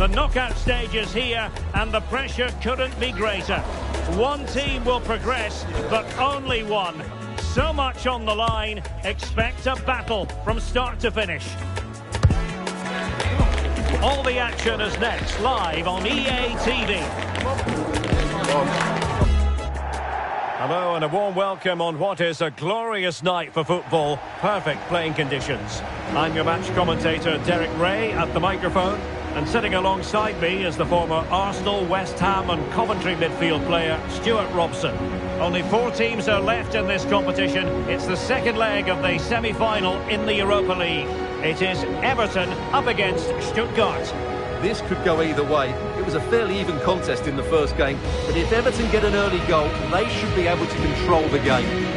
The knockout stage is here and the pressure couldn't be greater. One team will progress, but only one. So much on the line. Expect a battle from start to finish. All the action is next, live on EA TV. Hello and a warm welcome on what is a glorious night for football. Perfect playing conditions. I'm your match commentator Derek Ray at the microphone. And sitting alongside me is the former Arsenal, West Ham and Coventry midfield player Stuart Robson. Only 4 teams are left in this competition. It's the second leg of the semi-final in the Europa League. It is Everton up against Stuttgart. This could go either way. It was a fairly even contest in the first game, but if Everton get an early goal, they should be able to control the game.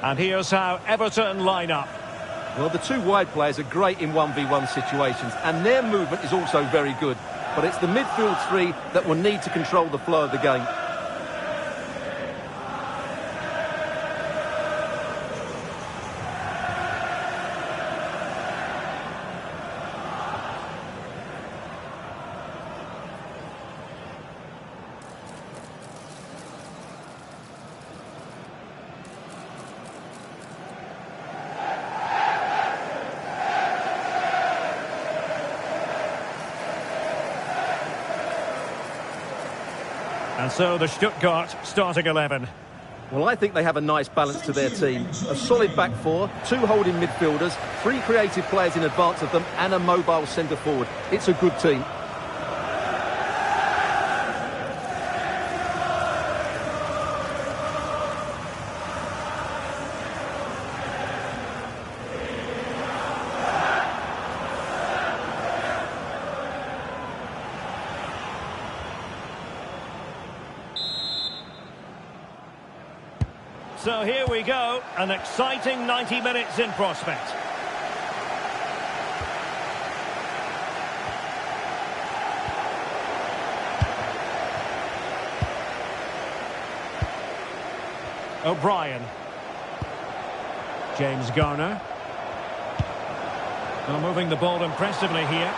And here's how Everton line up. Well, the 2 wide players are great in 1v1 situations, and their movement is also very good. But it's the midfield 3 that will need to control the flow of the game. And so the Stuttgart starting 11. Well, I think they have a nice balance to their team. A solid back 4, 2 holding midfielders, 3 creative players in advance of them, and a mobile centre forward. It's a good team. So here we go, an exciting 90 minutes in prospect. O'Brien. James Garner. Well, moving the ball impressively here.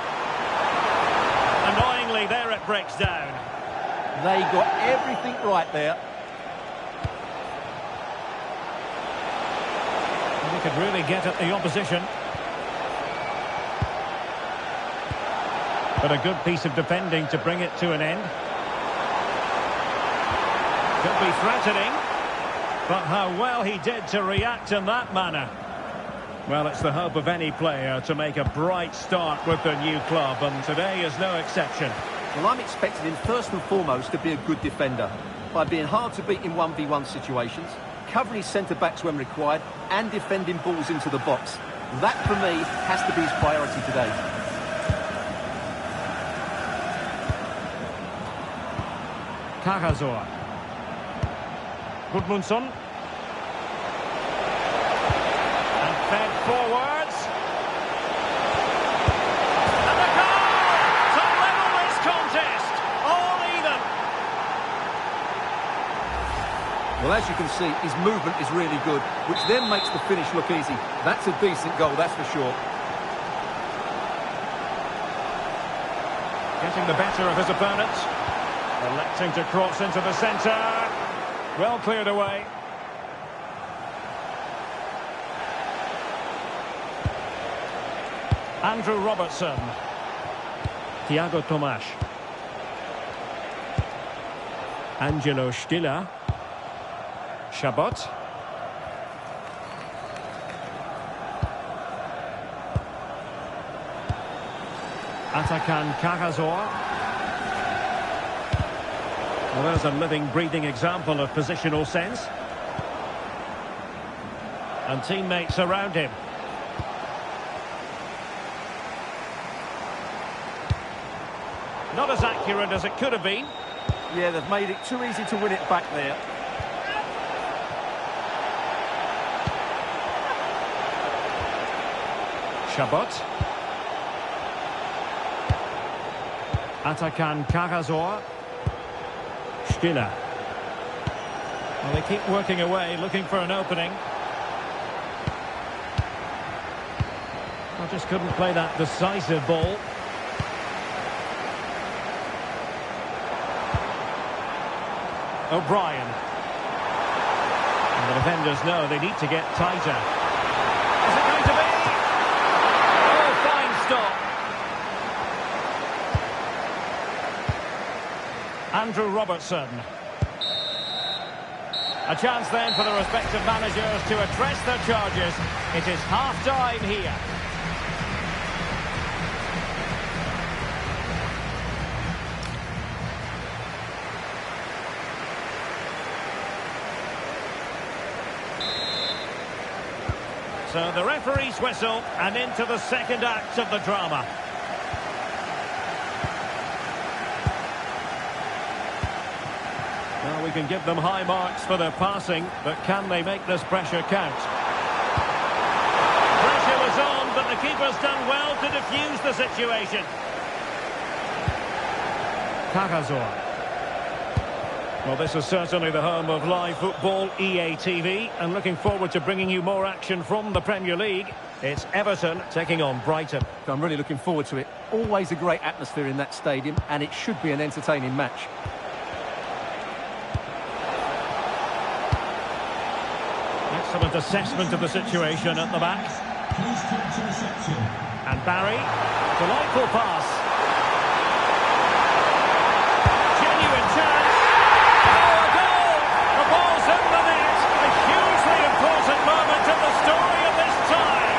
Annoyingly, there it breaks down. They got everything right there. They could really get at the opposition. But a good piece of defending to bring it to an end. Could be threatening. But how well he did to react in that manner. Well, it's the hope of any player to make a bright start with their new club, and today is no exception. Well, I'm expecting him first and foremost to be a good defender, by being hard to beat in 1v1 situations, covering his centre-backs when required, and defending balls into the box. That, for me, has to be his priority today. Carrazor. Gudmundsson. And fed forwards. And the goal! To level this contest. All even. Well, as you can see, his movement is really good, which then makes the finish look easy. That's a decent goal, that's for sure. Getting the better of his opponent. Electing to cross into the centre. Well cleared away. Andrew Robertson. Thiago Tomas. Angelo Stiller. Chabot. Atakan Carrazor. Well, there's a living, breathing example of positional sense. And teammates around him. Not as accurate as it could have been. Yeah, they've made it too easy to win it back there. Chabot. Atakan Karazor. Stiller. Well, they keep working away, looking for an opening. Well, just couldn't play that decisive ball. O'Brien. And the defenders know they need to get tighter. Is it going to be? Oh, fine stop. Andrew Robertson. A chance then for the respective managers to address their charges. It is half-time here. So the referee's whistle, and into the second act of the drama. Well, we can give them high marks for their passing, but can they make this pressure count? Pressure was on, but the keeper's done well to defuse the situation. Karazor. Well, this is certainly the home of live football, EA TV, and looking forward to bringing you more action from the Premier League. It's Everton taking on Brighton. I'm really looking forward to it. Always a great atmosphere in that stadium, and it should be an entertaining match. Excellent assessment of the situation at the back. And Barry, delightful pass. Genuine chance. Oh, a goal! The ball's in the net. A hugely important moment in the story of this tie.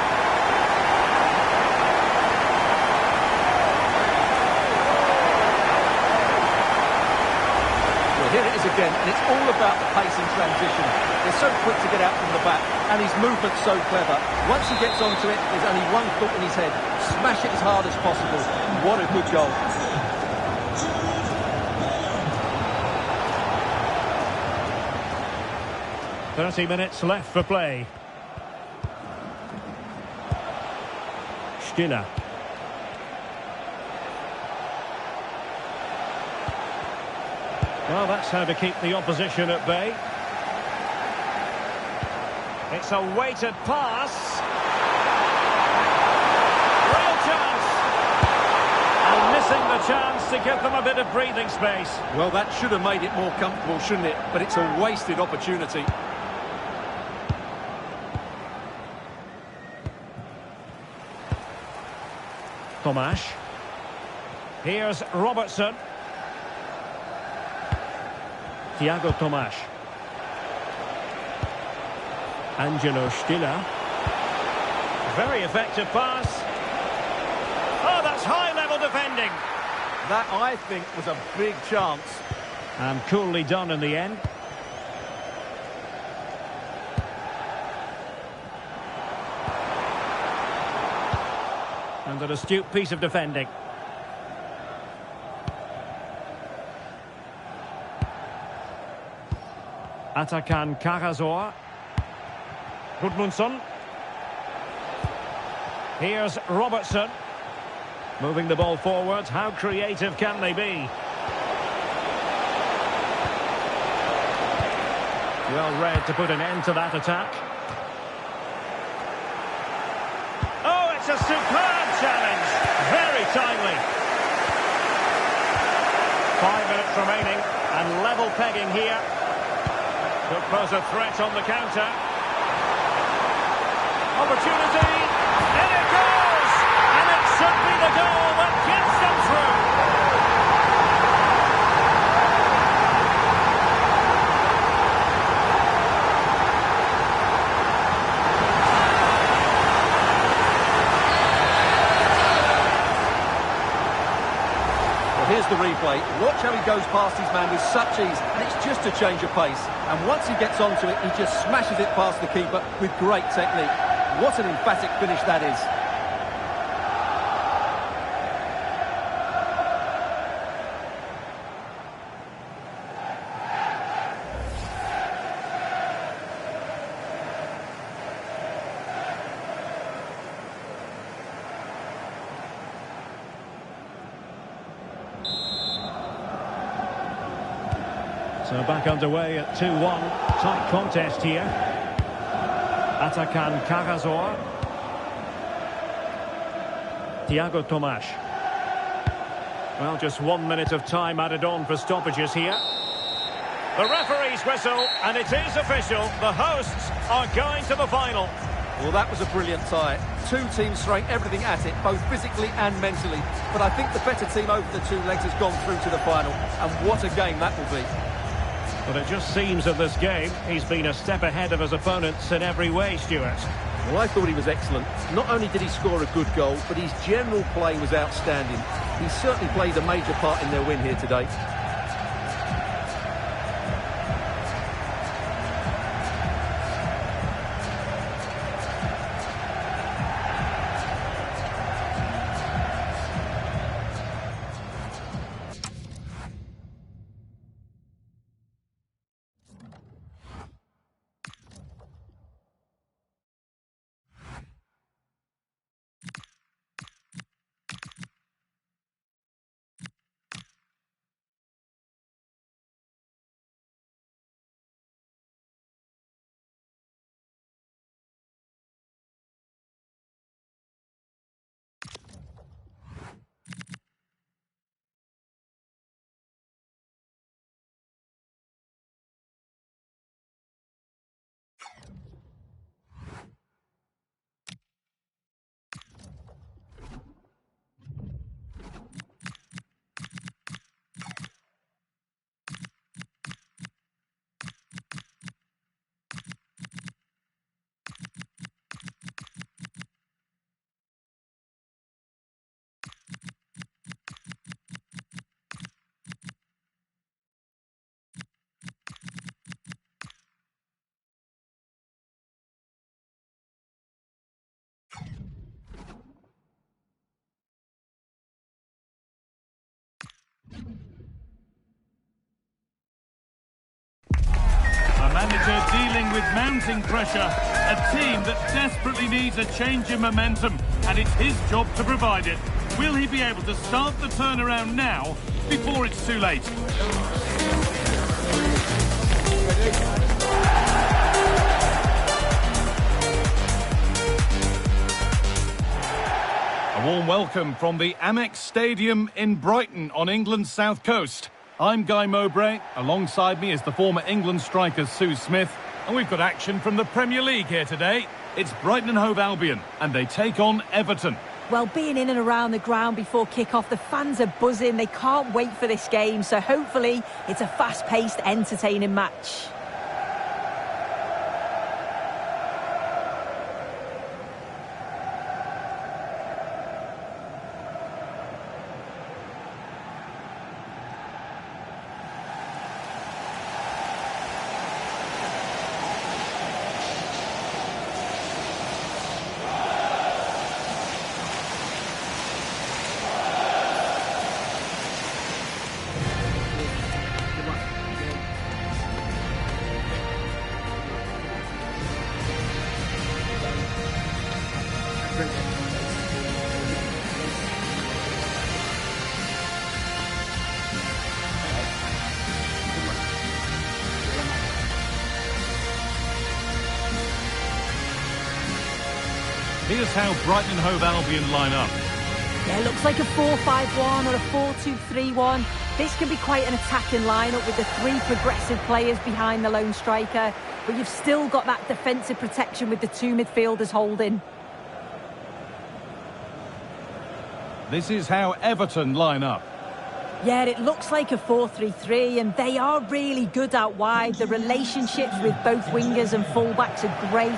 Well, here it is again, and it's all about the pace and transition. They're so quick to get out from the back, and his movement's so clever. Once he gets onto it, there's only one thought in his head. Smash it as hard as possible. What a good goal. "30 minutes left for play. Stiller. Well, that's how to keep the opposition at bay. It's a weighted pass. Real chance. And missing the chance to give them a bit of breathing space. Well, that should have made it more comfortable, shouldn't it? But it's a wasted opportunity. Tomash. Here's Robertson. Thiago Tomash. Angelo Stiller. Very effective pass. Oh, that's high-level defending. That, I think, was a big chance. And coolly done in the end. And an astute piece of defending. Atakan Karazor. Gudmundsson. Here's Robertson. Moving the ball forward. How creative can they be? Well read to put an end to that attack. Oh, it's a superb challenge. Very timely. 5 minutes remaining and level pegging here. Could pose a threat on the counter. Opportunity. In it goes! And it should be the goal that gets them through. Well, here's the replay. Watch how he goes past his man with such ease, and it's just a change of pace. And once he gets onto it, he just smashes it past the keeper with great technique. What an emphatic finish that is. So back underway at 2-1. Tight contest here. Atakan Karazor. Thiago Tomas. Well, just 1 minute of time added on for stoppages here. The referee's whistle, and it is official. The hosts are going to the final. Well, that was a brilliant tie. Two teams throwing everything at it, both physically and mentally. But I think the better team over the two legs has gone through to the final. And what a game that will be. But it just seems that this game, he's been a step ahead of his opponents in every way, Stuart. Well, I thought he was excellent. Not only did he score a good goal, but his general play was outstanding. He certainly played a major part in their win here today. Manager dealing with mounting pressure, a team that desperately needs a change in momentum, and it's his job to provide it. Will he be able to start the turnaround now, before it's too late? A warm welcome from the Amex Stadium in Brighton on England's south coast. I'm Guy Mowbray. Alongside me is the former England striker Sue Smith. And we've got action from the Premier League here today. It's Brighton and Hove Albion, and they take on Everton. Well, being in and around the ground before kick-off, the fans are buzzing. They can't wait for this game. So hopefully it's a fast-paced, entertaining match. Here's how Brighton and Hove Albion line up. Yeah, it looks like a 4-5-1 or a 4-2-3-1. This can be quite an attacking lineup with the three progressive players behind the lone striker. But you've still got that defensive protection with the two midfielders holding. This is how Everton line up. Yeah, it looks like a 4-3-3, and they are really good out wide. The relationships with both wingers and fullbacks are great,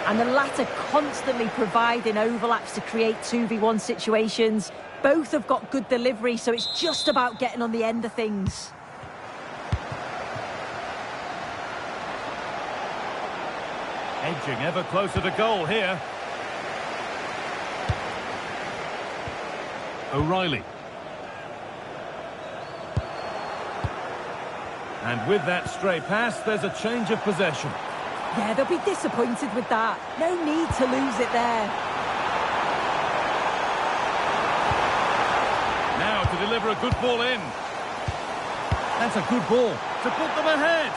and the latter constantly providing overlaps to create 2v1 situations. Both have got good delivery, so it's just about getting on the end of things. Edging ever closer to goal here. O'Reilly. And with that stray pass, there's a change of possession. Yeah, they'll be disappointed with that. No need to lose it there. Now to deliver a good ball in. That's a good ball. to put them ahead.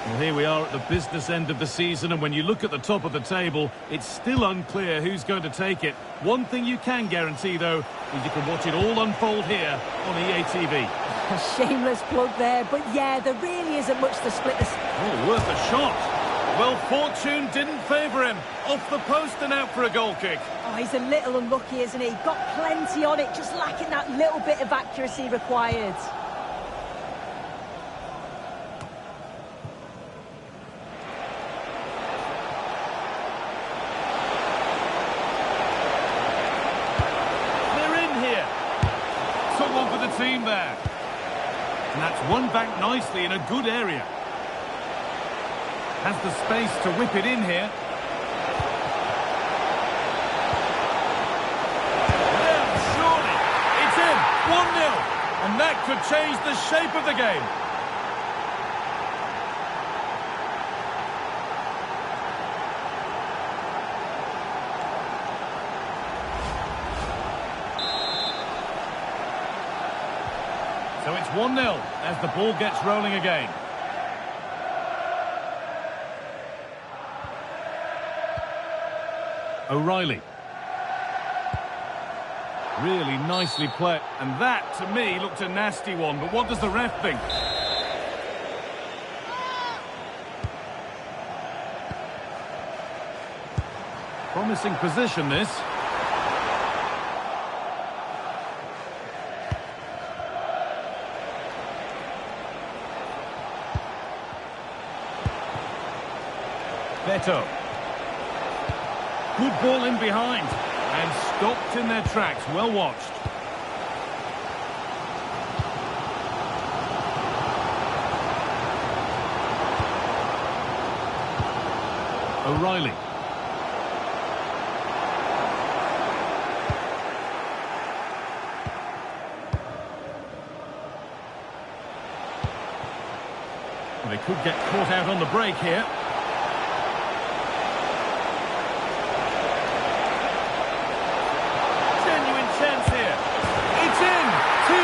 Well, here we are at the business end of the season, and when you look at the top of the table, it's still unclear who's going to take it. One thing you can guarantee, though, is you can watch it all unfold here on EA TV. A shameless plug there, but yeah, there really isn't much to split this. Oh, worth a shot. Well, fortune didn't favour him. Off the post and out for a goal kick. Oh, he's a little unlucky, isn't he? Got plenty on it, just lacking that little bit of accuracy required. Team there, and that's won back nicely in a good area. Has the space to whip it in here. Yeah, surely it's in. 1-0, and that could change the shape of the game. So it's 1-0 as the ball gets rolling again. O'Reilly. Really nicely played. And that, to me, looked a nasty one. But what does the ref think? Promising position, this. Beto. Good ball in behind. And stopped in their tracks. Well watched. O'Reilly. Well, they could get caught out on the break here.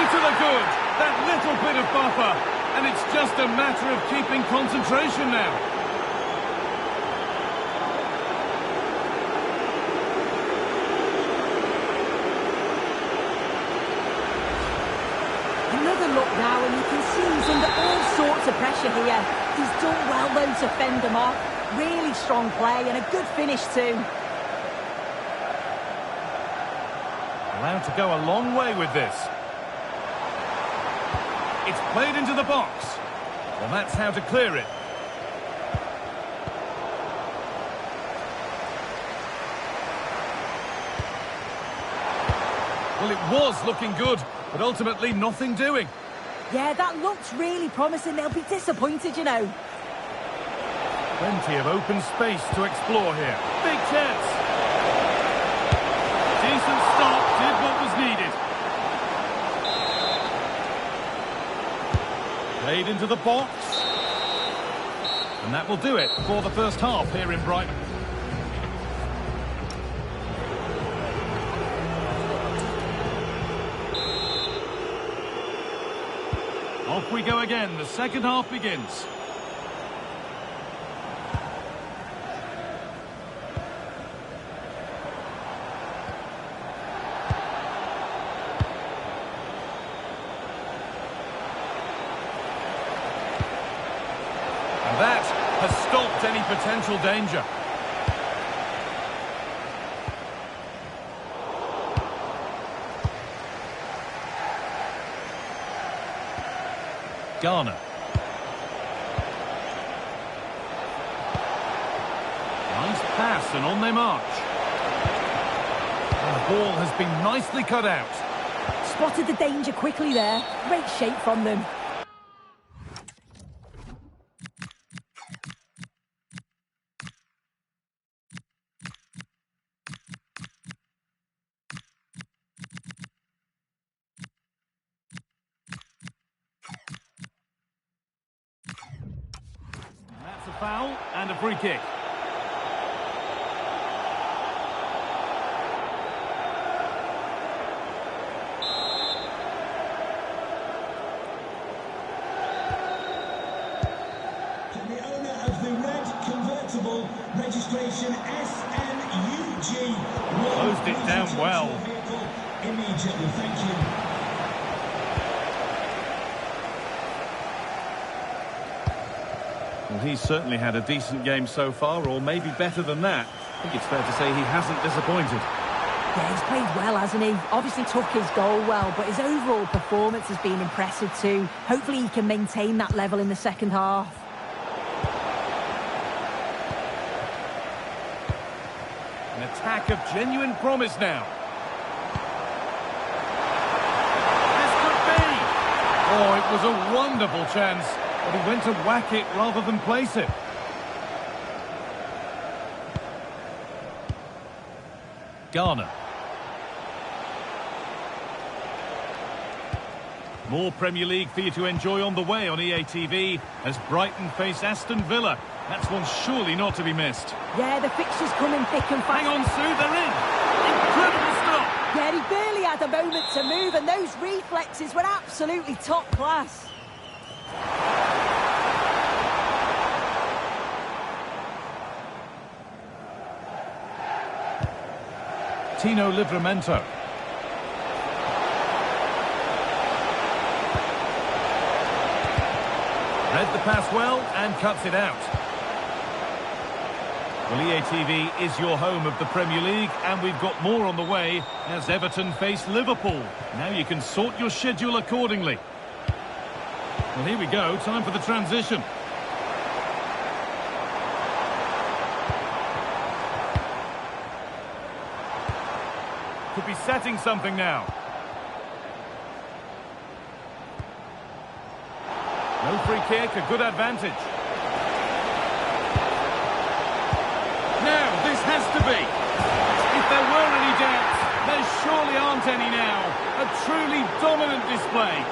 To the good, that little bit of buffer, and it's just a matter of keeping concentration now. Another look now, and you can see he's under all sorts of pressure here. He's done well though to fend them off. Really strong play and a good finish too. Allowed to go a long way with this. It's played into the box. Well, that's how to clear it. Well, it was looking good, but ultimately nothing doing. Yeah, that looks really promising. They'll be disappointed, you know. Plenty of open space to explore here. Big chance. Decent stop, did what was needed. Played into the box. And that will do it for the first half here in Brighton. Off we go again. The second half begins. That has stopped any potential danger. Garner. Nice pass and on they march. And the ball has been nicely cut out. Spotted the danger quickly there. Great shape from them. That's a foul and a free kick. registration SNUG. Closed it down well. Immediately, thank you. Well, he's certainly had a decent game so far, or maybe better than that. I think it's fair to say he hasn't disappointed. Yeah, he's played well, hasn't he? Obviously took his goal well, but his overall performance has been impressive too. Hopefully he can maintain that level in the second half. An attack of genuine promise now. This could be! Oh, it was a wonderful chance, but he went to whack it rather than place it. Ghana. More Premier League for you to enjoy on the way on EA TV as Brighton face Aston Villa. That's one surely not to be missed. Yeah, the fixtures coming thick and fast. Hang on, Sue, they're in! Incredible stop! Yeah, he barely had a moment to move, and those reflexes were absolutely top class. Tino Livramento. Read the pass well and cuts it out. Well, EA TV is your home of the Premier League, and we've got more on the way as Everton face Liverpool. Now you can sort your schedule accordingly. Well, here we go. Time for the transition. Could be setting something now. No free kick, a good advantage. Now, this has to be. If there were any doubts, there surely aren't any now. A truly dominant display.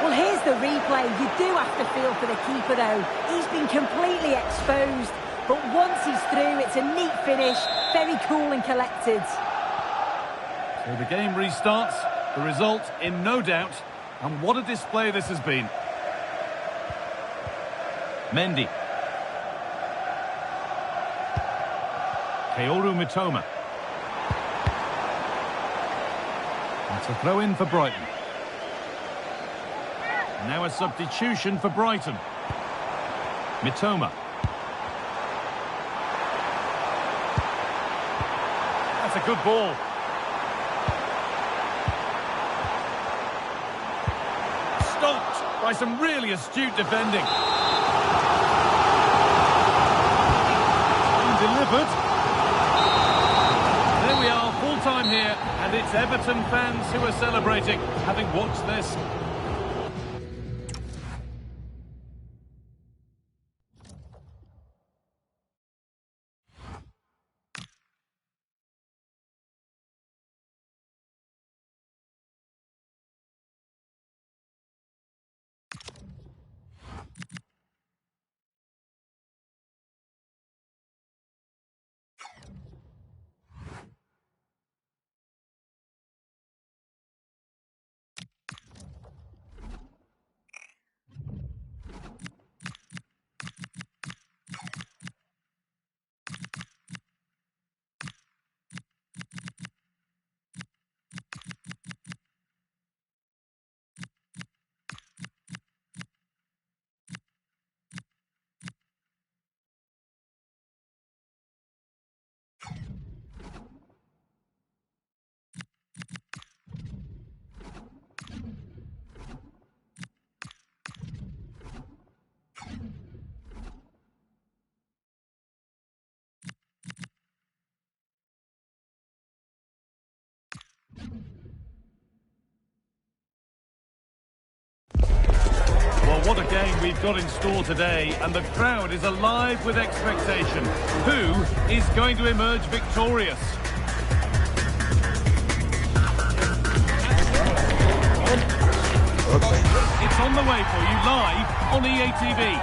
Well, here's the replay. You do have to feel for the keeper, though. He's been completely exposed. But once he's through, it's a neat finish. Very cool and collected. So the game restarts. The result in no doubt. And what a display this has been. Mendy. Kaoru Mitoma. That's a throw in for Brighton. Now a substitution for Brighton. Mitoma. That's a good ball. Stopped by some really astute defending. Delivered. There we are, full time here, and it's Everton fans who are celebrating, having watched this. What a game we've got in store today, and the crowd is alive with expectation. Who is going to emerge victorious? It's on the way for you live on EA TV.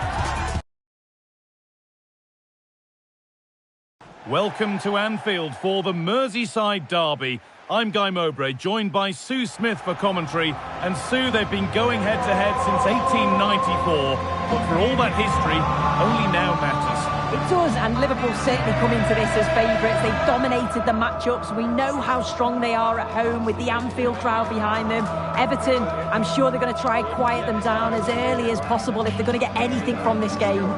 Welcome to Anfield for the Merseyside derby. I'm Guy Mowbray, joined by Sue Smith for commentary. And Sue, they've been going head-to-head since 1894, but for all that history, only now matters. It does, and Liverpool certainly come into this as favourites. They've dominated the matchups. We know how strong they are at home with the Anfield crowd behind them. Everton, I'm sure they're going to try and quiet them down as early as possible if they're going to get anything from this game.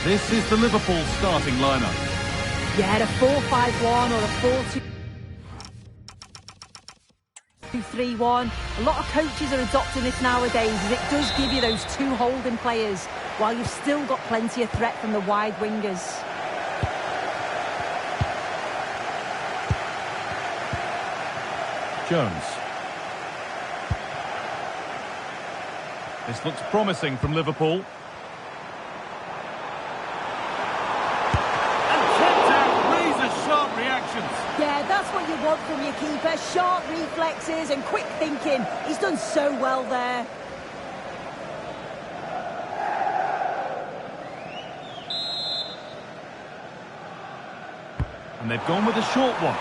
This is the Liverpool starting lineup. Yeah, a 4-5-1 or a 4-2-3-1. A lot of coaches are adopting this nowadays, as it does give you those two holding players, while you've still got plenty of threat from the wide wingers. Jones. This looks promising from Liverpool. Yeah, that's what you want from your keeper. Sharp reflexes and quick thinking. He's done so well there. And they've gone with a short one.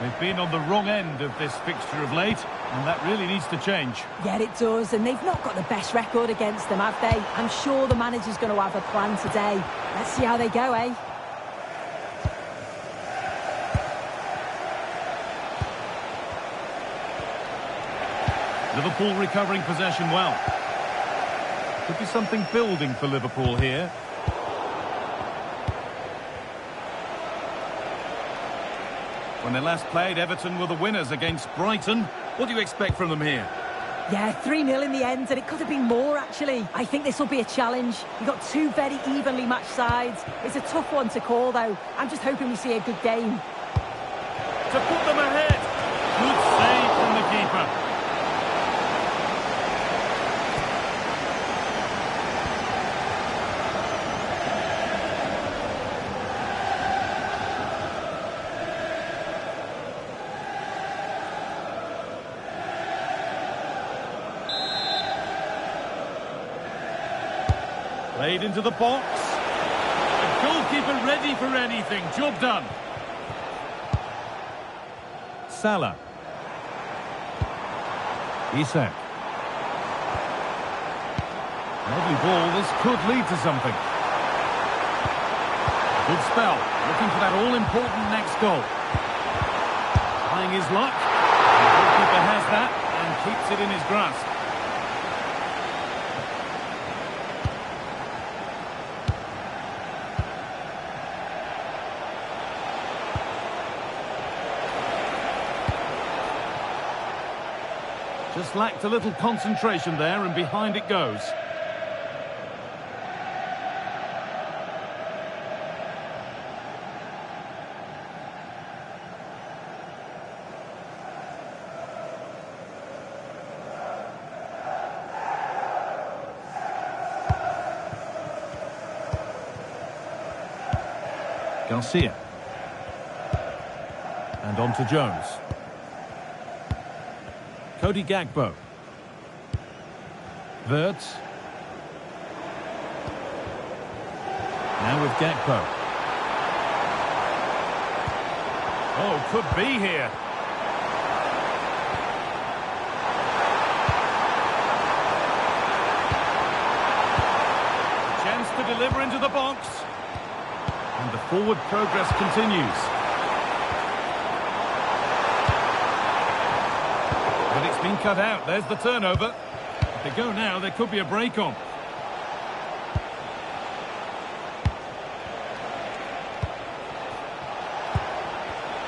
They've been on the wrong end of this fixture of late, and that really needs to change. Yeah, it does, and they've not got the best record against them, have they? I'm sure the manager's going to have a plan today. Let's see how they go, eh? Liverpool recovering possession well. Could be something building for Liverpool here. When they last played, Everton were the winners against Brighton. What do you expect from them here? Yeah, 3-0 in the end, and it could have been more, actually. I think this will be a challenge. You've got two very evenly matched sides. It's a tough one to call, though. I'm just hoping we see a good game. To put them ahead. Good save from the keeper. Played into the box. The goalkeeper ready for anything. Job done. Salah. Isak. Lovely ball. This could lead to something. Good spell. Looking for that all-important next goal. Trying his luck. The goalkeeper has that and keeps it in his grasp. Just lacked a little concentration there, and behind it goes. Garcia. And on to Jones. Cody Gakpo. Wirtz. Now with Gakpo. Oh, could be here. Chance to deliver into the box. And the forward progress continues. But it's been cut out. There's the turnover. If they go now, there could be a break on.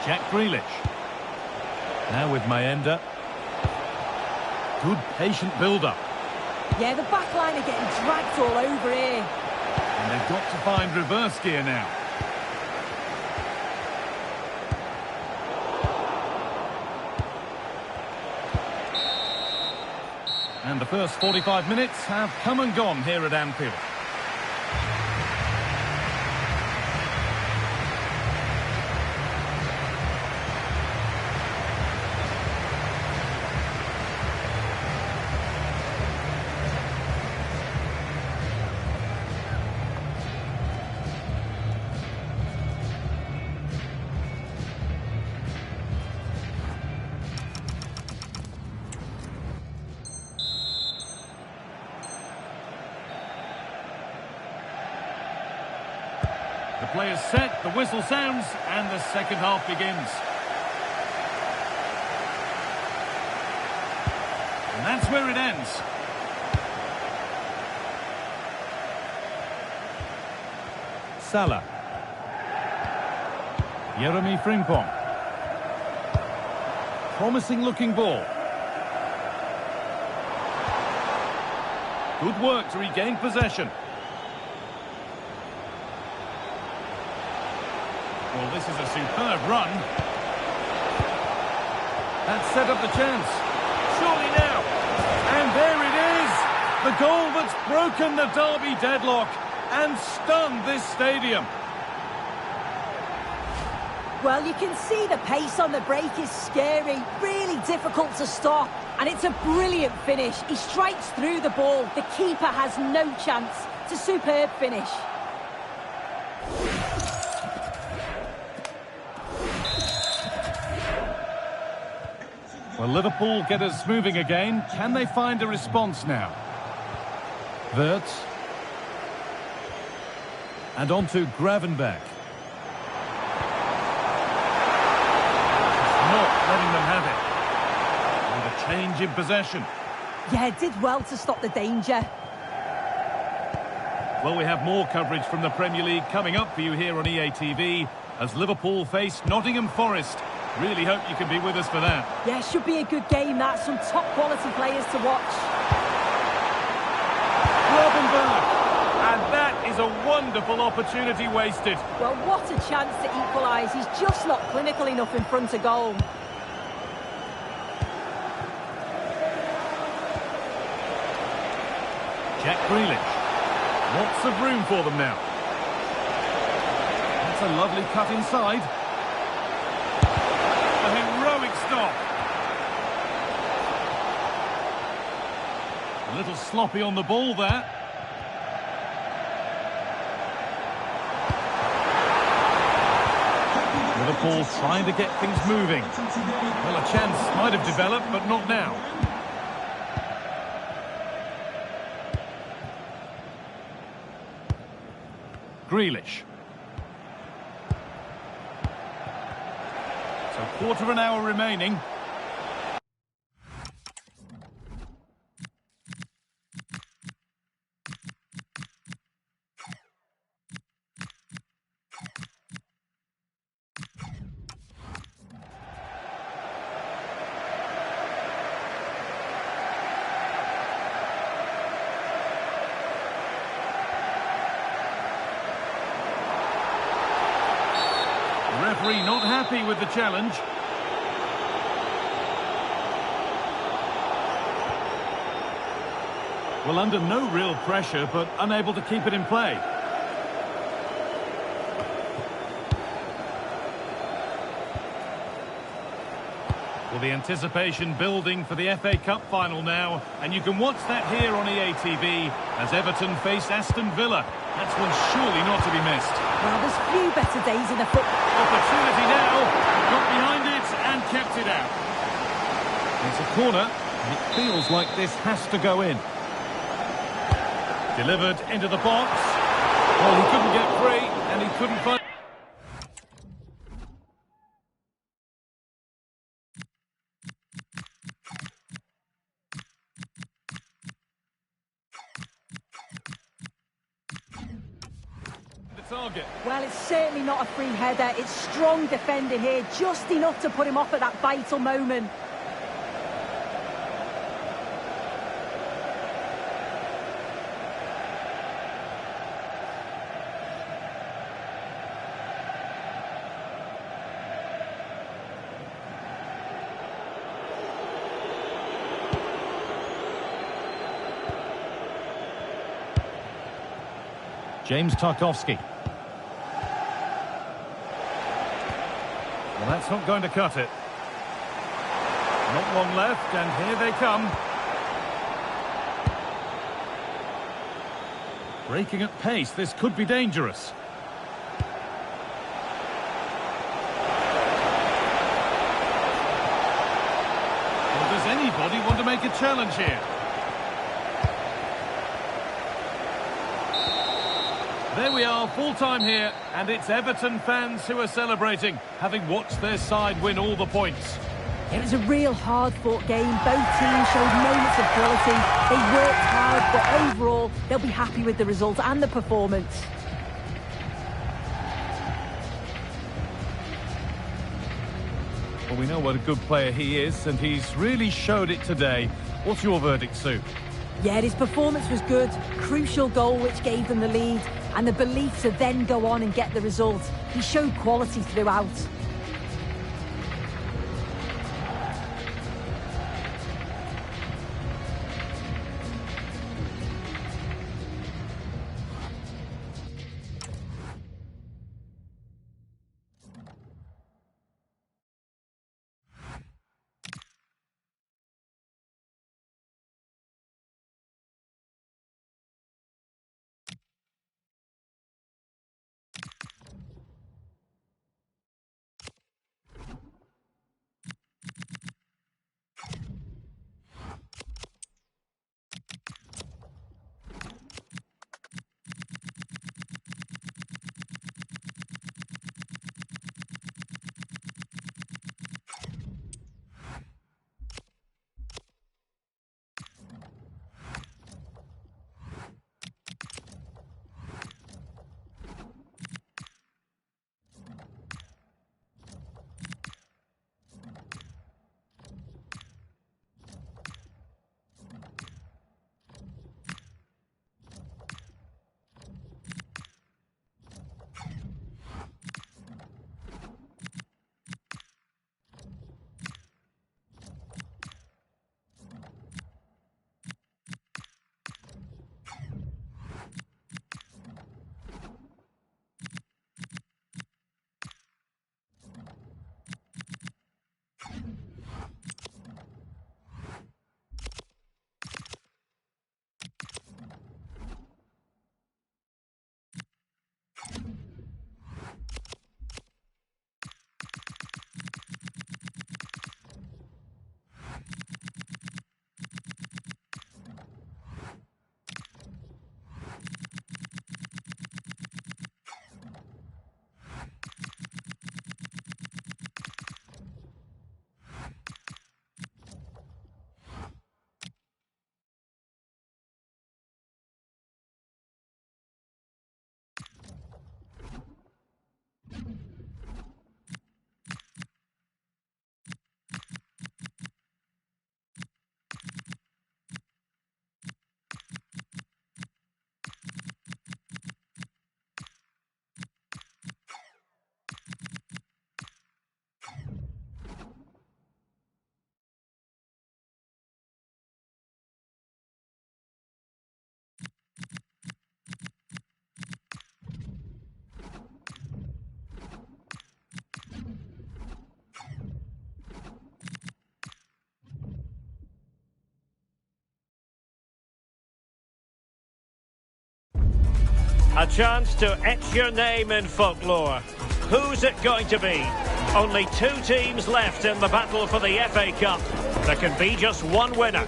Jack Grealish. Now with Manger. Good patient build-up. Yeah, the back line are getting dragged all over here. And they've got to find reverse gear now. And the first 45 minutes have come and gone here at Anfield. The play is set, the whistle sounds, and the second half begins. And that's where it ends. Salah. Jeremy Frimpong. Promising looking ball. Good work to regain possession. Well, this is a superb run. That set up the chance. Surely now. And there it is. The goal that's broken the derby deadlock and stunned this stadium. Well, you can see the pace on the break is scary, really difficult to stop. And it's a brilliant finish. He strikes through the ball. The keeper has no chance. It's a superb finish. Well, Liverpool get us moving again. Can they find a response now? Wirtz. And on to Gravenberch. Not letting them have it. And a change in possession. Yeah, did well to stop the danger. Well, we have more coverage from the Premier League coming up for you here on EA TV as Liverpool face Nottingham Forest. Really hope you can be with us for that. Yeah, should be a good game, that. Some top quality players to watch. Gravenberch. And that is a wonderful opportunity wasted. Well, what a chance to equalise. He's just not clinical enough in front of goal. Jack Grealish. Lots of room for them now. That's a lovely cut inside. A heroic stop. A little sloppy on the ball there. Liverpool trying to get things moving. Well, a chance might have developed, but not now. Grealish. So quarter of an hour remaining. Referee not happy with the challenge. Well, under no real pressure, but unable to keep it in play. Well, the anticipation building for the FA Cup final now, and you can watch that here on EA TV as Everton face Aston Villa. That's one surely not to be missed. Well, there's few better days in the football. Opportunity now. Got behind it and kept it out. It's a corner, and it feels like this has to go in. Delivered into the box. Well, he couldn't get free, and he couldn't find... target. Well, it's certainly not a free header. It's strong defending here, just enough to put him off at that vital moment. James Tarkowski. Well, that's not going to cut it. Not one left, and here they come. Breaking at pace, this could be dangerous. Well, does anybody want to make a challenge here? There we are, full time here, and it's Everton fans who are celebrating, having watched their side win all the points. It was a real hard-fought game. Both teams showed moments of quality. They worked hard, but overall, they'll be happy with the result and the performance. Well, we know what a good player he is, and he's really showed it today. What's your verdict, Sue? Yeah, his performance was good. Crucial goal which gave them the lead, and the belief to then go on and get the result. He showed quality throughout. A chance to etch your name in folklore. Who's it going to be? Only 2 teams left in the battle for the FA Cup. There can be just one winner.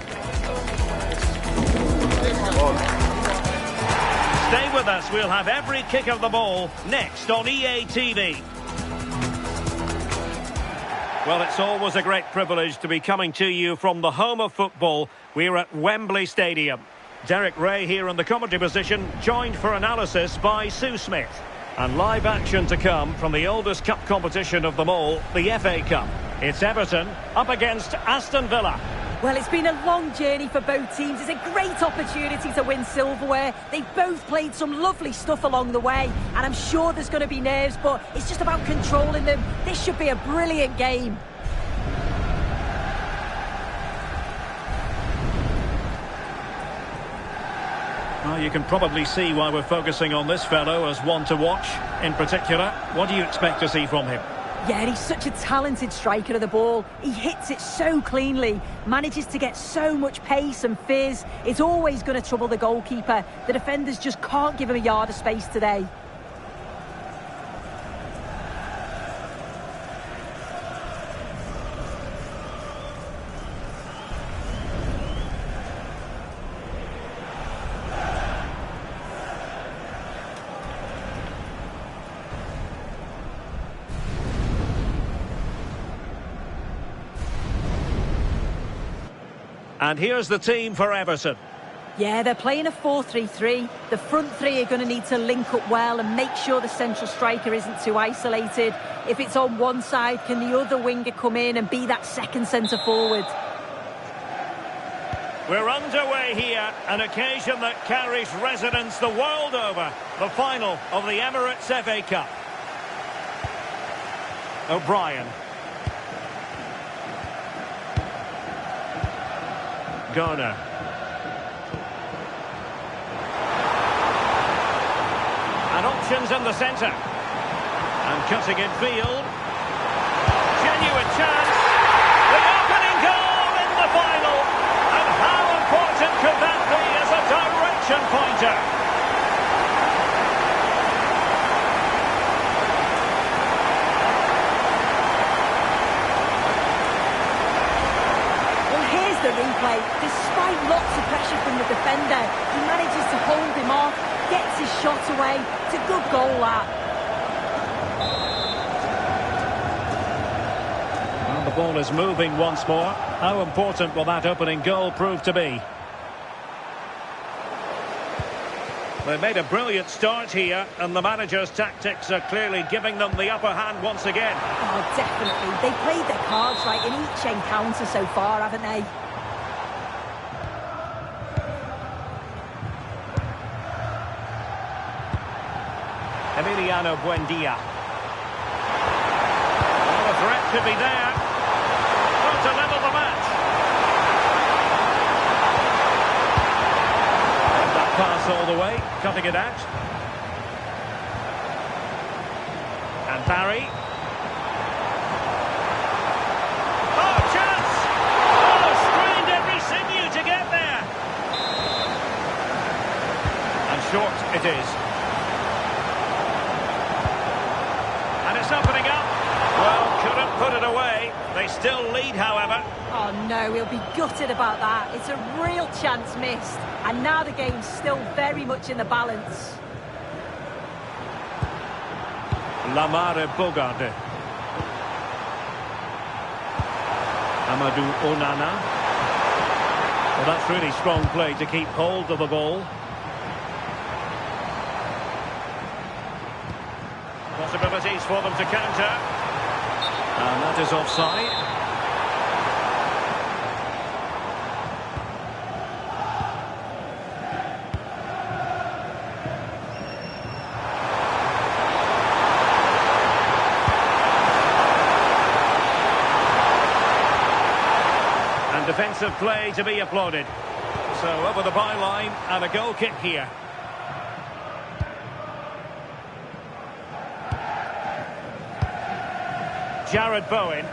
Stay with us, we'll have every kick of the ball next on EA TV. Well, it's always a great privilege to be coming to you from the home of football. We're at Wembley Stadium. Derek Ray here in the commentary position, joined for analysis by Sue Smith. And live action to come from the oldest cup competition of them all, the FA Cup. It's Everton up against Aston Villa. Well, it's been a long journey for both teams. It's a great opportunity to win silverware. They've both played some lovely stuff along the way, and I'm sure there's going to be nerves, but it's just about controlling them. This should be a brilliant game. Well, you can probably see why we're focusing on this fellow as one to watch. In particular, what do you expect to see from him? Yeah, he's such a talented striker of the ball. He hits it so cleanly, manages to get so much pace and fizz. It's always going to trouble the goalkeeper. The defenders just can't give him a yard of space today. And here's the team for Everton. Yeah, they're playing a 4-3-3. The front three are going to need to link up well and make sure the central striker isn't too isolated. If it's on one side, can the other winger come in and be that second centre forward? We're underway here, an occasion that carries resonance the world over. The final of the Emirates FA Cup. O'Brien. Garner. And options in the centre. And cutting in field. Genuine chance. The opening goal in the final. And how important could that be as a direction pointer? The replay. Despite lots of pressure from the defender, he manages to hold him off, gets his shot away. It's a good goal, that. Well, the ball is moving once more. How important will that opening goal prove to be? They made a brilliant start here, and the manager's tactics are clearly giving them the upper hand once again. Oh, definitely. They played their cards right in each encounter so far, haven't they? Emiliano Buendia. Well, the threat could be there. Well, to level the match. And that pass all the way, cutting it out. And Barry. Oh, chance! Oh, strained every sinew to get there. And short it is. It's opening up. Well, couldn't put it away. They still lead, however. Oh, no, he'll be gutted about that. It's a real chance missed. And now the game's still very much in the balance. Lamare Bogarde. Amadou Onana. Well, that's really strong play to keep hold of the ball. Possibilities for them to counter. And that is offside. And defensive play to be applauded. So over the byline and a goal kick here. Jarrad Bowen.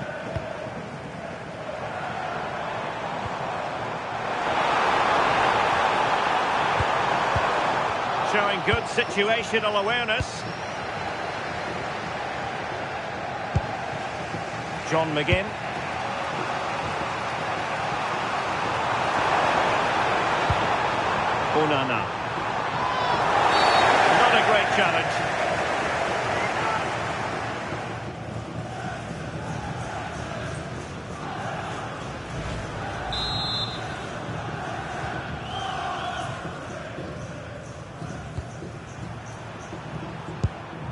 Showing good situational awareness. John McGinn. Onana. Not a great challenge.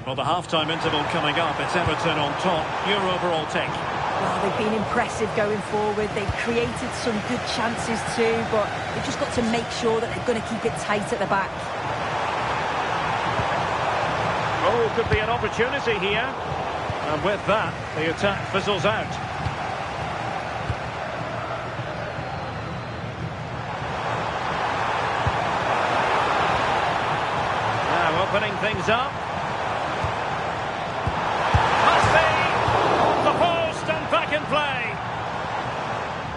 Well, the half-time interval coming up. It's Everton on top. Your overall take? Well, they've been impressive going forward. They've created some good chances too, but they've just got to make sure that they're going to keep it tight at the back. Oh, could be an opportunity here. And with that, the attack fizzles out. Now opening things up. Play.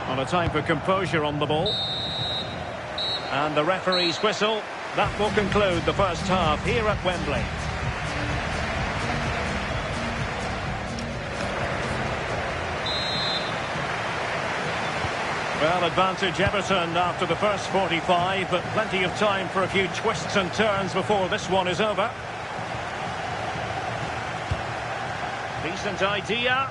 On a time for composure on the ball. And the referee's whistle. That will conclude the first half here at Wembley. Well, advantage Everton after the first 45, but plenty of time for a few twists and turns before this one is over. Decent idea.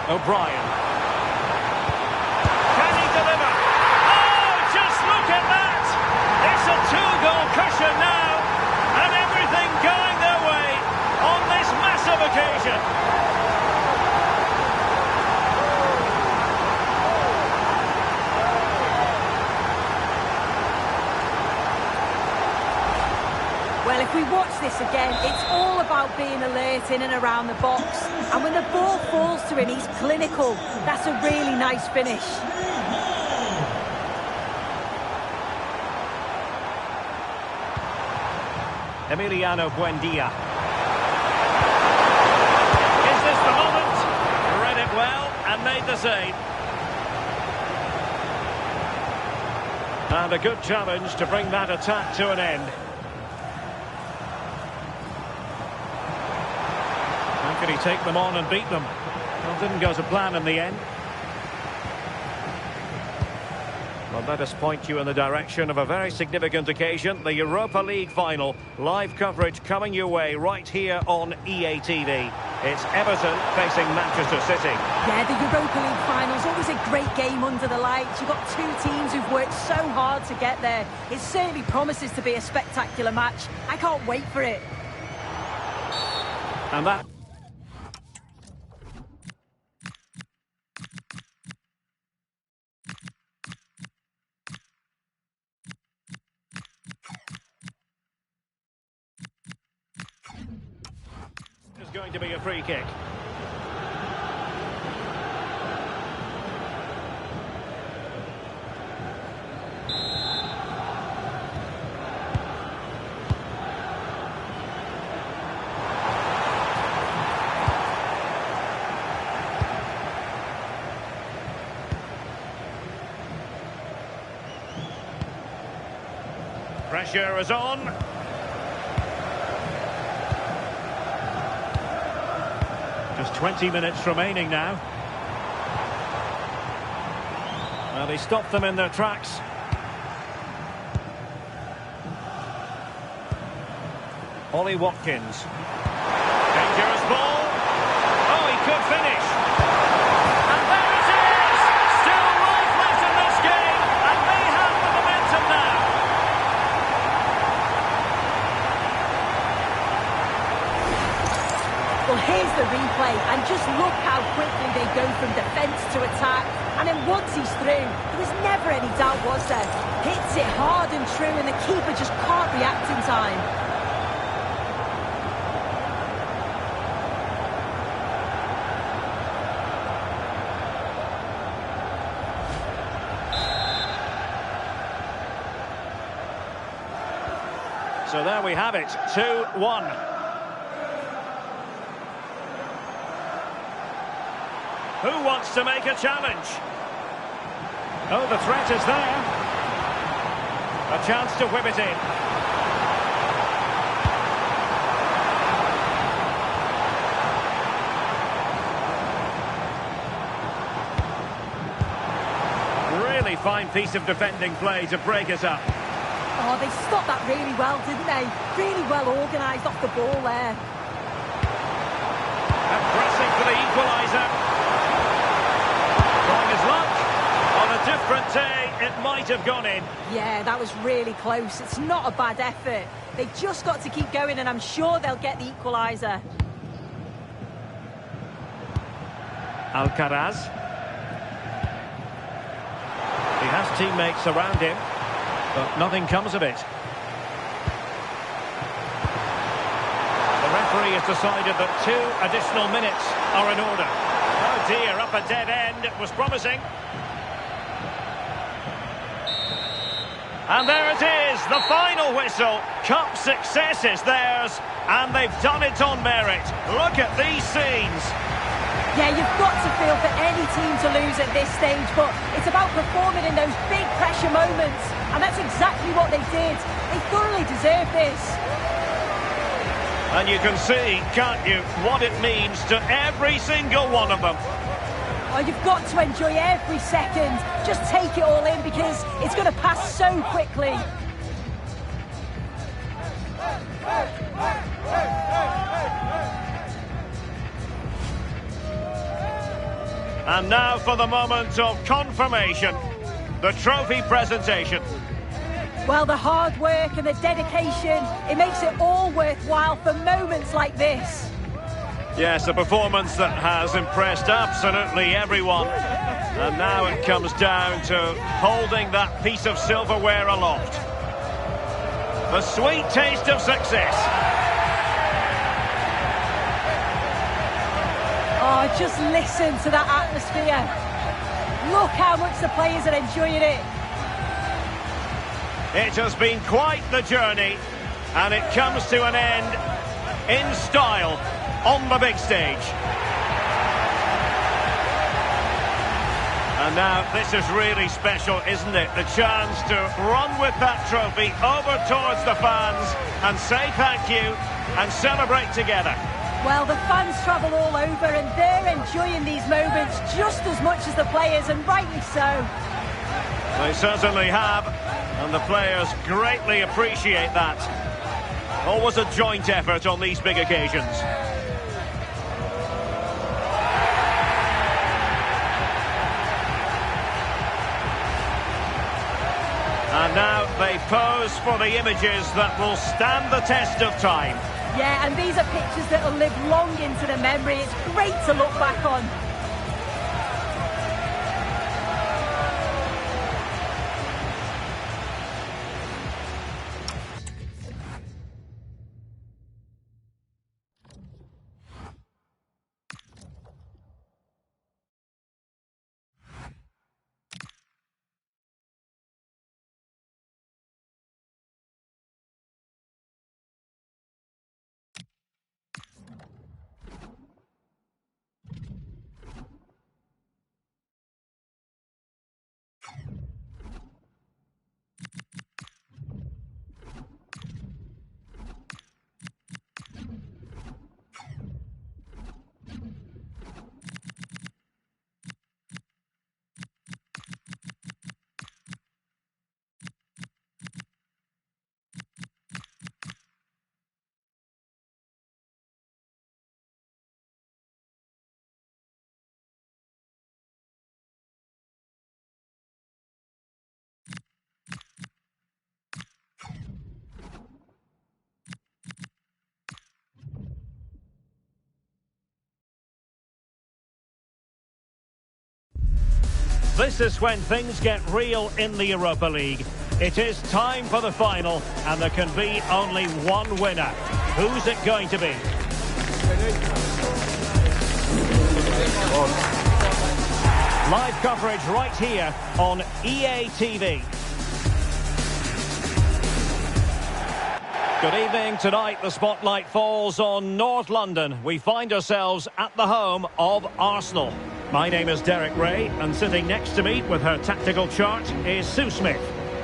O'Brien. Can he deliver? Oh, just look at that! It's a two-goal cushion now, and everything going their way on this massive occasion. Well, if we watch this again, it's all about being alert in and around the box. And when the ball falls to him, he's clinical. That's a really nice finish. Emiliano Buendia. Is this the moment? Read it well and made the save. And a good challenge to bring that attack to an end. Could he take them on and beat them? Well, didn't go to plan in the end. Well, let us point you in the direction of a very significant occasion, the Europa League final. Live coverage coming your way right here on EA TV. It's Everton facing Manchester City. Yeah, the Europa League final's always a great game under the lights. You've got two teams who've worked so hard to get there. It certainly promises to be a spectacular match. I can't wait for it. And that... going to be a free kick. Pressure is on. Just 20 minutes remaining now. Well, he stopped them in their tracks. Ollie Watkins. Dangerous ball. Oh, he could finish. And there it is! Still life left in this game, and they have the momentum now. Well, here's the replay, and just look how quickly they go from defence to attack. And then once he's through, there was never any doubt, was there? Hits it hard and true, and the keeper just can't react in time. So there we have it, 2-1. Who wants to make a challenge? Oh, the threat is there. A chance to whip it in. Really fine piece of defending play to break us up. Oh, they stopped that really well, didn't they? Really well organised off the ball there. And pressing for the equaliser. Trying his luck. On a different day, it might have gone in. Yeah, that was really close. It's not a bad effort. They just got to keep going, and I'm sure they'll get the equaliser. Alcaraz. He has teammates around him, but nothing comes of it. The referee has decided that 2 additional minutes are in order. Oh dear, up a dead end. It was promising. And there it is, the final whistle. Cup success is theirs, and they've done it on merit. Look at these scenes. Yeah, you've got to feel for any team to lose at this stage, but it's about performing in those big pressure moments, and that's exactly what they did. They thoroughly deserve this. And you can see, can't you, what it means to every single one of them. Oh, you've got to enjoy every second. Just take it all in, because it's going to pass so quickly. And now for the moment of confirmation, the trophy presentation. Well, the hard work and the dedication, it makes it all worthwhile for moments like this. Yes, a performance that has impressed absolutely everyone. And now it comes down to holding that piece of silverware aloft. The sweet taste of success. Oh, just listen to that atmosphere. Look how much the players are enjoying it. It has been quite the journey, and it comes to an end in style on the big stage. And now this is really special, isn't it? The chance to run with that trophy over towards the fans and say thank you and celebrate together. Well, the fans travel all over, and they're enjoying these moments just as much as the players, and rightly so. They certainly have, and the players greatly appreciate that. Always a joint effort on these big occasions. And now they pose for the images that will stand the test of time. Yeah, and these are pictures that will live long into the memory. It's great to look back on. This is when things get real in the Europa League. It is time for the final, and there can be only one winner. Who's it going to be? Live coverage right here on EA TV. Good evening. Tonight the spotlight falls on North London. We find ourselves at the home of Arsenal. My name is Derek Ray, and sitting next to me with her tactical chart is Sue Smith.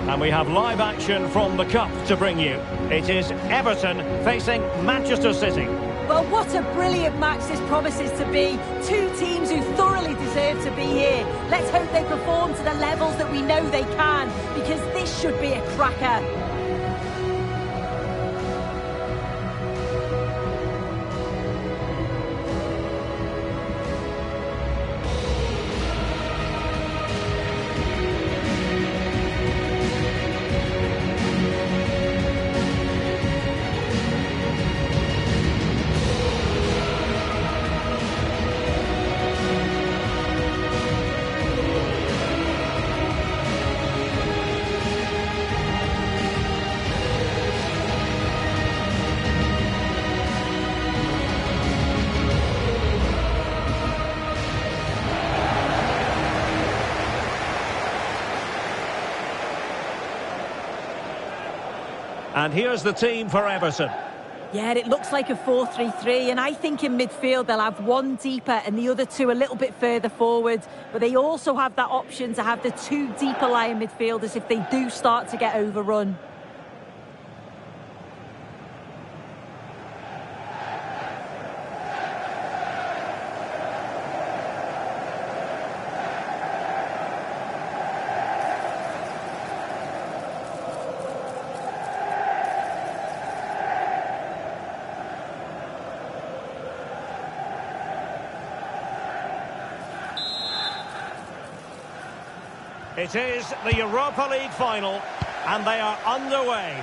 And we have live action from the Cup to bring you. It is Everton facing Manchester City. Well, what a brilliant match this promises to be. Two teams who thoroughly deserve to be here. Let's hope they perform to the levels that we know they can, because this should be a cracker. And here's the team for Everton. Yeah, it looks like a 4-3-3, and I think in midfield they'll have one deeper and the other two a little bit further forward. But they also have that option to have the two deeper lying midfielders if they do start to get overrun. It is the Europa League final, and they are underway.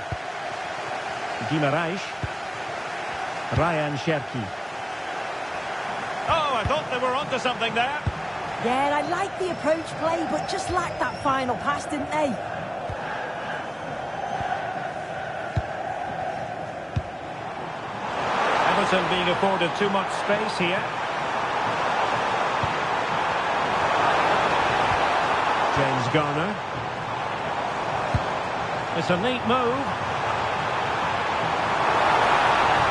Guimaraes. Ryan Cherki. Oh, I thought they were onto something there. Yeah, I like the approach play, but just lacked that final pass, didn't they? Everton being afforded too much space here. James Garner. It's a neat move.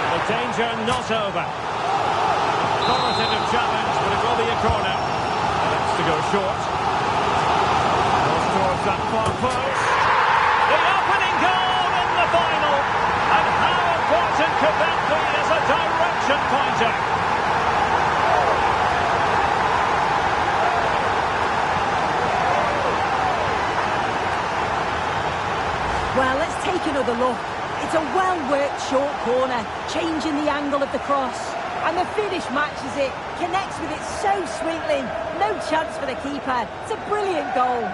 The danger not over. Authoritative challenge, but it will be a corner. That's to go short. Goes towards that far post. The opening goal in the final. And how important could that be as a direction pointer? Well, let's take another look. It's a well-worked short corner, changing the angle of the cross. And the finish matches it, connects with it so sweetly. No chance for the keeper. It's a brilliant goal.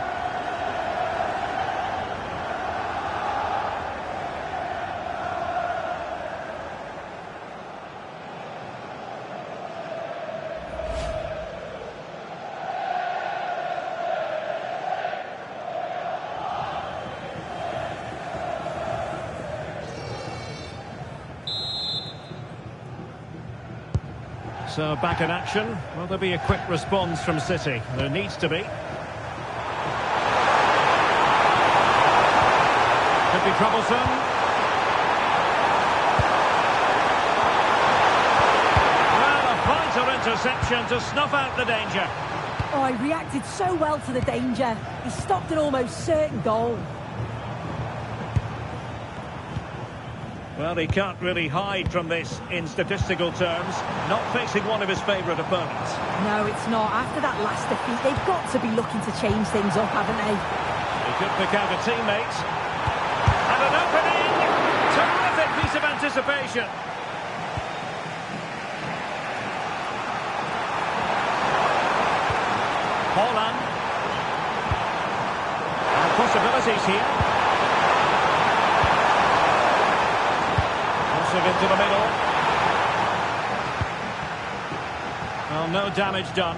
So back in action. Will there be a quick response from City? There needs to be. Could be troublesome. Well, a vital interception to snuff out the danger. Oh, he reacted so well to the danger. He stopped an almost certain goal. Well, he can't really hide from this in statistical terms. Not facing one of his favourite opponents. No, it's not. After that last defeat, they've got to be looking to change things up, haven't they? He could pick out a teammate. And an opening! Terrific piece of anticipation. Holland. And possibilities here. Into the middle. Well, no damage done.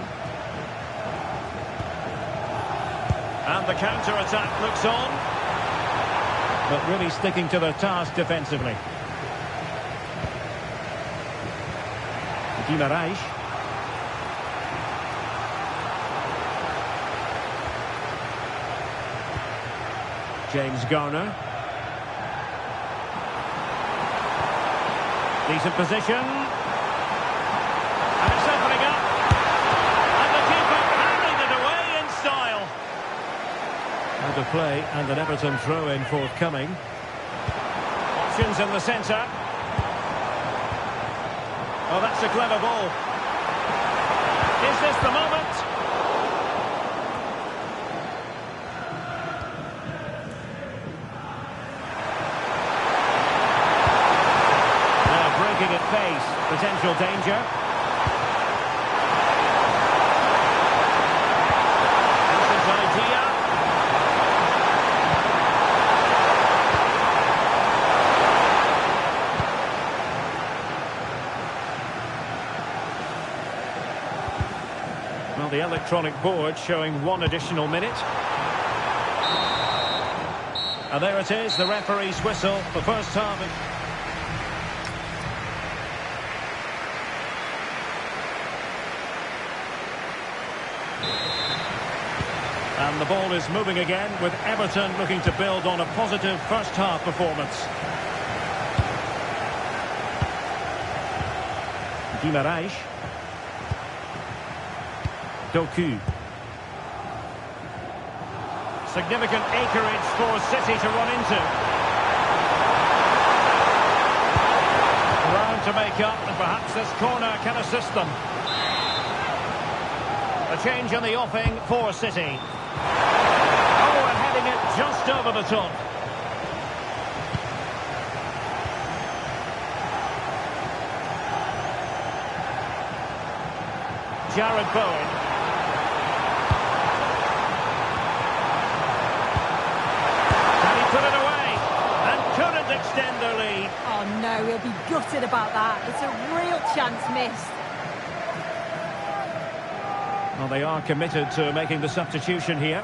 And the counter-attack looks on. But really sticking to their task defensively. Guimaraes. James Garner. Decent position. And it's opening up. And the keeper Out of play and an Everton throw-in forthcoming. Options in the centre. Oh, that's a clever ball. Is this the moment? Now breaking at pace. Potential danger. This is idea. Well, the electronic board showing 1 additional minute. And there it is, the referee's whistle, the first half. And the ball is moving again, with Everton looking to build on a positive first half performance. Guimaraes. Doku. Significant acreage for City to run into. Ground to make up, and perhaps this corner can assist them. A change in the offing for City. Oh, and heading it just over the top. Jarrad Bowen. Put it away and couldn't extend their lead. Oh no, he'll be gutted about that. It's a real chance missed. Well, they are committed to making the substitution here.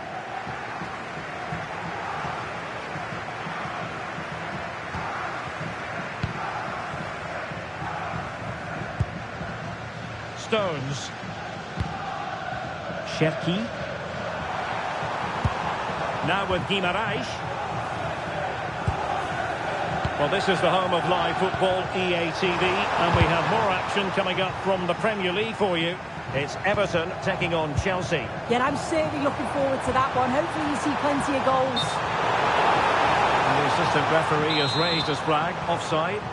Stones. Cherki. Now with Guimaraes. Well, this is the home of live football, EA TV, and we have more action coming up from the Premier League for you. It's Everton taking on Chelsea. Yeah, I'm certainly looking forward to that one. Hopefully you see plenty of goals. And the assistant referee has raised his flag, offside.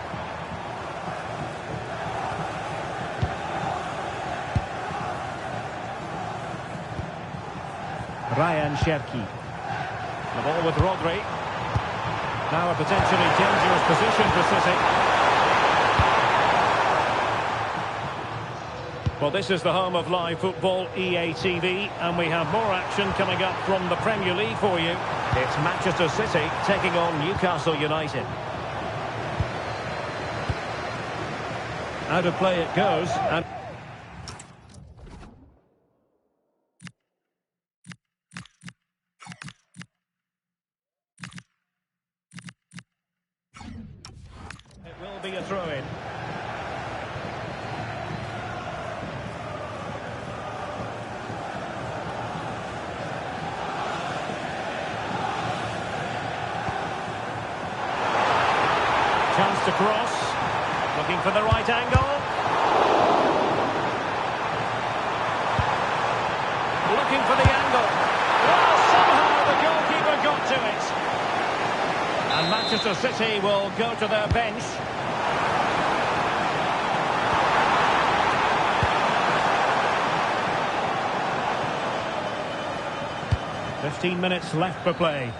Ryan Cherki. The ball with Rodri. Now a potentially dangerous position for City. Well, this is the home of live football, EA TV, and we have more action coming up from the Premier League for you. It's Manchester City taking on Newcastle United. Out of play it goes, and it will be a throw-in. Chance to cross, looking for the right angle. Looking for the angle. Well, somehow the goalkeeper got to it. And Manchester City will go to their bench. "15 minutes left for play.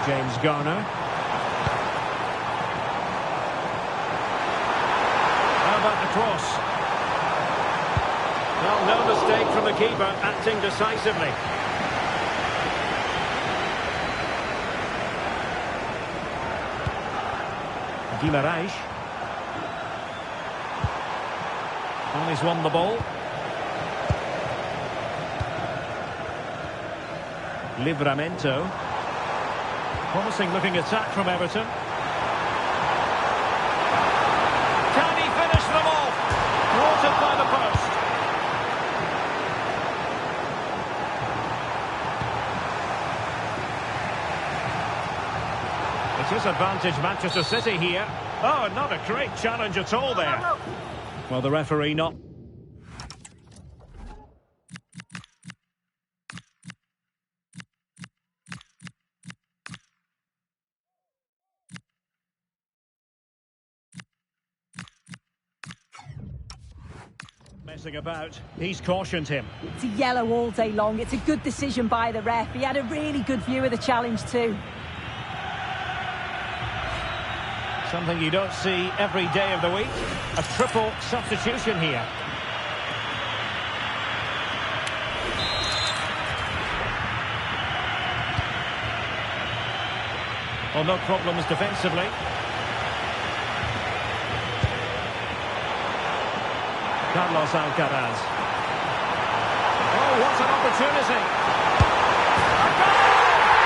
James Garner. How about the cross? Well, no mistake from the keeper, acting decisively. Guimaraes. Well, he's won the ball. Livramento. Promising looking attack from Everton. Can he finish them off? Brought up by the post. It is advantage Manchester City here. Oh, not a great challenge at all there. Well, the referee not... bouncing about. He's cautioned him. It's a yellow all day long. It's a good decision by the ref. He had a really good view of the challenge too. Something you don't see every day of the week. A triple substitution here. Well, no problems defensively. Alcaraz. Oh, what an opportunity! A goal!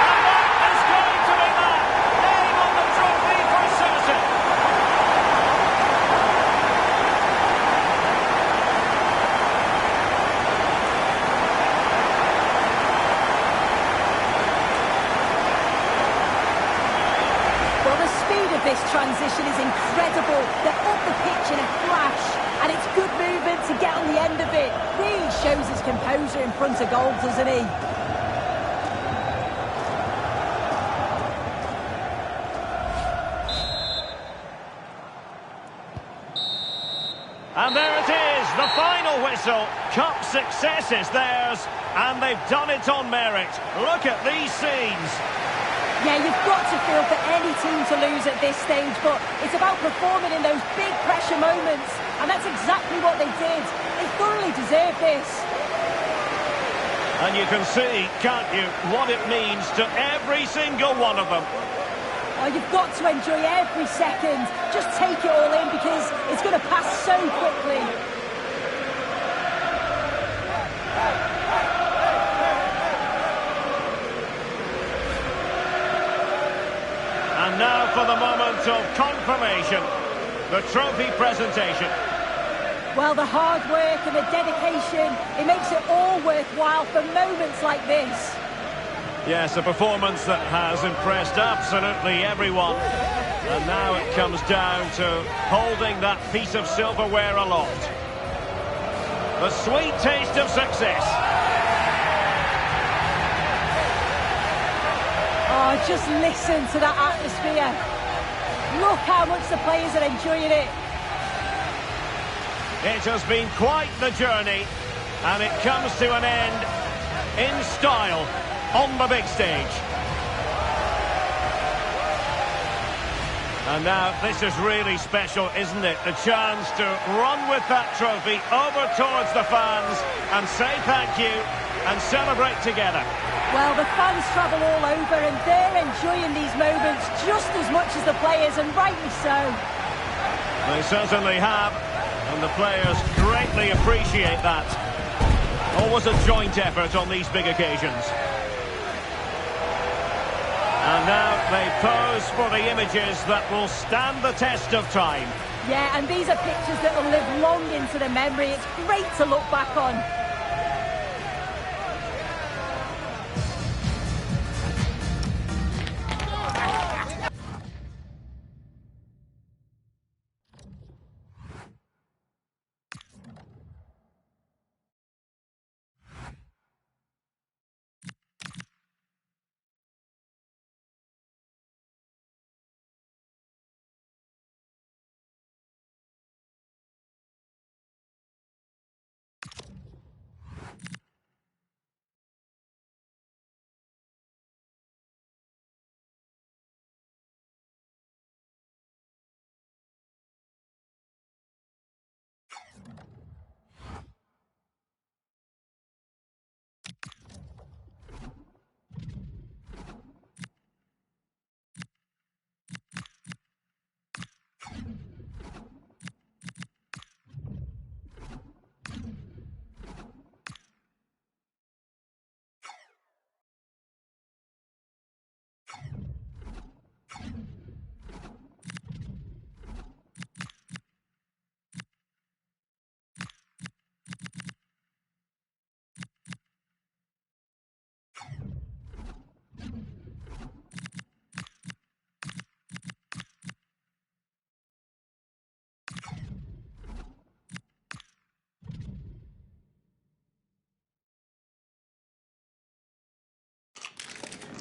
And that is going to be that! Name on the trophy for certain! Well, the speed of this transition is incredible. They're up the pitch in a flash. And it's good movement to get on the end of it. Really shows his composure in front of goal, doesn't he? And there it is, the final whistle. Cup success is theirs, and they've done it on merit. Look at these scenes. Yeah, you've got to feel for any team to lose at this stage, but it's about performing in those big pressure moments, and that's exactly what they did. They thoroughly deserve this. And you can see, can't you, what it means to every single one of them. Oh, you've got to enjoy every second. Just take it all in because it's going to pass so quickly. And now for the moment of confirmation, the trophy presentation. Well, the hard work and the dedication, it makes it all worthwhile for moments like this. Yes, a performance that has impressed absolutely everyone. And now it comes down to holding that piece of silverware aloft. The sweet taste of success. Oh, just listen to that atmosphere. Look how much the players are enjoying it. It has been quite the journey, and it comes to an end in style on the big stage. And now this is really special, isn't it? The chance to run with that trophy over towards the fans and say thank you and celebrate together. Well, the fans travel all over and they're enjoying these moments just as much as the players, and rightly so. They certainly have, and the players greatly appreciate that. Always a joint effort on these big occasions. And now they pose for the images that will stand the test of time. Yeah, and these are pictures that will live long into the memory. It's great to look back on.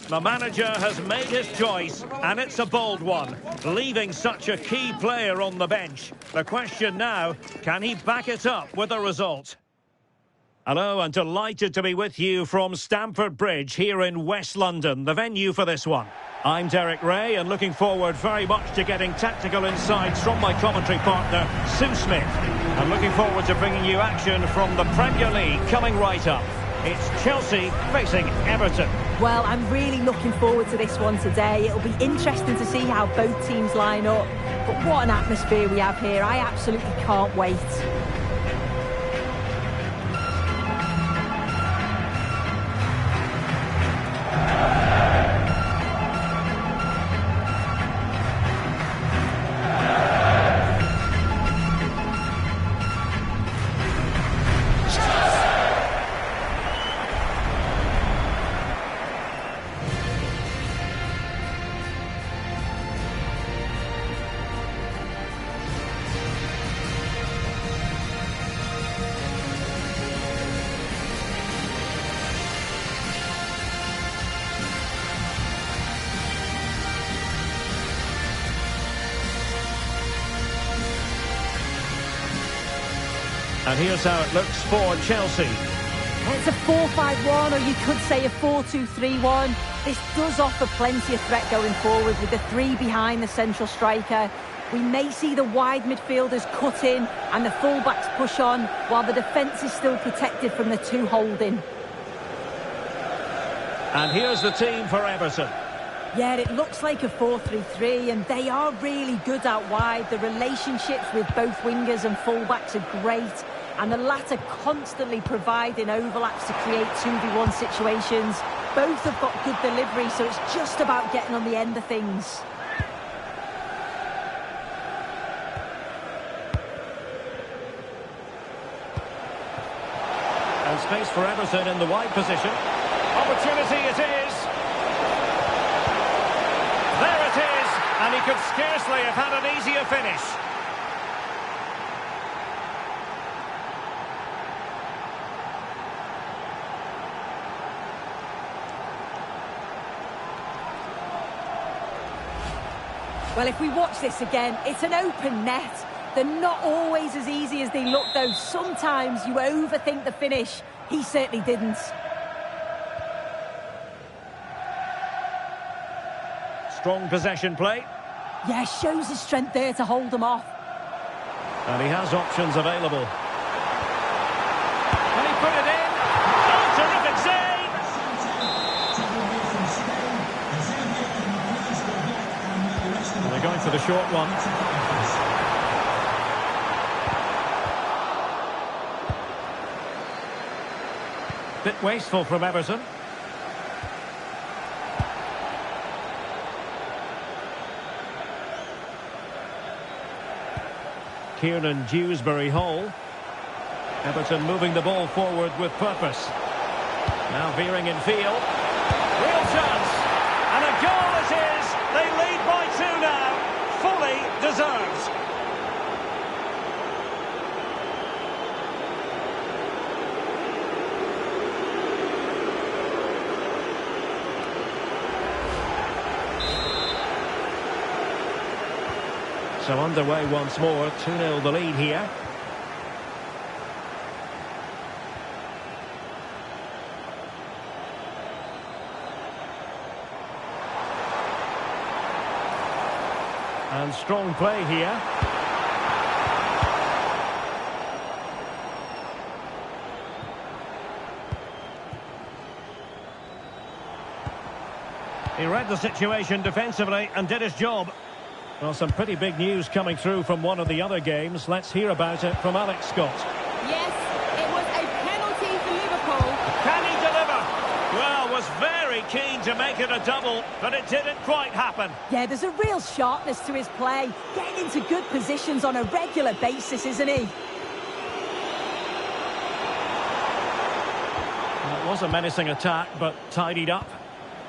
The manager has made his choice, and it's a bold one, leaving such a key player on the bench. The question now, can he back it up with a result? Hello, and delighted to be with you from Stamford Bridge here in West London, the venue for this one. I'm Derek Ray, and looking forward very much to getting tactical insights from my commentary partner, Sue Smith. I'm looking forward to bringing you action from the Premier League coming right up. It's Chelsea facing Everton. Well, I'm really looking forward to this one today. It'll be interesting to see how both teams line up. But what an atmosphere we have here. I absolutely can't wait. And here's how it looks for Chelsea. It's a 4-5-1, or you could say a 4-2-3-1. This does offer plenty of threat going forward with the three behind the central striker. We may see the wide midfielders cut in and the fullbacks push on, while the defence is still protected from the two holding. And here's the team for Everton. Yeah, it looks like a 4-3-3, and they are really good out wide. The relationships with both wingers and fullbacks are great, and the latter constantly providing overlaps to create 2v1 situations. Both have got good delivery, so it's just about getting on the end of things. And space for Everton in the wide position. Opportunity it is. There it is, and he could scarcely have had an easier finish. Well, if we watch this again, it's an open net. They're not always as easy as they look, though. Sometimes you overthink the finish. He certainly didn't. Strong possession play. Yeah, shows his strength there to hold them off. And he has options available. And he put it in. Oh, terrific save! And they're going for the short one. Bit wasteful from Everton. Kiernan, Dewsbury-Hall. Everton moving the ball forward with purpose. Now veering in field. Real chance. And a goal it is. They lead by 2 now. Fully deserved. So underway once more, 2-0 the lead here. And strong play here. He read the situation defensively and did his job. Well, some pretty big news coming through from one of the other games. Let's hear about it from Alex Scott. Yes, it was a penalty for Liverpool. Can he deliver? Well, was very keen to make it a double, but it didn't quite happen. Yeah, there's a real sharpness to his play. Getting into good positions on a regular basis, isn't he? Well, it was a menacing attack, but tidied up.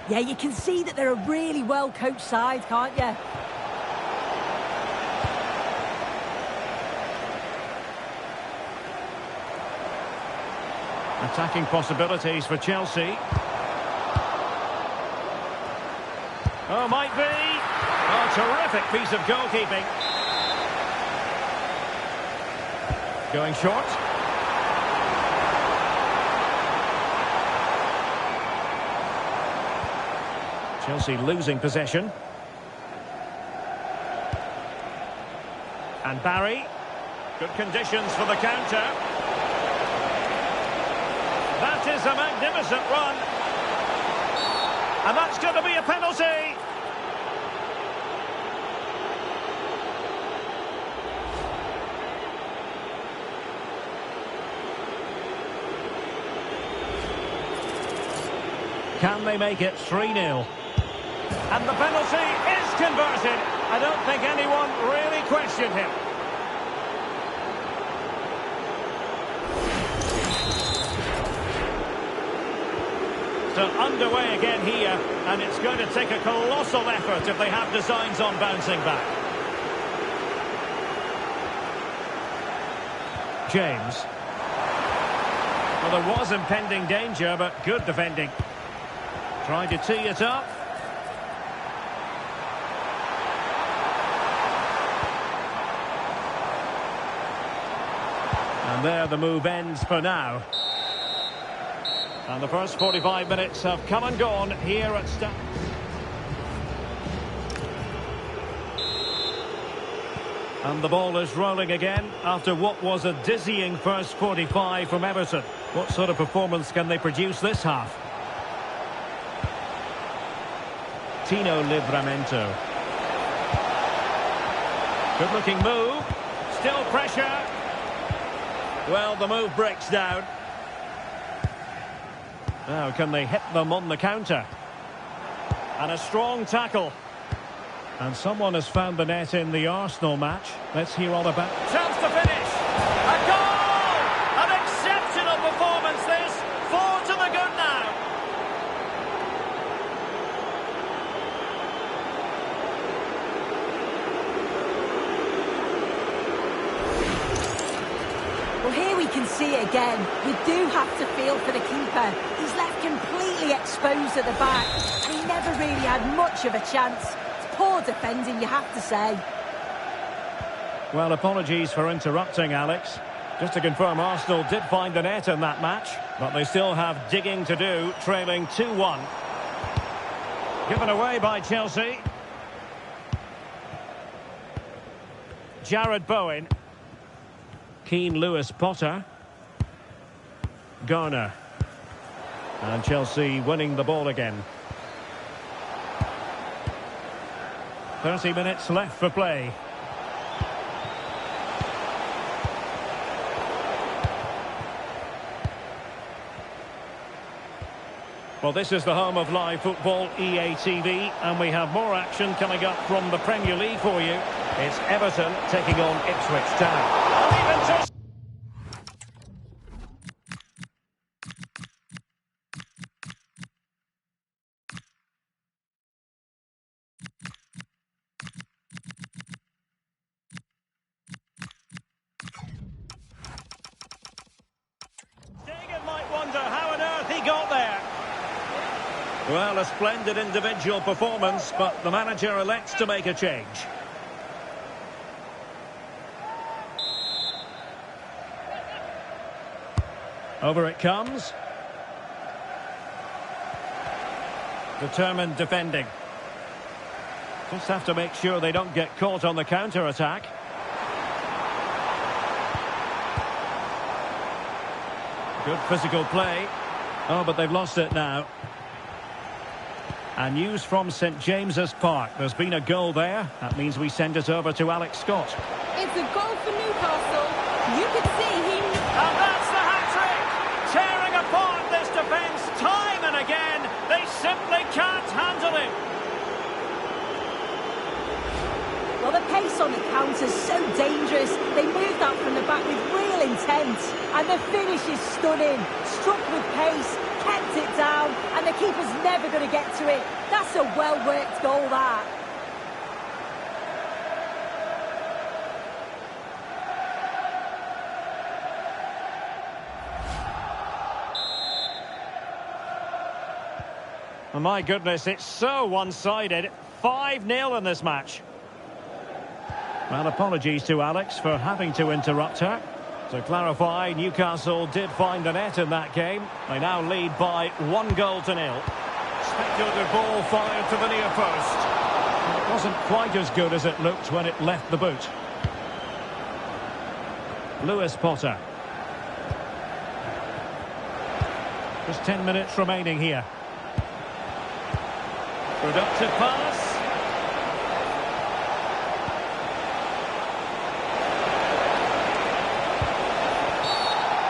Yeah, you can see that they're a really well-coached side, can't you? Attacking possibilities for Chelsea. Oh, might be. Oh, terrific piece of goalkeeping. Going short. Chelsea losing possession. And Barry. Good conditions for the counter. That is a magnificent run. And that's going to be a penalty. Can they make it 3-0? And the penalty is converted. I don't think anyone really questioned him. So underway again here, and it's going to take a colossal effort if they have designs on bouncing back. James. Well, there was impending danger, but good defending. Trying to tee it up. And there the move ends for now. And the first 45 minutes have come and gone here at Stamford. And the ball is rolling again after what was a dizzying first 45 from Everton. What sort of performance can they produce this half? Tino Livramento. Good looking move. Still pressure. Well, the move breaks down. Now, can they hit them on the counter? And a strong tackle. And someone has found the net in the Arsenal match. Let's hear all about it. Chance to finish. A goal! An exceptional performance this. 4 to the good now. Well, here we can see it again. You do have to feel for the keeper. He's left completely exposed at the back, and he never really had much of a chance. It's poor defending, you have to say. Well, apologies for interrupting, Alex. Just to confirm, Arsenal did find the net in that match, but they still have digging to do, trailing 2-1. Given away by Chelsea. Jarrad Bowen. Keane, Lewis, Potter. Garner. And Chelsea winning the ball again. 30 minutes left for play. Well, this is the home of live football, EA TV, and we have more action coming up from the Premier League for you. It's Everton taking on Ipswich Town. Might wonder how on earth he got there. Well, a splendid individual performance, but the manager elects to make a change. Over it comes. Determined defending. Just have to make sure they don't get caught on the counter-attack. Good physical play. Oh, but they've lost it now. And news from St James's Park. There's been a goal there. That means we send it over to Alex Scott. It's a goal for Newcastle. You can see he... And that's the hat-trick! Tearing apart this defence time and again. They simply can't handle it. Well, the pace on the counter's so dangerous. They moved out from the back with real intent. And the finish is stunning. Struck with pace, kept it down, and the keeper's never going to get to it. That's a well-worked goal, that. Oh, my goodness, it's so one-sided. 5-0 in this match. Well, apologies to Alex for having to interrupt her. To clarify, Newcastle did find the net in that game. They now lead by 1-0. Speculative ball fired to the near post. It wasn't quite as good as it looked when it left the boot. Lewis Potter. Just 10 minutes remaining here. Productive pass.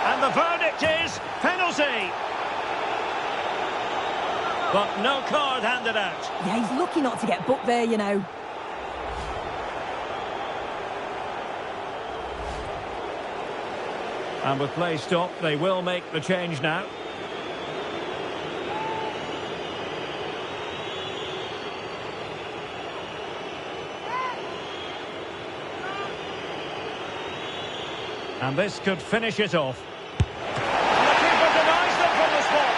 And the verdict is penalty. But no card handed out. Yeah, he's lucky not to get booked there, you know. And with play stopped, they will make the change now. And this could finish it off. And the keeper denies them from the spot.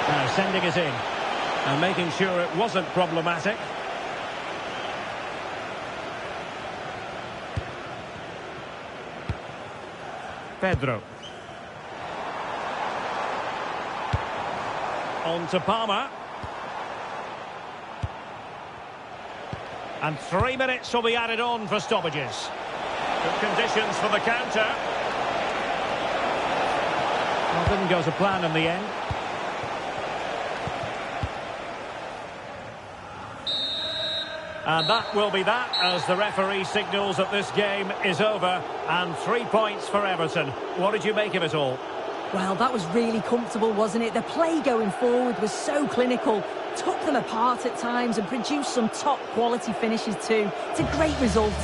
Now sending it in. And making sure it wasn't problematic. Pedro. On to Palmer. And 3 minutes will be added on for stoppages. Good conditions for the counter. Well, didn't go to plan in the end. And that will be that, as the referee signals that this game is over. And 3 points for Everton. What did you make of it all? Well, that was really comfortable, wasn't it? The play going forward was so clinical. Took them apart at times and produced some top-quality finishes too. It's a great result.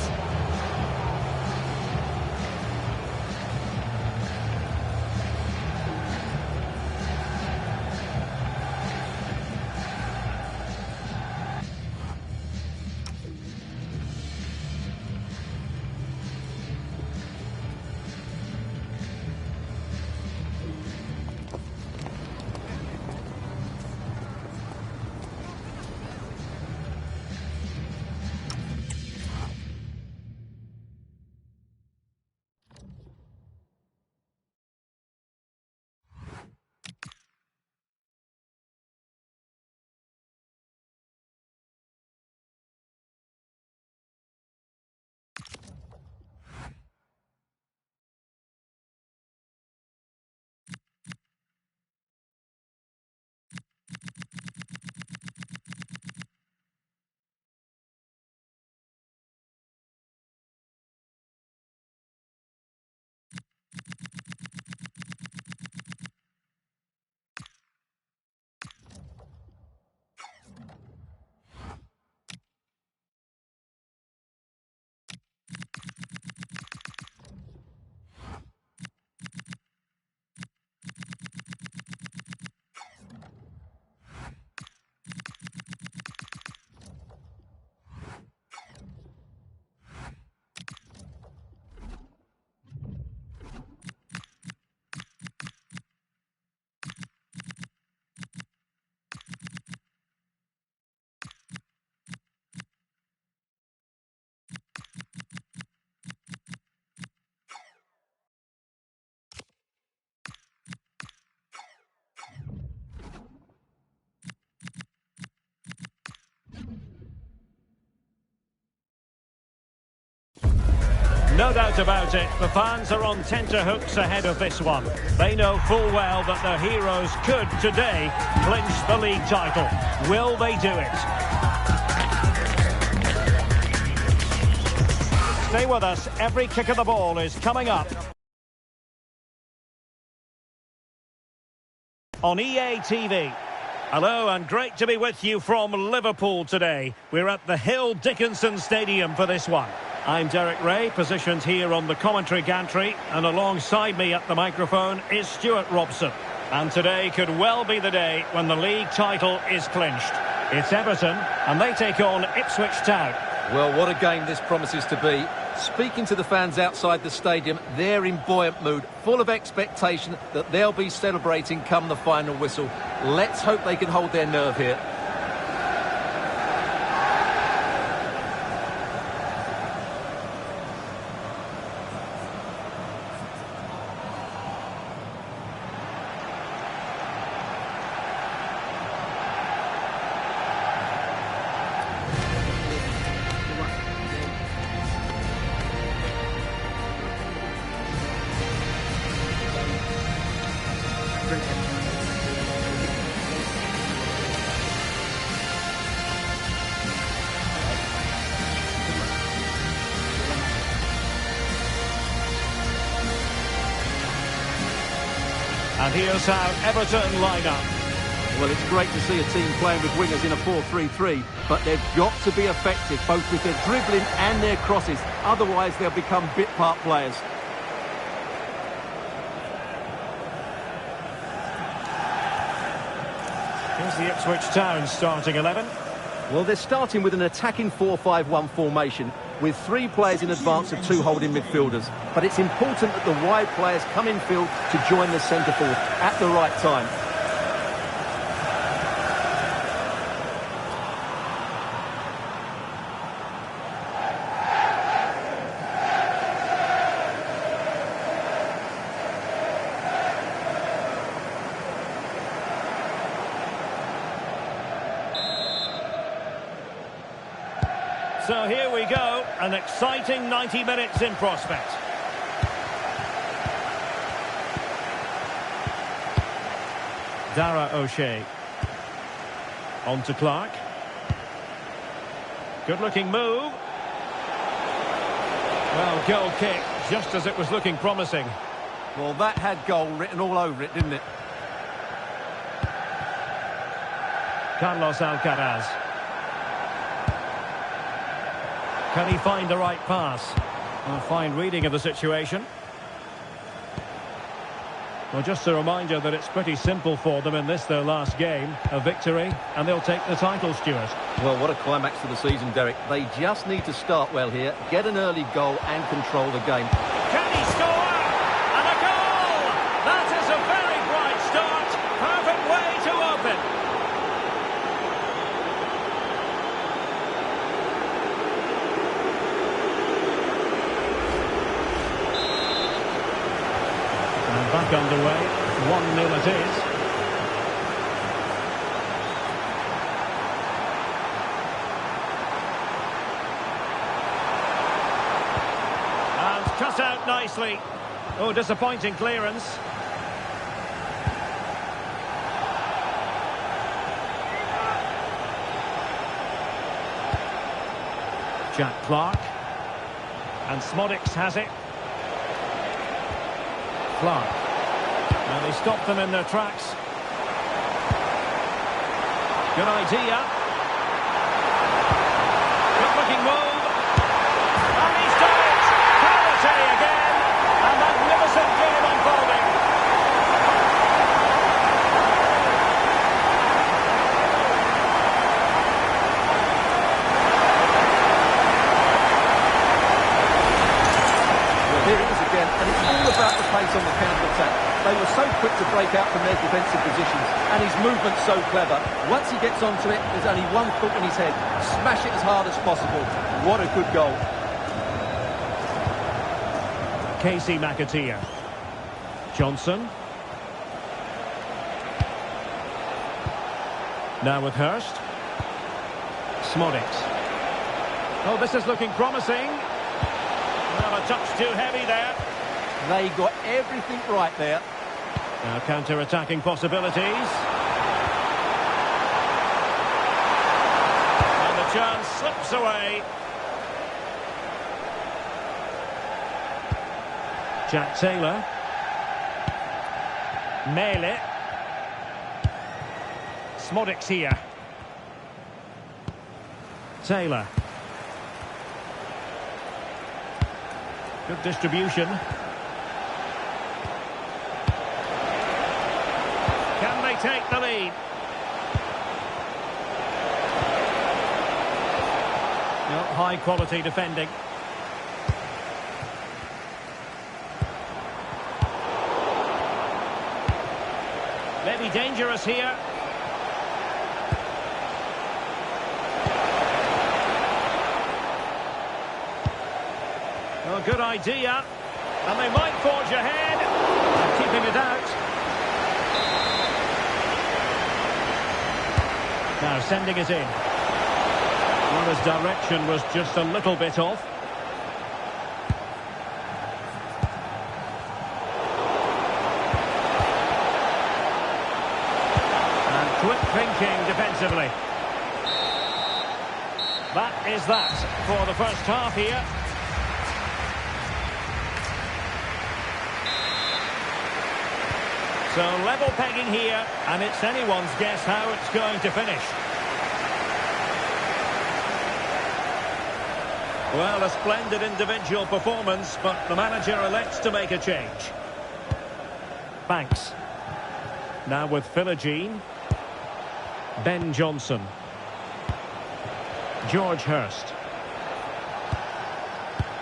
No doubt about it, the fans are on tenterhooks ahead of this one. They know full well that their heroes could, today, clinch the league title. Will they do it? Stay with us, every kick of the ball is coming up on EA TV. Hello and great to be with you from Liverpool today. We're at the Hill Dickinson Stadium for this one. I'm Derek Ray, positioned here on the commentary gantry, and alongside me at the microphone is Stuart Robson. And today could well be the day when the league title is clinched. It's Everton, and they take on Ipswich Town. Well, what a game this promises to be. Speaking to the fans outside the stadium, they're in buoyant mood, full of expectation that they'll be celebrating come the final whistle. Let's hope they can hold their nerve here. And here's how Everton line up. Well, it's great to see a team playing with wingers in a 4-3-3, but they've got to be effective, both with their dribbling and their crosses. Otherwise, they'll become bit-part players. Here's the Ipswich Town starting 11. Well, they're starting with an attacking 4-5-1 formation, with 3 players in advance of 2 holding midfielders. But it's important that the wide players come in field to join the centre-forward at the right time. So here we go, an exciting 90 minutes in prospect. Dara O'Shea. On to Clark. Good looking move. Well, goal kick, just as it was looking promising. Well, that had goal written all over it, didn't it? Carlos Alcaraz. Can he find the right pass? A fine reading of the situation. Well, just a reminder that it's pretty simple for them in this, their last game. A victory, and they'll take the title, Stuart. Well, what a climax to the season, Derek. They just need to start well here, get an early goal and control the game. Can he score? And a goal! That is a very bright start. Perfect way to open. Back underway, 1-0 it is. And cut out nicely. Oh, disappointing clearance. Jack Clark. And Smodics has it. Clark. And they stopped them in their tracks. Good idea. Good looking move. And he's done it! Penalty again! A magnificent game unfolding. Well, here it is again, and it's all about the pace on the counter-attack. They were so quick to break out from their defensive positions, and his movement's so clever. Once he gets onto it, there's only one thought in his head: smash it as hard as possible. What a good goal. Casey McAteer. Johnson. Now with Hurst. Smodics. Oh, this is looking promising. Well, a touch too heavy there. They got everything right there. Now counter-attacking possibilities. And the chance slips away. Jack Taylor. Mele. Smodics here. Taylor. Good distribution. they take the lead. High quality defending. Maybe dangerous here. Well, good idea. And they might forge ahead. Keeping it out. Now sending it in. Well, his direction was just a little bit off. And quick thinking defensively. That is that for the first half here. So level pegging here, and it's anyone's guess how it's going to finish. Well, a splendid individual performance, but the manager elects to make a change. Banks. Now with Philogene. Ben Johnson. George Hurst.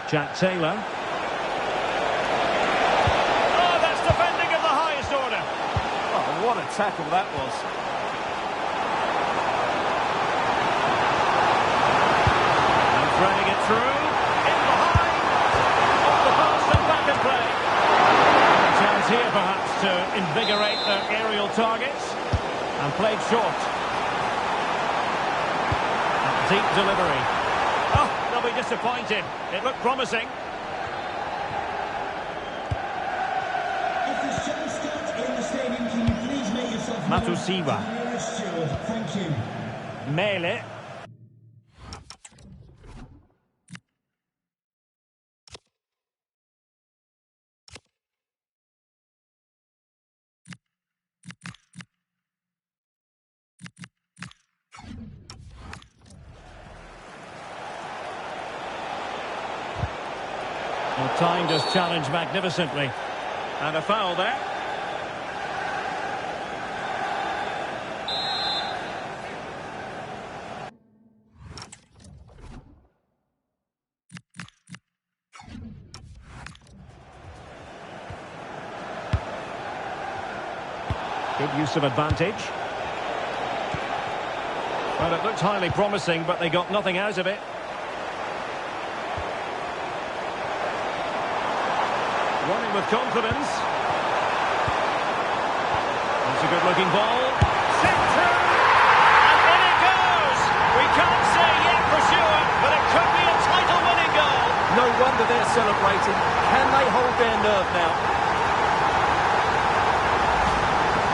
Jack Taylor. Oh, that's defending of the highest order. Oh, what a tackle that was. Threading it through, in behind, off the post and back in play. A chance here perhaps to invigorate their aerial targets, and played short. Deep delivery. Oh, they'll be disappointed. It looked promising. If there's chance start in the stadium, can you please make yourself Matusiwa. Thank you. Mele. Well, timed his challenge magnificently. And a foul there. Good use of advantage. Well, it looked highly promising, but they got nothing out of it. Running with confidence. That's a good-looking ball. Sent through, and in it goes. We can't say yet for sure, but it could be a title-winning goal. No wonder they're celebrating. Can they hold their nerve now?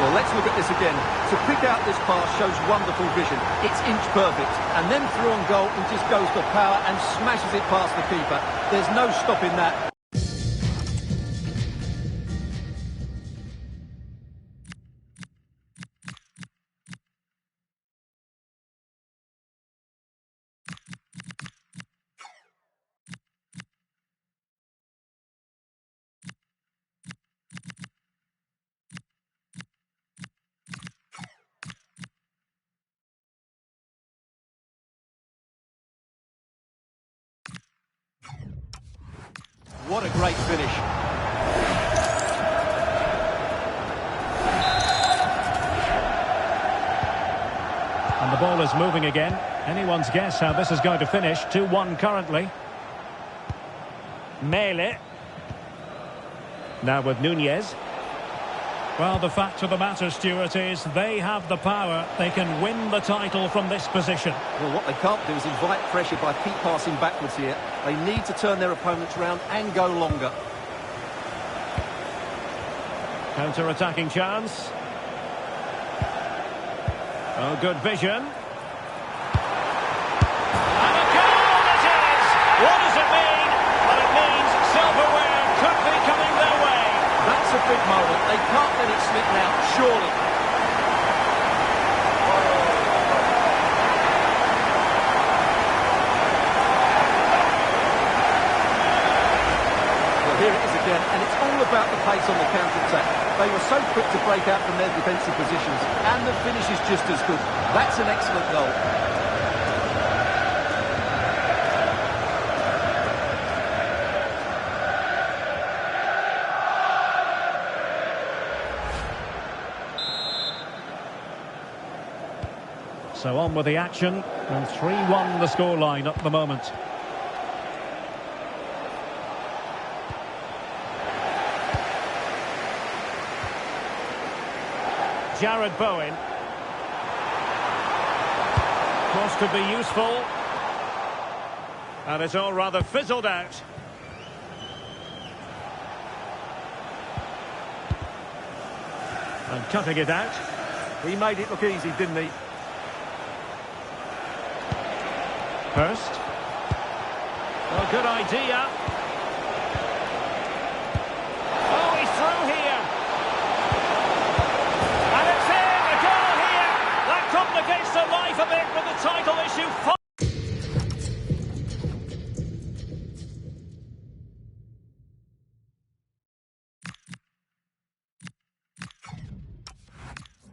Well, let's look at this again. To pick out this pass shows wonderful vision. It's inch perfect. And then through on goal, he just goes for power and smashes it past the keeper. There's no stopping that. What a great finish. And the ball is moving again. Anyone's guess how this is going to finish. 2-1 currently. Mele. Now with Nunez. Well, the fact of the matter, Stuart, is they have the power. They can win the title from this position. Well, what they can't do is invite pressure by keep passing backwards here. They need to turn their opponents round and go longer. Counter-attacking chance. Oh, good vision. And a goal it is! What does it mean? Well, it means silverware could be coming their way. That's a big moment. They can't let it slip now, surely. Well, here it is again, and it's all about the pace on the counter-attack. They were so quick to break out from their defensive positions, and the finish is just as good. That's an excellent goal. So on with the action, and 3-1 the scoreline at the moment. Jarrad Bowen. Cross could be useful. And it's all rather fizzled out. And cutting it out. He made it look easy, didn't he? First. Well, good idea. Oh, he's through here. And it's in, a goal here. That complicates the life a bit with the title issue.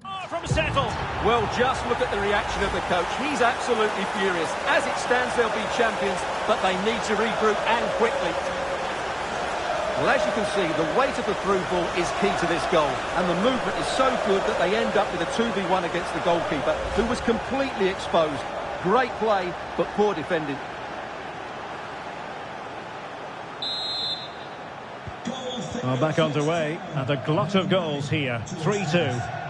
Far from settled. Well, just look at the reaction of the coach. He's absolutely furious. As it stands, they'll be champions, but they need to regroup, and quickly. Well, as you can see, the weight of the through ball is key to this goal, and the movement is so good that they end up with a 2v1 against the goalkeeper, who was completely exposed. Great play, but poor defending. Well, back underway, and a glut of goals here. 3-2.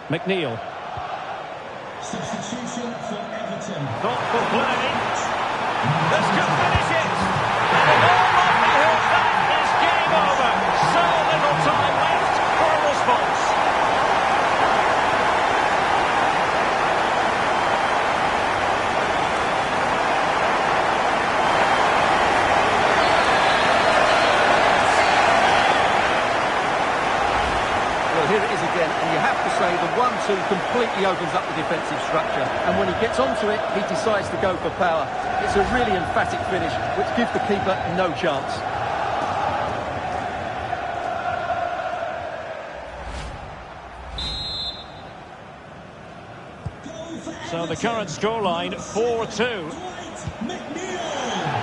McNeil. Substitution for Everton. Thoughtful play. This could finish it. And in all likelihood, that is game over. So little time left for a response. Here it is again, and you have to say the 1-2 completely opens up the defensive structure, and when he gets onto it, he decides to go for power. It's a really emphatic finish, which gives the keeper no chance. So the current scoreline, 4-2.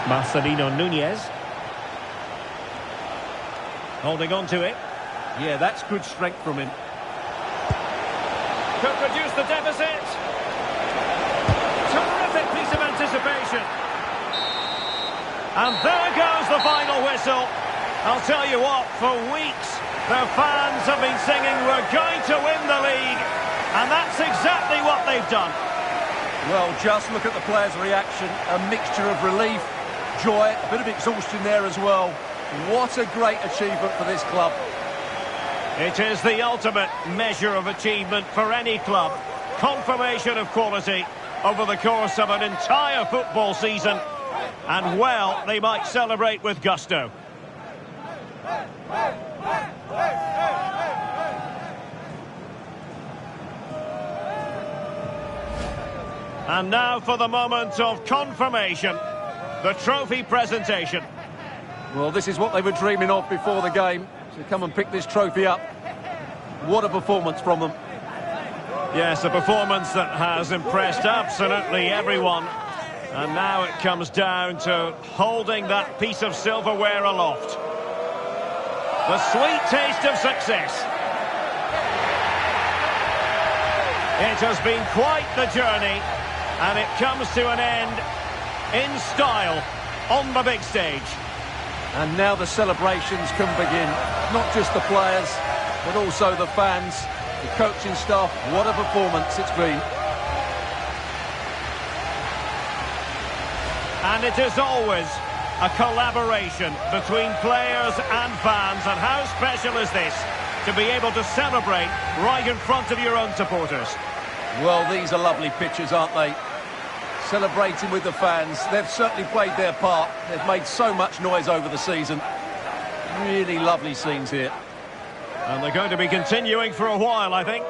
Marcelino Nunez. Holding on to it. Yeah, that's good strength from him. Could reduce the deficit. Terrific piece of anticipation. And there goes the final whistle. I'll tell you what, for weeks, their fans have been singing, we're going to win the league. And that's exactly what they've done. Well, just look at the players' reaction. A mixture of relief, joy, a bit of exhaustion there as well. What a great achievement for this club. It is the ultimate measure of achievement for any club. Confirmation of quality over the course of an entire football season. And, well, they might celebrate with gusto. And now for the moment of confirmation. The trophy presentation. Well, this is what they were dreaming of before the game. To come and pick this trophy up. What a performance from them. Yes, a performance that has impressed absolutely everyone. And now it comes down to holding that piece of silverware aloft. The sweet taste of success. It has been quite the journey, and it comes to an end in style on the big stage. And now the celebrations can begin. Not just the players, but also the fans, the coaching staff. What a performance it's been. And it is always a collaboration between players and fans. And how special is this, to be able to celebrate right in front of your own supporters? Well, these are lovely pictures, aren't they? Celebrating with the fans. They've certainly played their part. They've made so much noise over the season. Really lovely scenes here. And they're going to be continuing for a while, I think.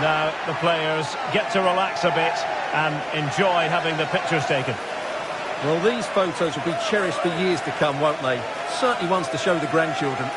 Now the players get to relax a bit and enjoy having the pictures taken. Well, these photos will be cherished for years to come, won't they? Certainly ones to show the grandchildren.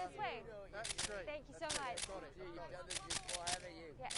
this way. Thank you so much. Yeah.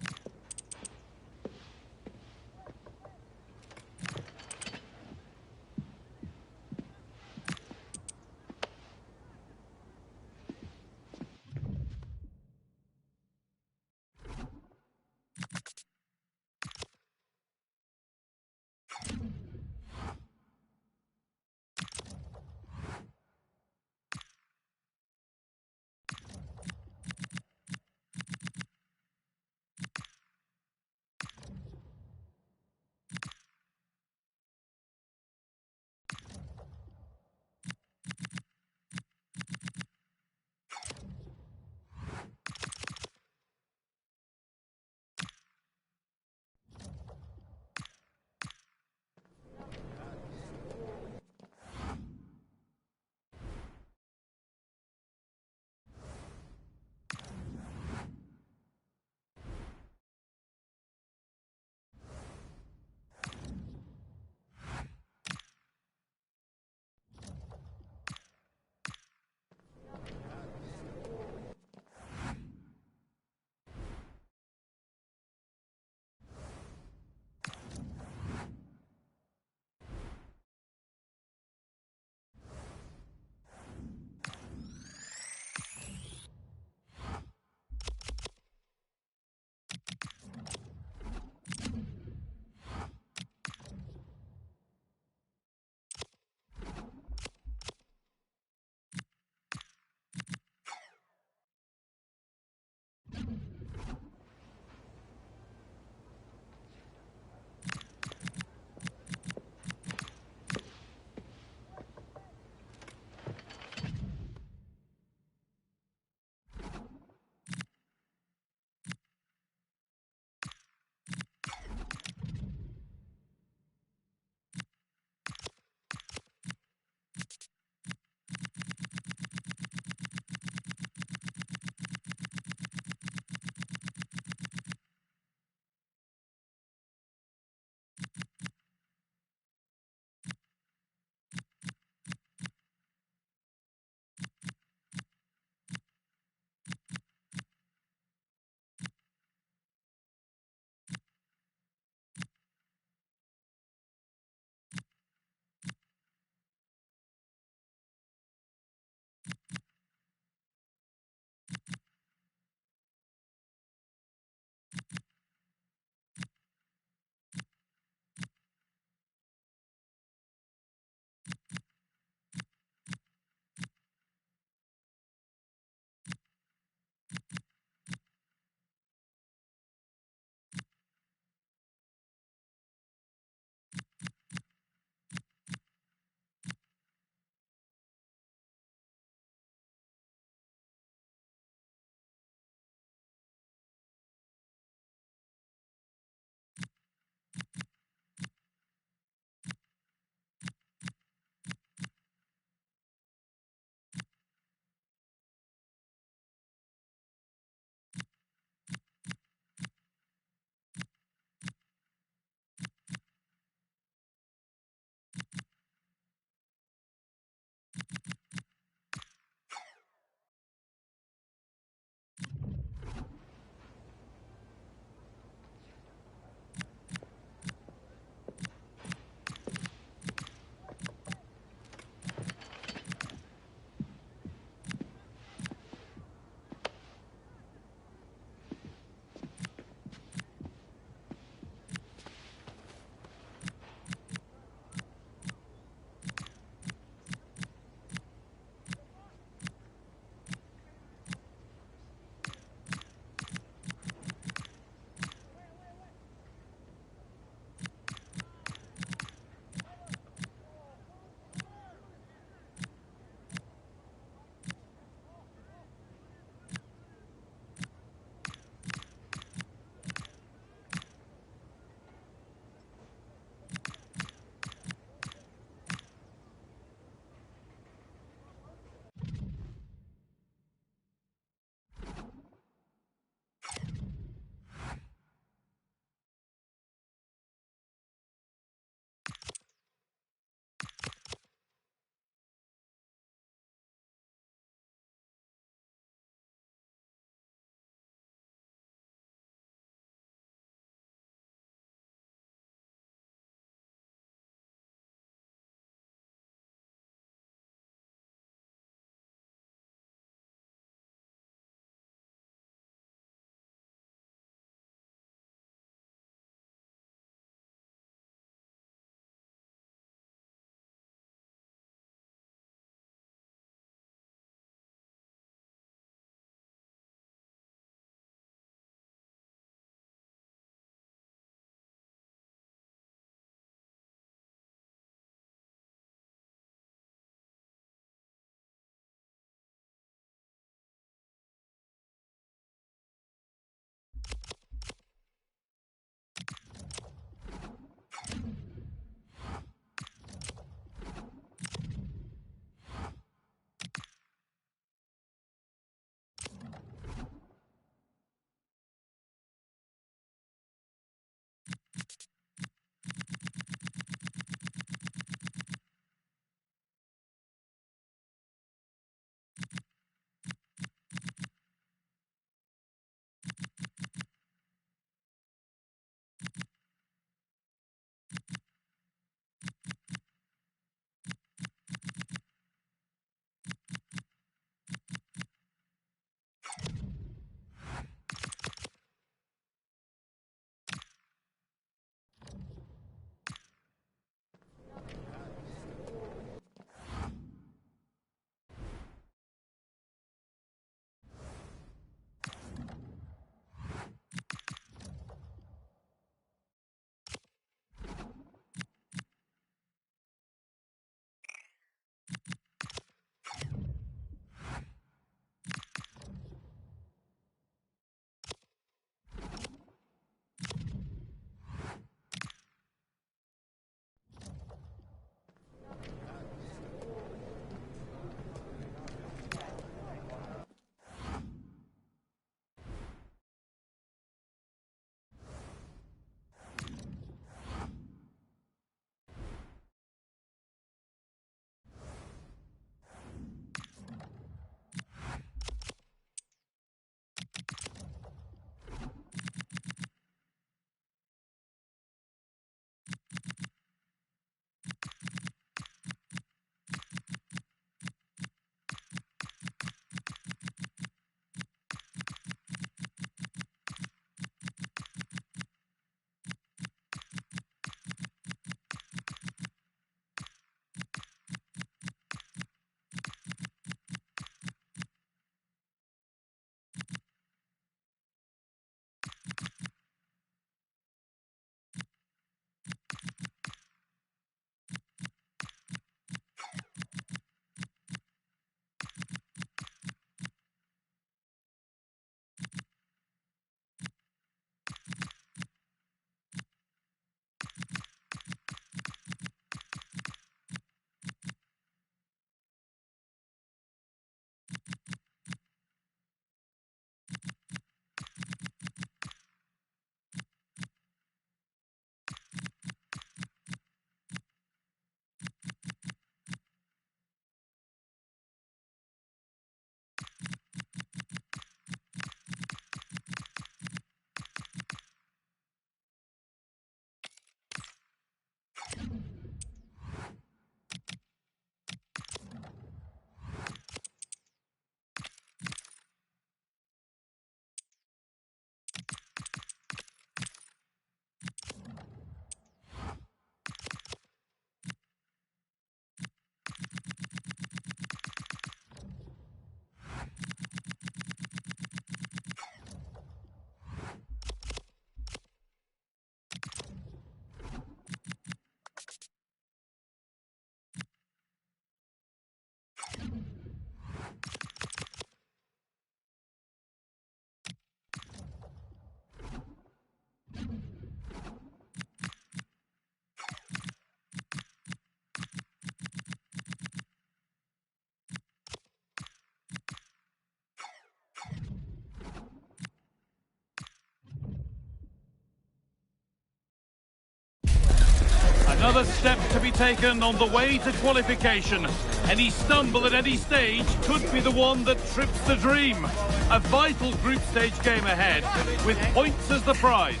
Another step to be taken on the way to qualification. Any stumble at any stage could be the one that trips the dream. A vital group stage game ahead, with points as the prize.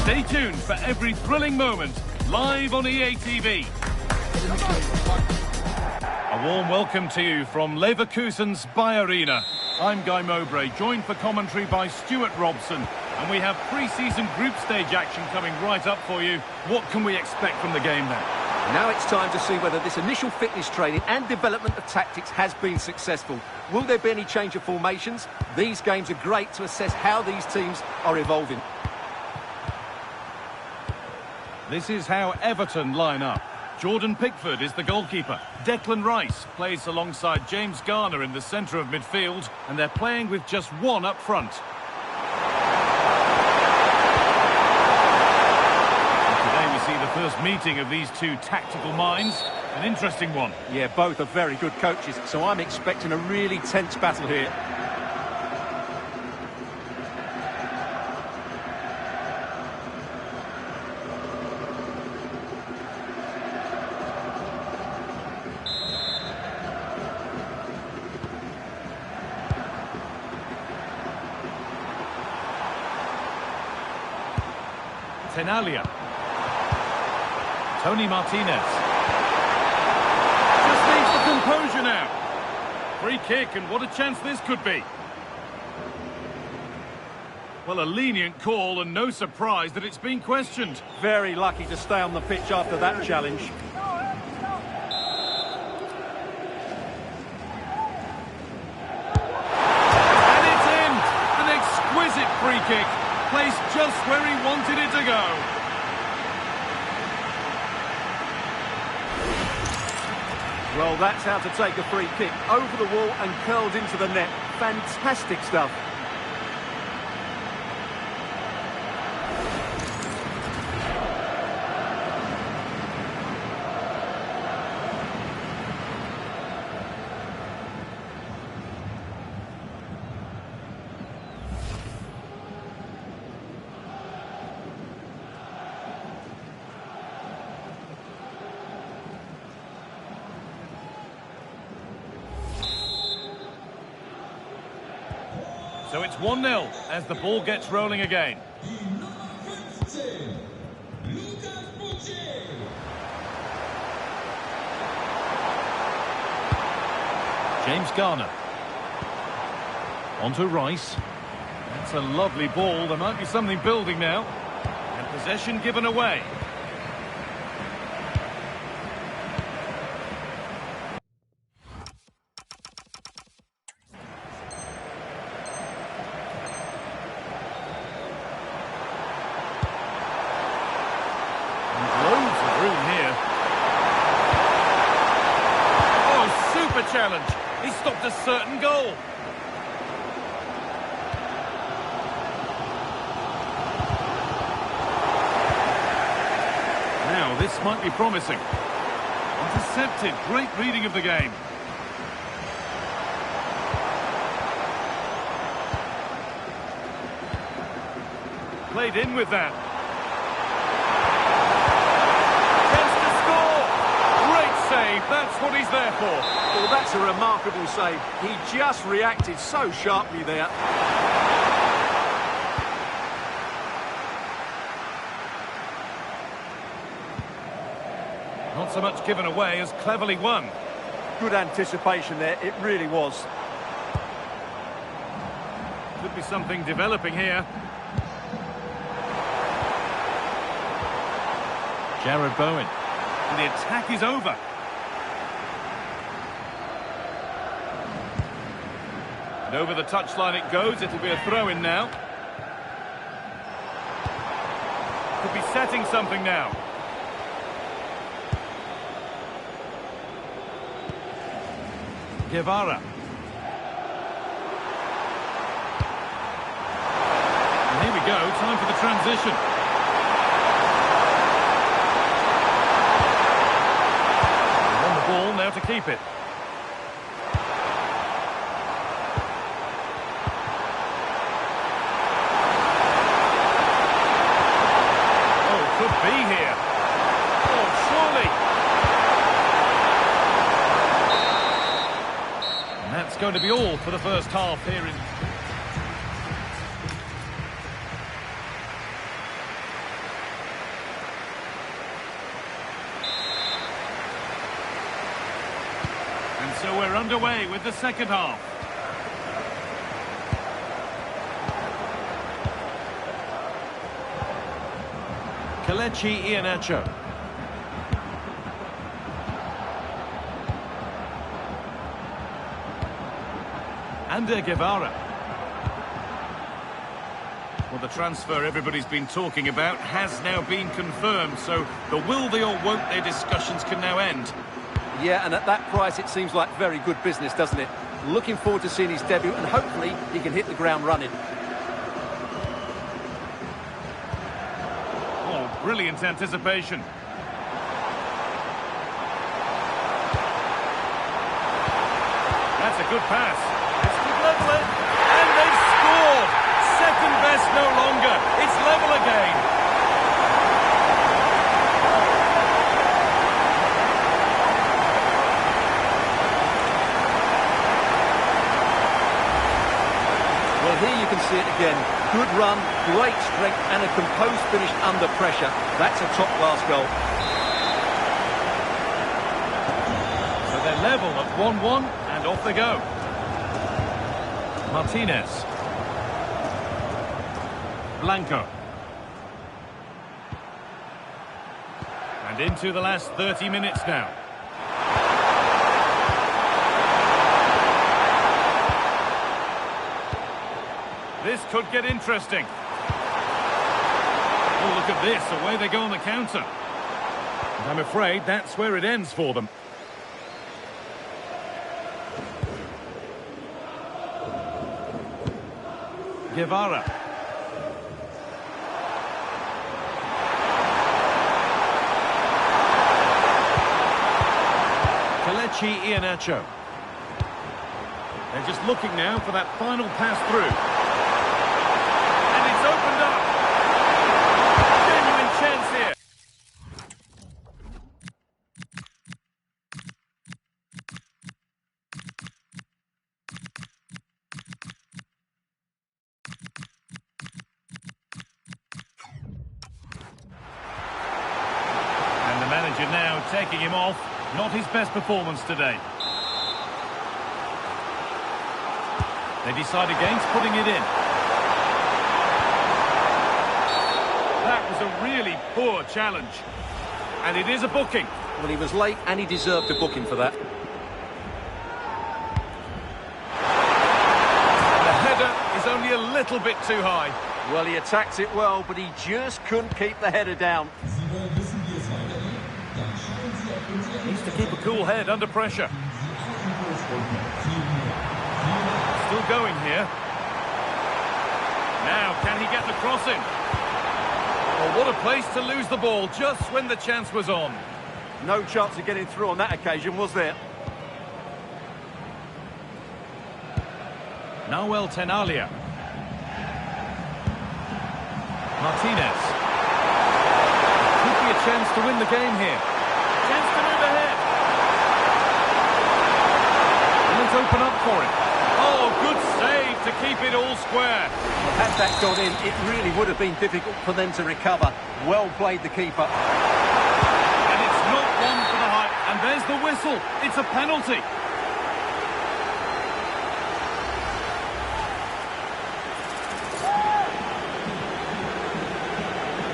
Stay tuned for every thrilling moment, live on EA TV. A warm welcome to you from Leverkusen's Bayer Arena. I'm Guy Mowbray, joined for commentary by Stuart Robson. And we have pre-season group stage action coming right up for you. What can we expect from the game then? Now it's time to see whether this initial fitness training and development of tactics has been successful. Will there be any change of formations? These games are great to assess how these teams are evolving. This is how Everton line up. Jordan Pickford is the goalkeeper. Declan Rice plays alongside James Garner in the centre of midfield, and they're playing with just one up front. See the first meeting of these two tactical minds. An interesting one. Yeah, both are very good coaches, so I'm expecting a really tense battle here. Tenalia. Tony Martinez. Just needs the composure now. Free kick, and what a chance this could be. Well, a lenient call, and no surprise that it's been questioned. Very lucky to stay on the pitch after that challenge. And it's in! An exquisite free kick, placed just where he wanted it to go. Well, that's how to take a free kick. Over the wall and curled into the net. Fantastic stuff. So it's 1-0 as the ball gets rolling again. James Garner. On to Rice. That's a lovely ball. There might be something building now. And possession given away. Challenge. He stopped a certain goal. Now this might be promising. Intercepted. Great reading of the game. Played in with that. That's what he's there for. Well, that's a remarkable save. He just reacted so sharply there. Not so much given away as cleverly won. Good anticipation there, it really was. Could be something developing here. Jarrad Bowen. And the attack is over. And over the touchline it goes. It'll be a throw-in now. Could be setting something now. Guevara. And here we go, time for the transition. On the ball, now to keep it. Oh, could that's going to be all for the first half here in... And so we're underway with the second half. Kelechi Iheanacho. Ander Guevara. Well, the transfer everybody's been talking about has now been confirmed, so the will they or won't they discussions can now end. Yeah, and at that price it seems like very good business, doesn't it? Looking forward to seeing his debut, and hopefully he can hit the ground running. Oh, brilliant anticipation. That's a good pass. It's to level it, and they've scored. Second best no longer. It's level again. Well, here you can see it again. Good run, great strength, and a composed finish under pressure. That's a top-class goal. So they're level at 1-1, and off they go. Martinez. Blanco. And into the last 30 minutes now. This could get interesting. Oh, look at this. Away they go on the counter. And I'm afraid that's where it ends for them. Guevara. Kelechi Iheanacho. They're just looking now for that final pass through. And it's opened up. Genuine chance here. And the manager now taking him off. Not his best performance today. They decide against putting it in. That was a really poor challenge. And it is a booking. Well, he was late and he deserved a booking for that. The header is only a little bit too high. Well, he attacks it well, but he just couldn't keep the header down. Needs to keep a cool head under pressure. Still going here. Now, can he get the crossing? Oh, what a place to lose the ball just when the chance was on. No chance of getting through on that occasion, was there? Nawel Tenalia. Martinez. Could be a chance to win the game here. Chance to move ahead. And let's open up for it. Oh, good save to keep it all square. Well, had that gone in, it really would have been difficult for them to recover. Well played, the keeper. And it's not one for the height. And there's the whistle. It's a penalty.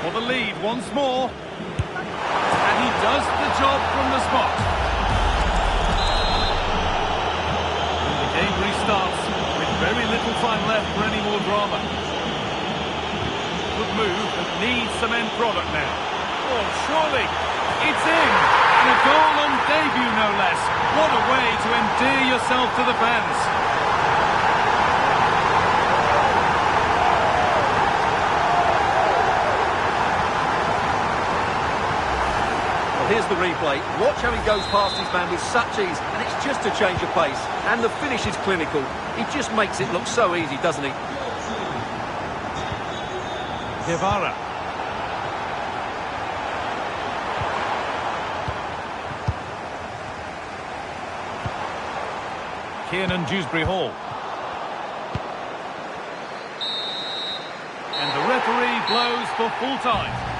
For the lead once more. And he does the job from the spot. And the game restarts with very little time left for any more drama. Good move, but needs some end product now. Oh, surely. It's in. And a goal on debut, no less. What a way to endear yourself to the fans. Here's the replay. Watch how he goes past his man with such ease, and it's just a change of pace. And the finish is clinical. He just makes it look so easy, doesn't he? Guevara. Kiernan, Dewsbury-Hall. And the referee blows for full time.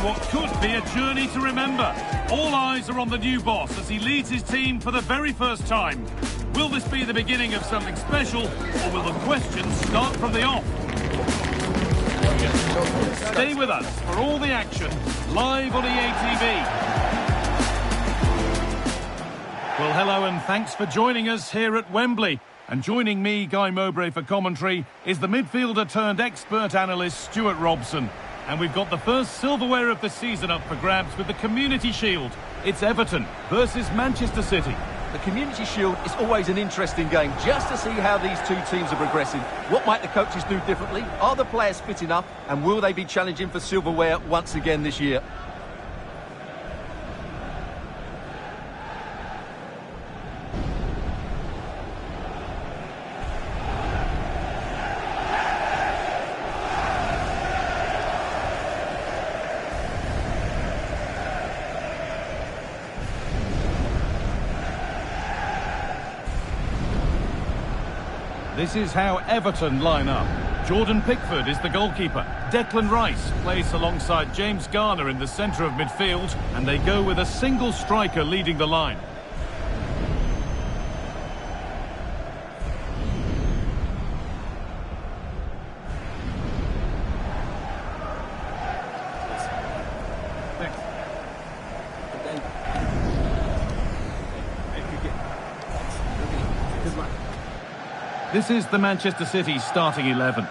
what could be a journey to remember. All eyes are on the new boss as he leads his team for the very first time. Will this be the beginning of something special, or will the questions start from the off? Stay with us for all the action, live on EA TV. Well, hello and thanks for joining us here at Wembley. And joining me, Guy Mowbray, for commentary is the midfielder-turned-expert analyst Stuart Robson. And we've got the first silverware of the season up for grabs with the Community Shield. It's Everton versus Manchester City. The Community Shield is always an interesting game, just to see how these two teams are progressing. What might the coaches do differently? Are the players fit enough? And will they be challenging for silverware once again this year? This is how Everton line up. Jordan Pickford is the goalkeeper. Declan Rice plays alongside James Garner in the centre of midfield, and they go with a single striker leading the line. This is the Manchester City starting 11.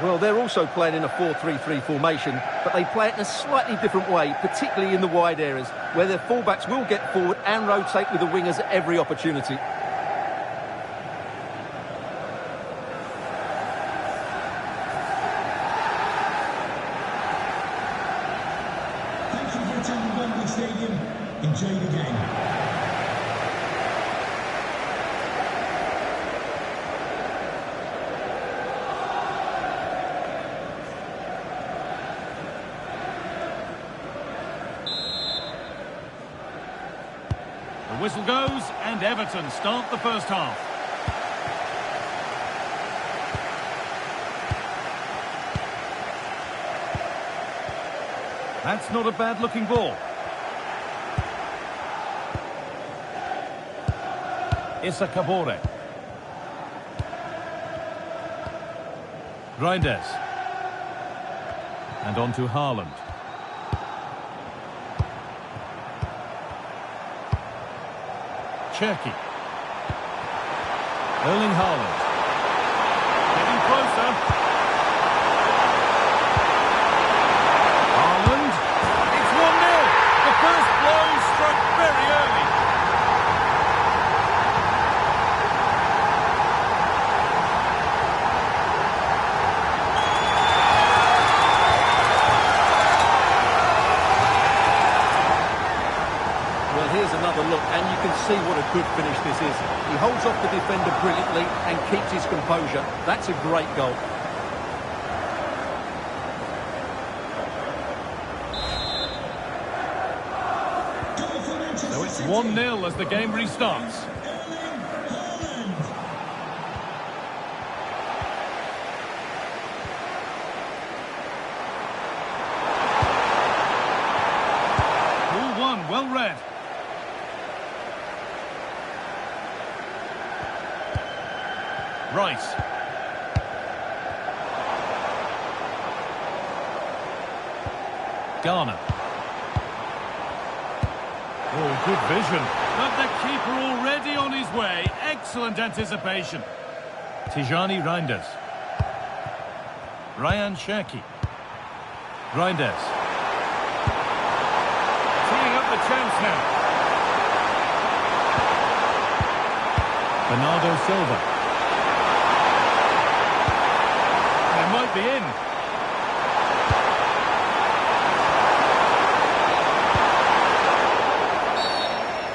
Well, they're also playing in a 4-3-3 formation, but they play it in a slightly different way, particularly in the wide areas, where their fullbacks will get forward and rotate with the wingers at every opportunity. Thank you for attending Wembley Stadium. Enjoy the game. The whistle goes and Everton start the first half. That's not a bad looking ball. Issa Kabore. Reinders. And on to Haaland. Cherky. Erling Haaland. Getting closer. Haaland. It's 1-0. The first blow struck very early. Well, here's another look, and you can see what a good finish this is. He holds off the defender brilliantly and keeps his composure. That's a great goal. So it's 1-0 as the game restarts. Ball one, well read. Rice. Garner. Oh, good vision. But the keeper already on his way. Excellent anticipation. Tijani Reinders. Ryan Cherky. Reinders. Teeing up the chance now. Bernardo Silva. Might be in.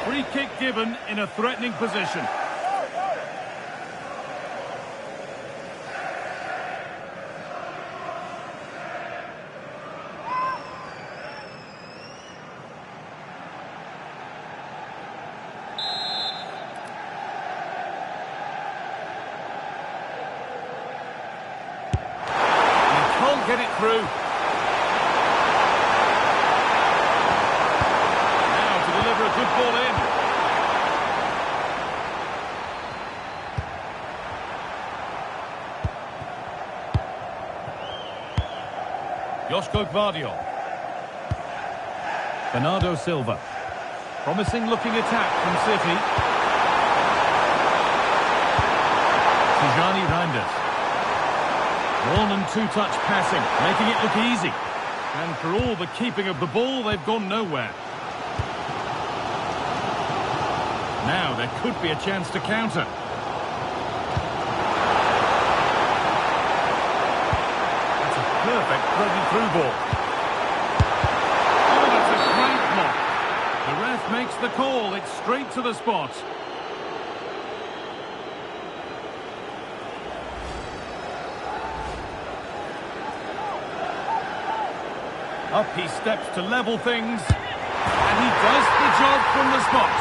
Free kick given in a threatening position. Get it through. Joško Gvardiol. Bernardo Silva. Promising looking attack from City. Tijani Reinders. One and two-touch passing, making it look easy. And for all the keeping of the ball, they've gone nowhere. Now there could be a chance to counter. That's a perfect threaded-through ball. Oh, that's a great block. The ref makes the call. It's straight to the spot. Up he steps to level things, and he does the job from the spot.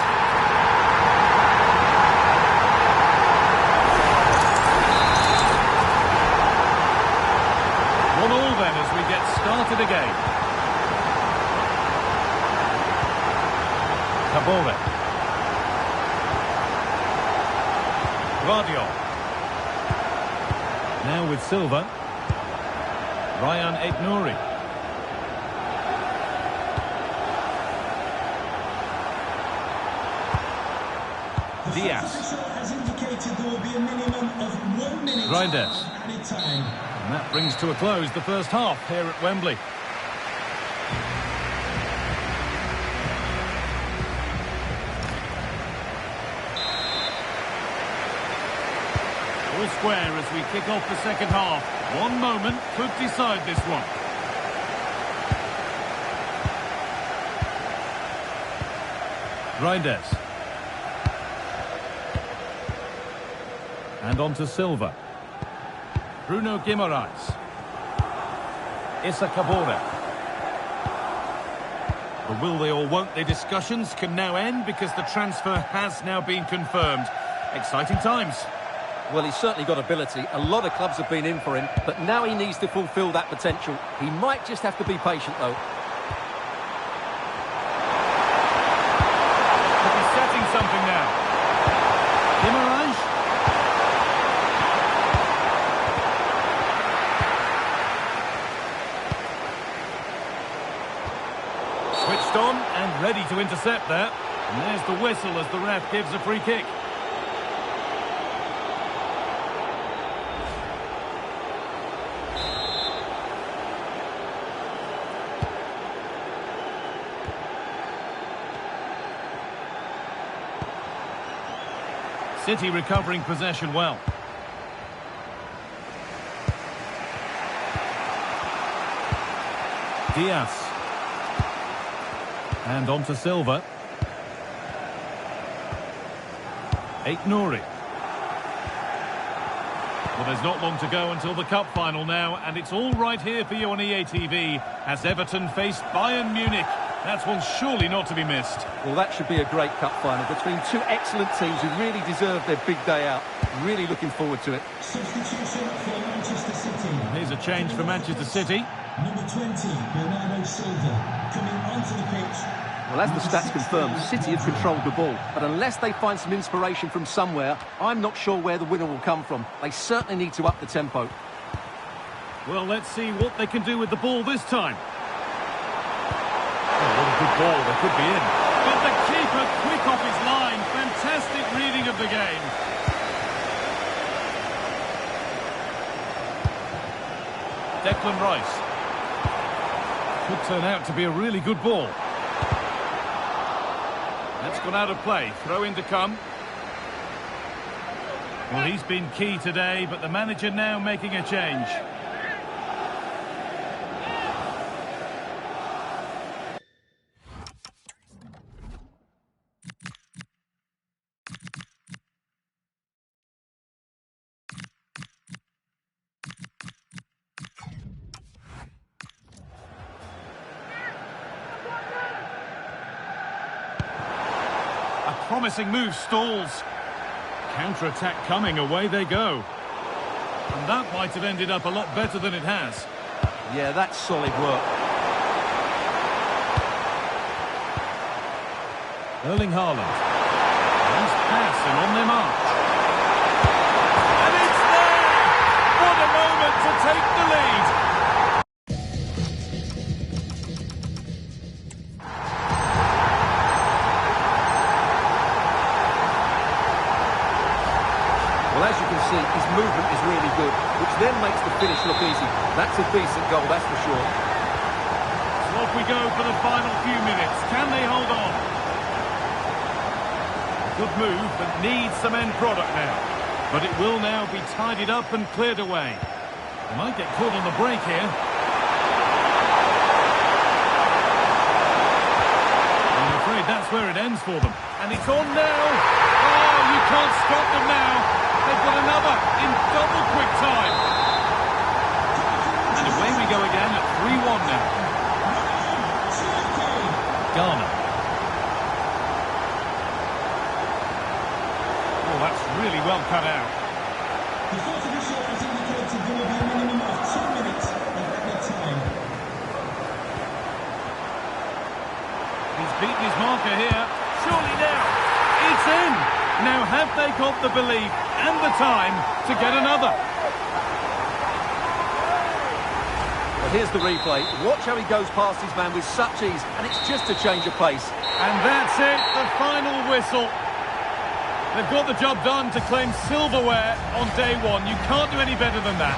One all then as we get started again. Cabore. Gvardiol. Now with Silva. Ryan Aït-Nouri. Diaz. Reinders. And that brings to a close the first half here at Wembley. All square as we kick off the second half. One moment could decide this one. Reinders. And on to Silva. Bruno Guimaraes. Issa Cabore. The will they or won't they discussions can now end because the transfer has now been confirmed. Exciting times. Well, he's certainly got ability. A lot of clubs have been in for him, but now he needs to fulfil that potential. He might just have to be patient, though. Could be setting something now. Guimaraes. Switched on and ready to intercept there. And there's the whistle as the ref gives a free kick. City recovering possession well. Diaz. And on to Silva. Aït-Nouri. Well, there's not long to go until the cup final now, and it's all right here for you on EA TV as Everton face Bayern Munich. That's one surely not to be missed. Well, that should be a great cup final between two excellent teams who really deserve their big day out. Really looking forward to it. Substitution for Manchester City. Here's a change for Manchester City. Number 20, Bernardo Silva, coming onto the pitch. Well, as the stats confirm, City have controlled the ball. But unless they find some inspiration from somewhere, I'm not sure where the winner will come from. They certainly need to up the tempo. Well, let's see what they can do with the ball this time. Oh, what a good ball, they could be in. But the keeper quick off his line. Fantastic reading of the game. Declan Rice. Could turn out to be a really good ball. That's gone out of play. Throw in to come. Well, he's been key today, but the manager now making a change. Promising move stalls. Counter-attack coming, away they go. And that might have ended up a lot better than it has. Yeah, that's solid work. Erling Haaland. Nice pass and on their march. And it's there! What a moment to take the lead! movement is really good, which then makes the finish look easy. That's a decent goal, that's for sure. So off we go for the final few minutes. Can they hold on? Good move, but needs some end product now. But it will now be tidied up and cleared away. They might get caught on the break here. I'm afraid that's where it ends for them. And it's on now. Oh, you can't stop them now. They've got another in double quick time. And away we go again at 3-1 now. Ghana. Oh, that's really well cut out. The fourth official has indicated there will be a minimum of 2 minutes of added time. He's beaten his marker here. Surely now. It's in. Now have they got the belief and the time to get another? Well, here's the replay. Watch how he goes past his man with such ease, and it's just a change of pace. And that's it, the final whistle. They've got the job done to claim silverware on day one. You can't do any better than that.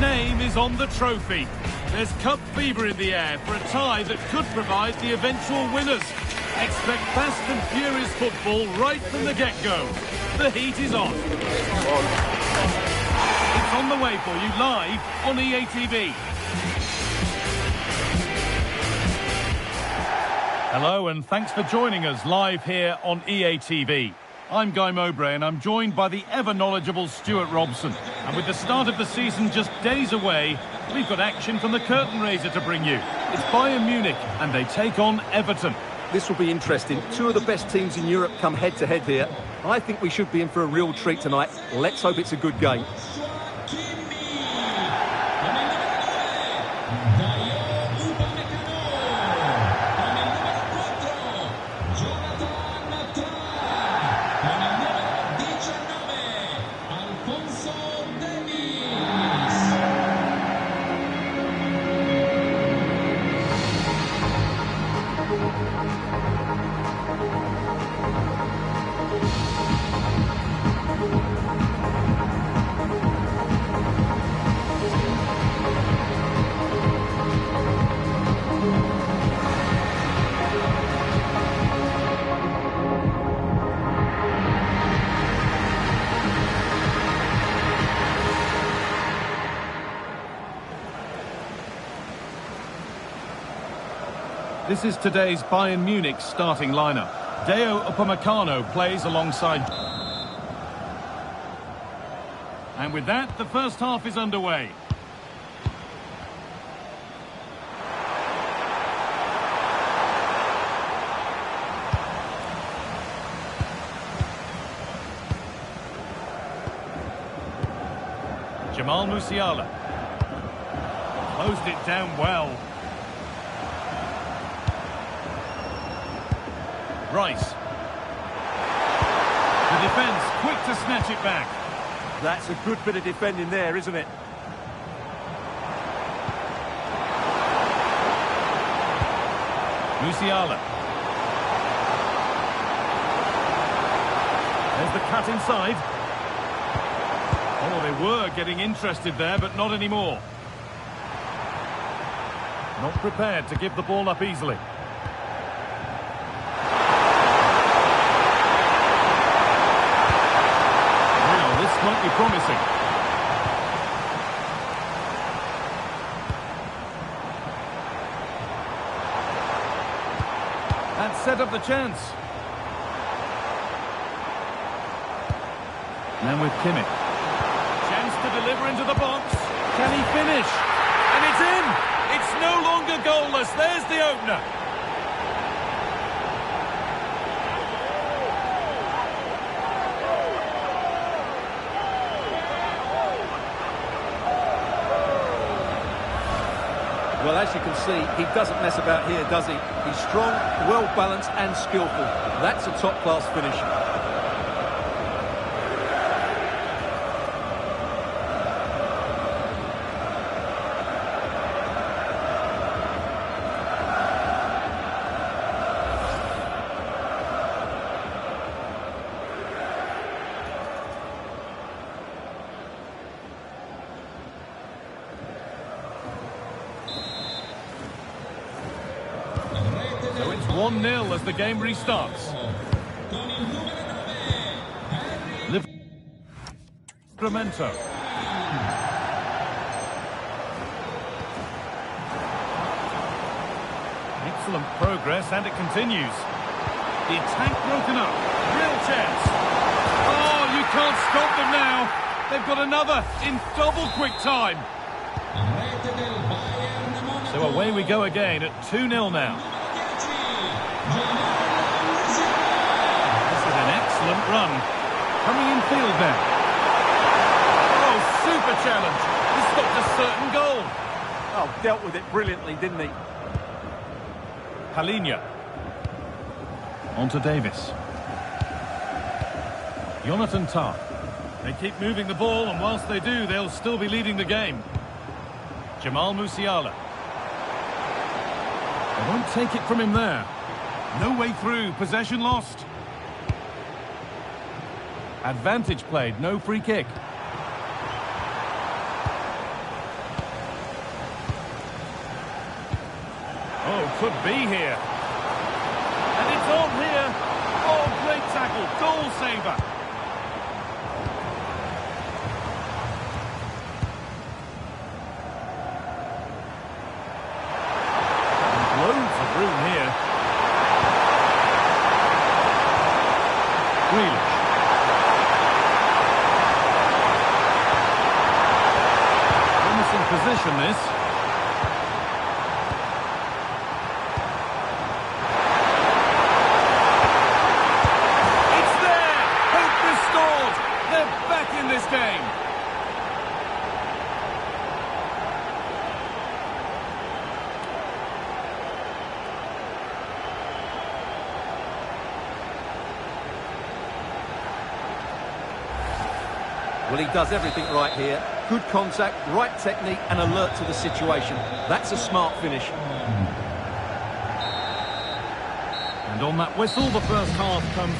Name is on the trophy. There's cup fever in the air for a tie that could provide the eventual winners. Expect fast and furious football right from the get-go. The heat is on. It's on the way for you live on EA TV. Hello and thanks for joining us live here on EA TV. I'm Guy Mowbray and I'm joined by the ever-knowledgeable Stuart Robson. And with the start of the season just days away, we've got action from the curtain raiser to bring you. It's Bayern Munich and they take on Everton. This will be interesting. Two of the best teams in Europe come head-to-head here. I think we should be in for a real treat tonight. Let's hope it's a good game. This is today's Bayern Munich starting lineup. Deo Upamecano plays alongside. And with that, the first half is underway. Jamal Musiala closed it down well. Rice. The defence quick to snatch it back. That's a good bit of defending there, isn't it? Musiala. There's the cut inside. Oh, they were getting interested there, but not anymore. Not prepared to give the ball up easily. Now, this might be promising. That set up the chance. Now with Kimmich. Chance to deliver into the box. Can he finish? And it's in! It's no longer goalless. There's the opener. Well, as you can see, he doesn't mess about here, does he? He's strong, well-balanced and skillful. That's a top-class finish. So it's 1-0 as the game restarts. Livramento. Excellent progress, and it continues. The attack broken up. Real chance. Oh, you can't stop them now. They've got another in double quick time. So away we go again at 2-0 now. This is an excellent run. Coming in field now. Oh, super challenge. He stopped a certain goal. Oh, dealt with it brilliantly, didn't he? Palhinha. On to Davis. Jonathan Tah. They keep moving the ball, and whilst they do, they'll still be leading the game. Jamal Musiala. They won't take it from him there. No way through. Possession lost. Advantage played. No free kick. Oh, could be here. And it's on here. Oh, great tackle. Goal saver. Loads of room here. Grealish. Promising position, this. It's there! Hope restored! They're back in this game! Well, he does everything right here. Good contact, right technique and alert to the situation. That's a smart finish. And on that whistle, the first half comes.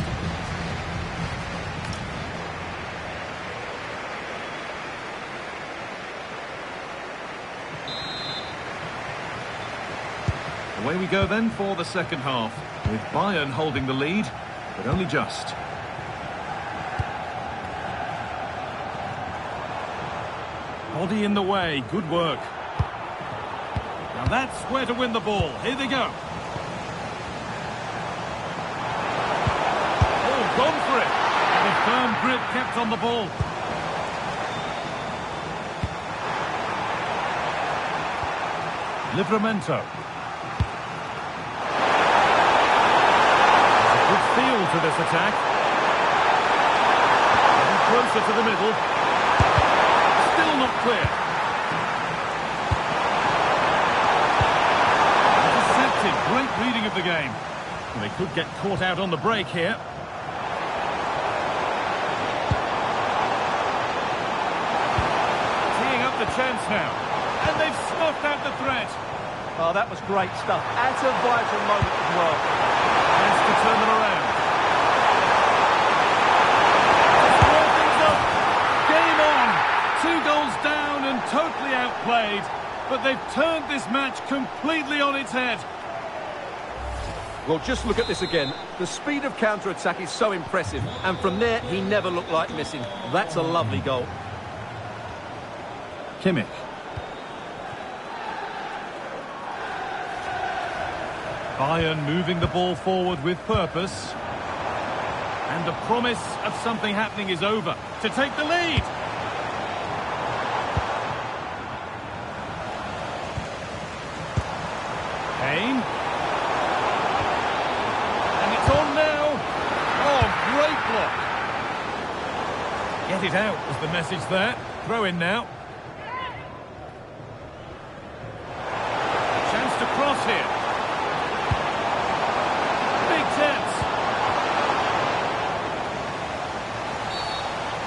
Away we go then for the second half, with Bayern holding the lead, but only just. Body in the way, good work. Now that's where to win the ball. Here they go. Gone for it. And a firm grip kept on the ball. Livramento. There's a good feel to this attack. Getting closer to the middle. Still not clear. Intercepted. Great reading of the game. And they could get caught out on the break here. Teeing up the chance now. And they've snuffed out the threat. Oh, that was great stuff. At a vital moment as well. Chance to turn them around. Square things up. Game on. 2 goals down and totally outplayed. But they've turned this match completely on its head. Well, just look at this again. The speed of counter-attack is so impressive. And from there, he never looked like missing. That's a lovely goal. Kimmich. Bayern moving the ball forward with purpose. And the promise of something happening is over. To take the lead. Kane. And it's on now. Oh, great block. Get it out was the message there. Throw in now. Chance to cross here.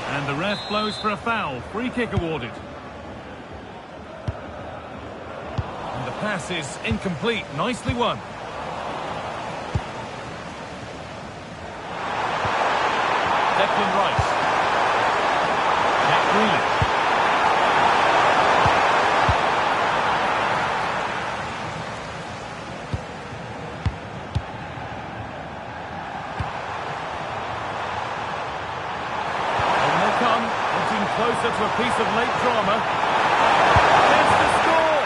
And the ref blows for a foul. Free kick awarded. And the pass is incomplete. Nicely won. Declan Rice. Grealish. Closer to a piece of late drama. There's the score!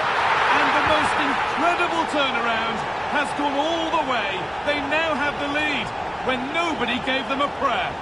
And the most incredible turnaround has gone all the way. They now have the lead when nobody gave them a prayer.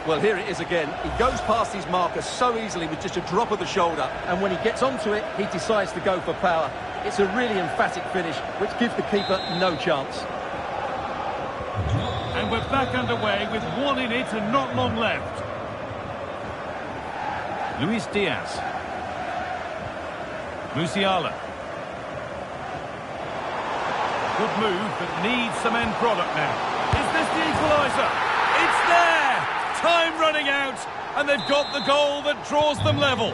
Well, here it is again. He goes past his marker so easily with just a drop of the shoulder. And when he gets onto it, he decides to go for power. It's a really emphatic finish, which gives the keeper no chance. And we're back underway with 1 in it and not long left. Luis Diaz. Musiala. Good move, but needs some end product now. Is this the equaliser? It's there! Time running out, and they've got the goal that draws them level.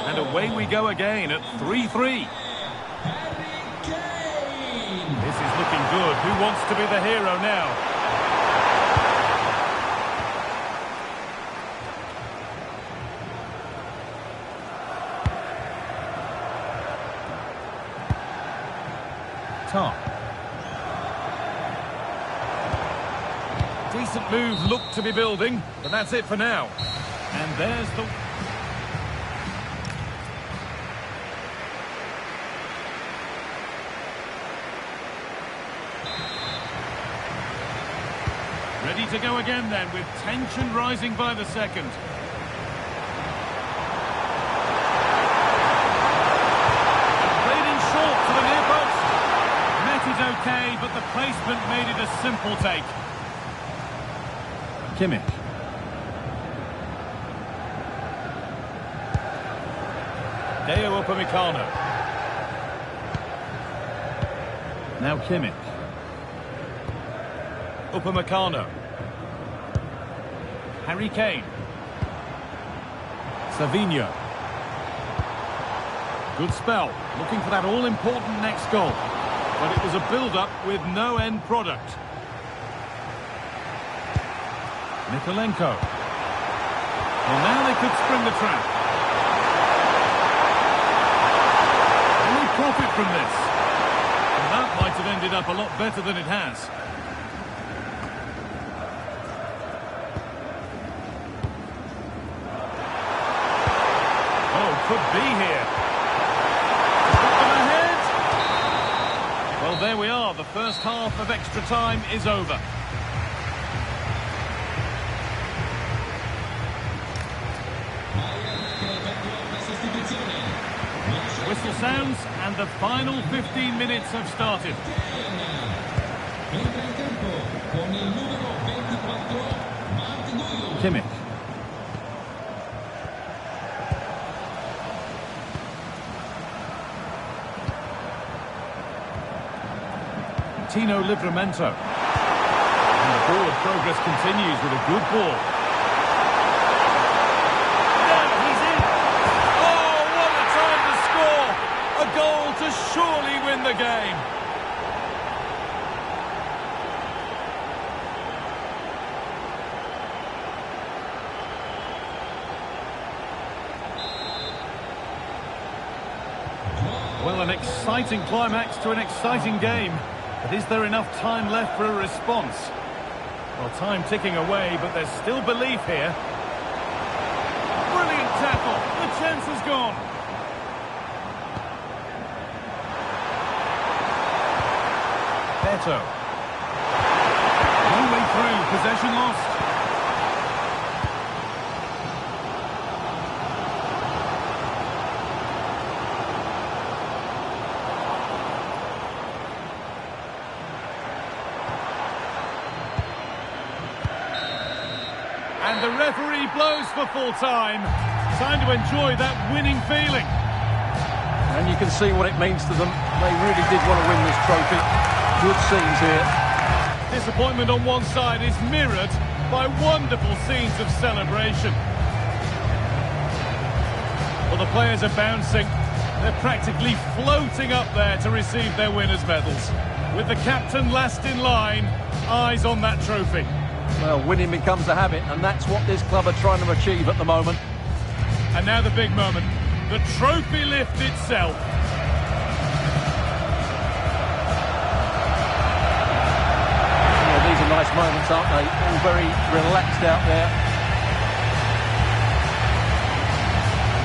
And away we go again at 3-3. This is looking good. Who wants to be the hero now? Tark. Decent move looked to be building, but that's it for now. And there's the... Ready to go again then, with tension rising by the second. Played in short to the near post. Met it okay, but the placement made it a simple take. Kimmich. Deo Upamecano. Now Kimmich. Upamecano. Harry Kane. Savinho. Good spell. Looking for that all-important next goal. But it was a build-up with no end product. Mykolenko. Well, now they could spring the trap. Can we profit from this? And that might have ended up a lot better than it has. Oh, could be here. Put them ahead. Well, there we are. The first half of extra time is over. Whistle sounds and the final 15 minutes have started. Kimmich. Tino Livramento. And the forward progress continues with a good ball. A goal to surely win the game. Well, an exciting climax to an exciting game. But is there enough time left for a response? Well, time ticking away, but there's still belief here. Brilliant tackle. The chance is gone. Beto. Long way through, possession lost. And the referee blows for full time. Time to enjoy that winning feeling. And you can see what it means to them. They really did want to win this trophy. Good scenes here. Disappointment on one side is mirrored by wonderful scenes of celebration. Well, the players are bouncing. They're practically floating up there to receive their winners' medals. With the captain last in line, eyes on that trophy. Well, winning becomes a habit, and that's what this club are trying to achieve at the moment. And now the big moment. The trophy lift itself. These are nice moments, aren't they? All very relaxed out there.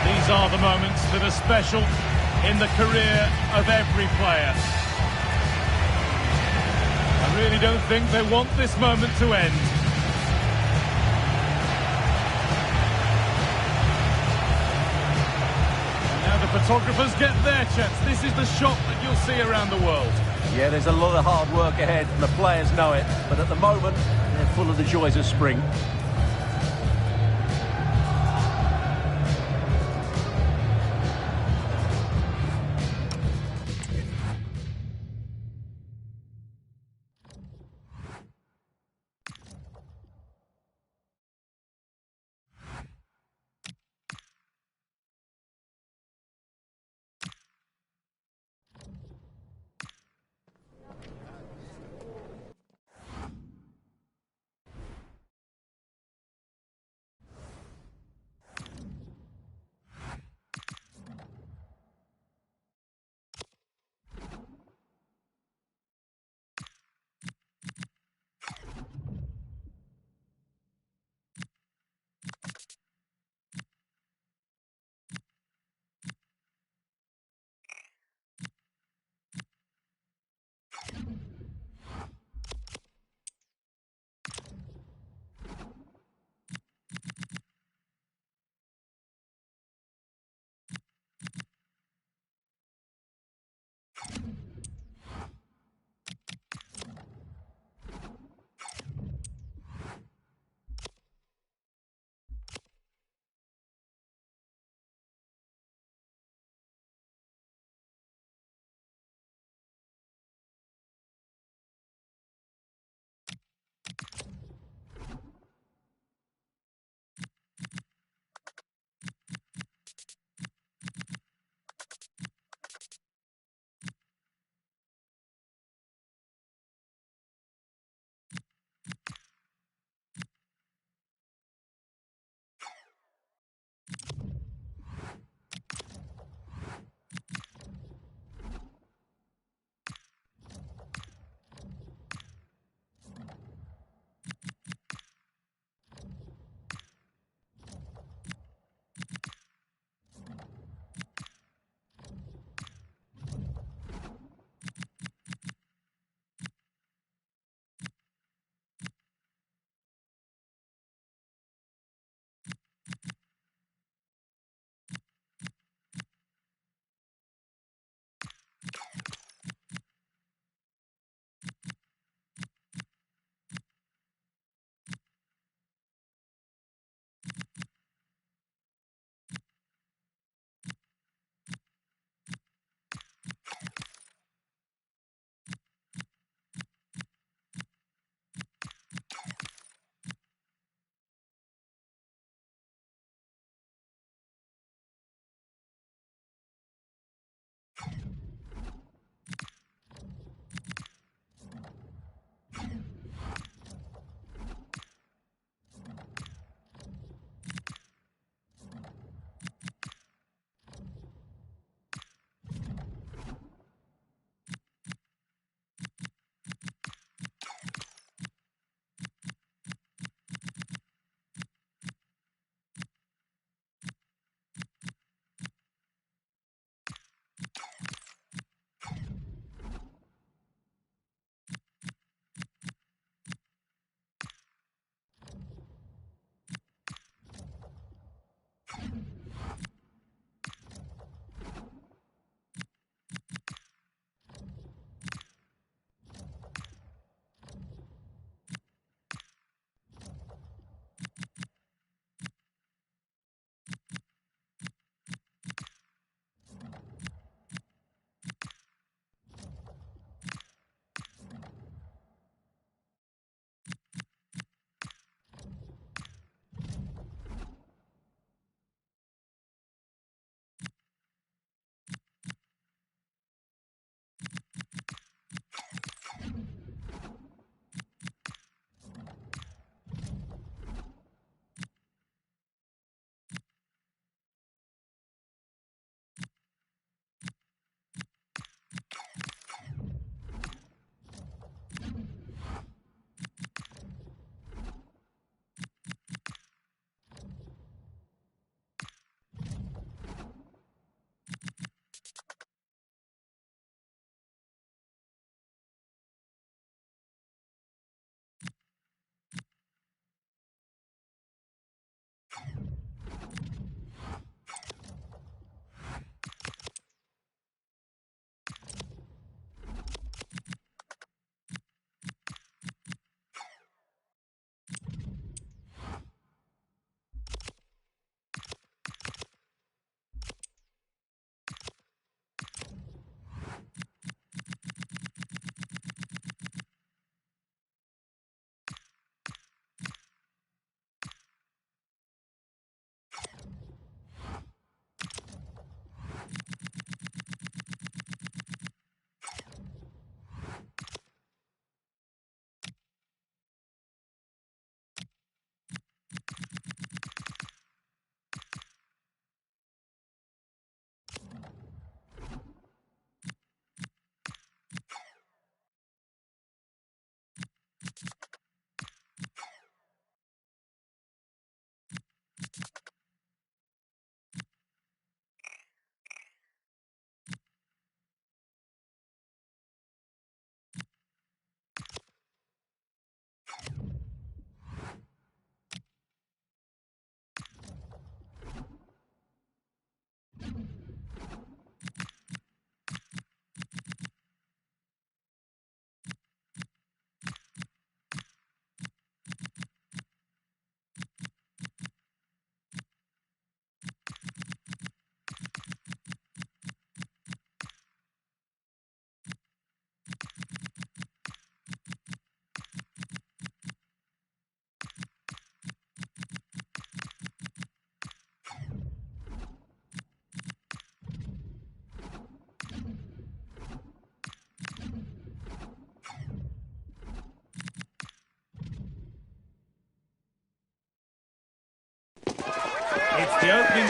These are the moments that are special in the career of every player. I really don't think they want this moment to end. And now the photographers get their chance. This is the shot that you'll see around the world. Yeah, there's a lot of hard work ahead, and the players know it. But at the moment, they're full of the joys of spring.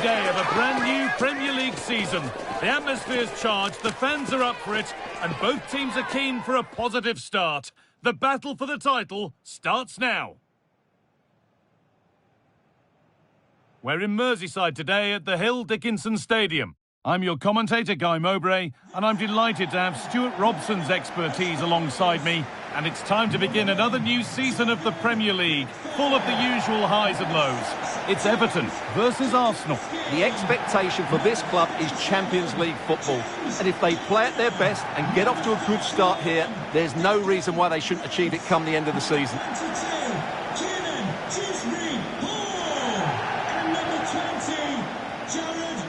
day of a brand new Premier League season. The atmosphere's charged, the fans are up for it, and both teams are keen for a positive start. The battle for the title starts now. We're in Merseyside today at the Hill Dickinson Stadium. I'm your commentator, Guy Mowbray, and I'm delighted to have Stuart Robson's expertise alongside me. And it's time to begin another new season of the Premier League, full of the usual highs and lows. It's Everton versus Arsenal. The expectation for this club is Champions League football. And if they play at their best and get off to a good start here, there's no reason why they shouldn't achieve it come the end of the season. Kiernan, Dewsbury-Hall, and number 20, Jarrad.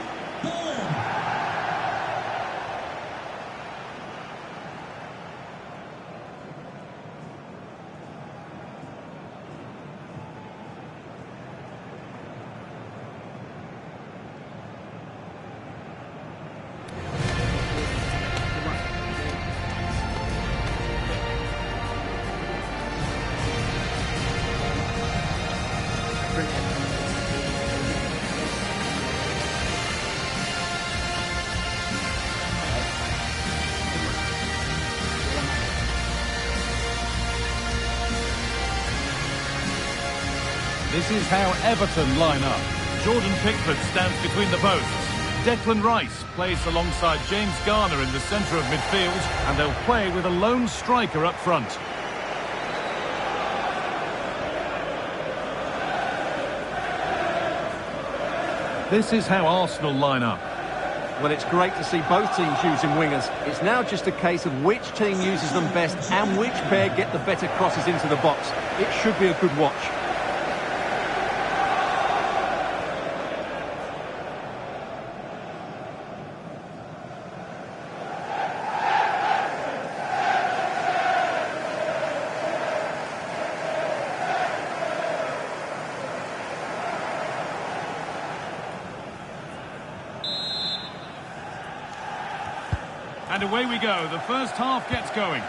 This is how Everton line up. Jordan Pickford stands between the posts. Declan Rice plays alongside James Garner in the centre of midfield, and they'll play with a lone striker up front. This is how Arsenal line up. Well, it's great to see both teams using wingers. It's now just a case of which team uses them best and which pair get the better crosses into the box. It should be a good watch. And away we go. The first half gets going.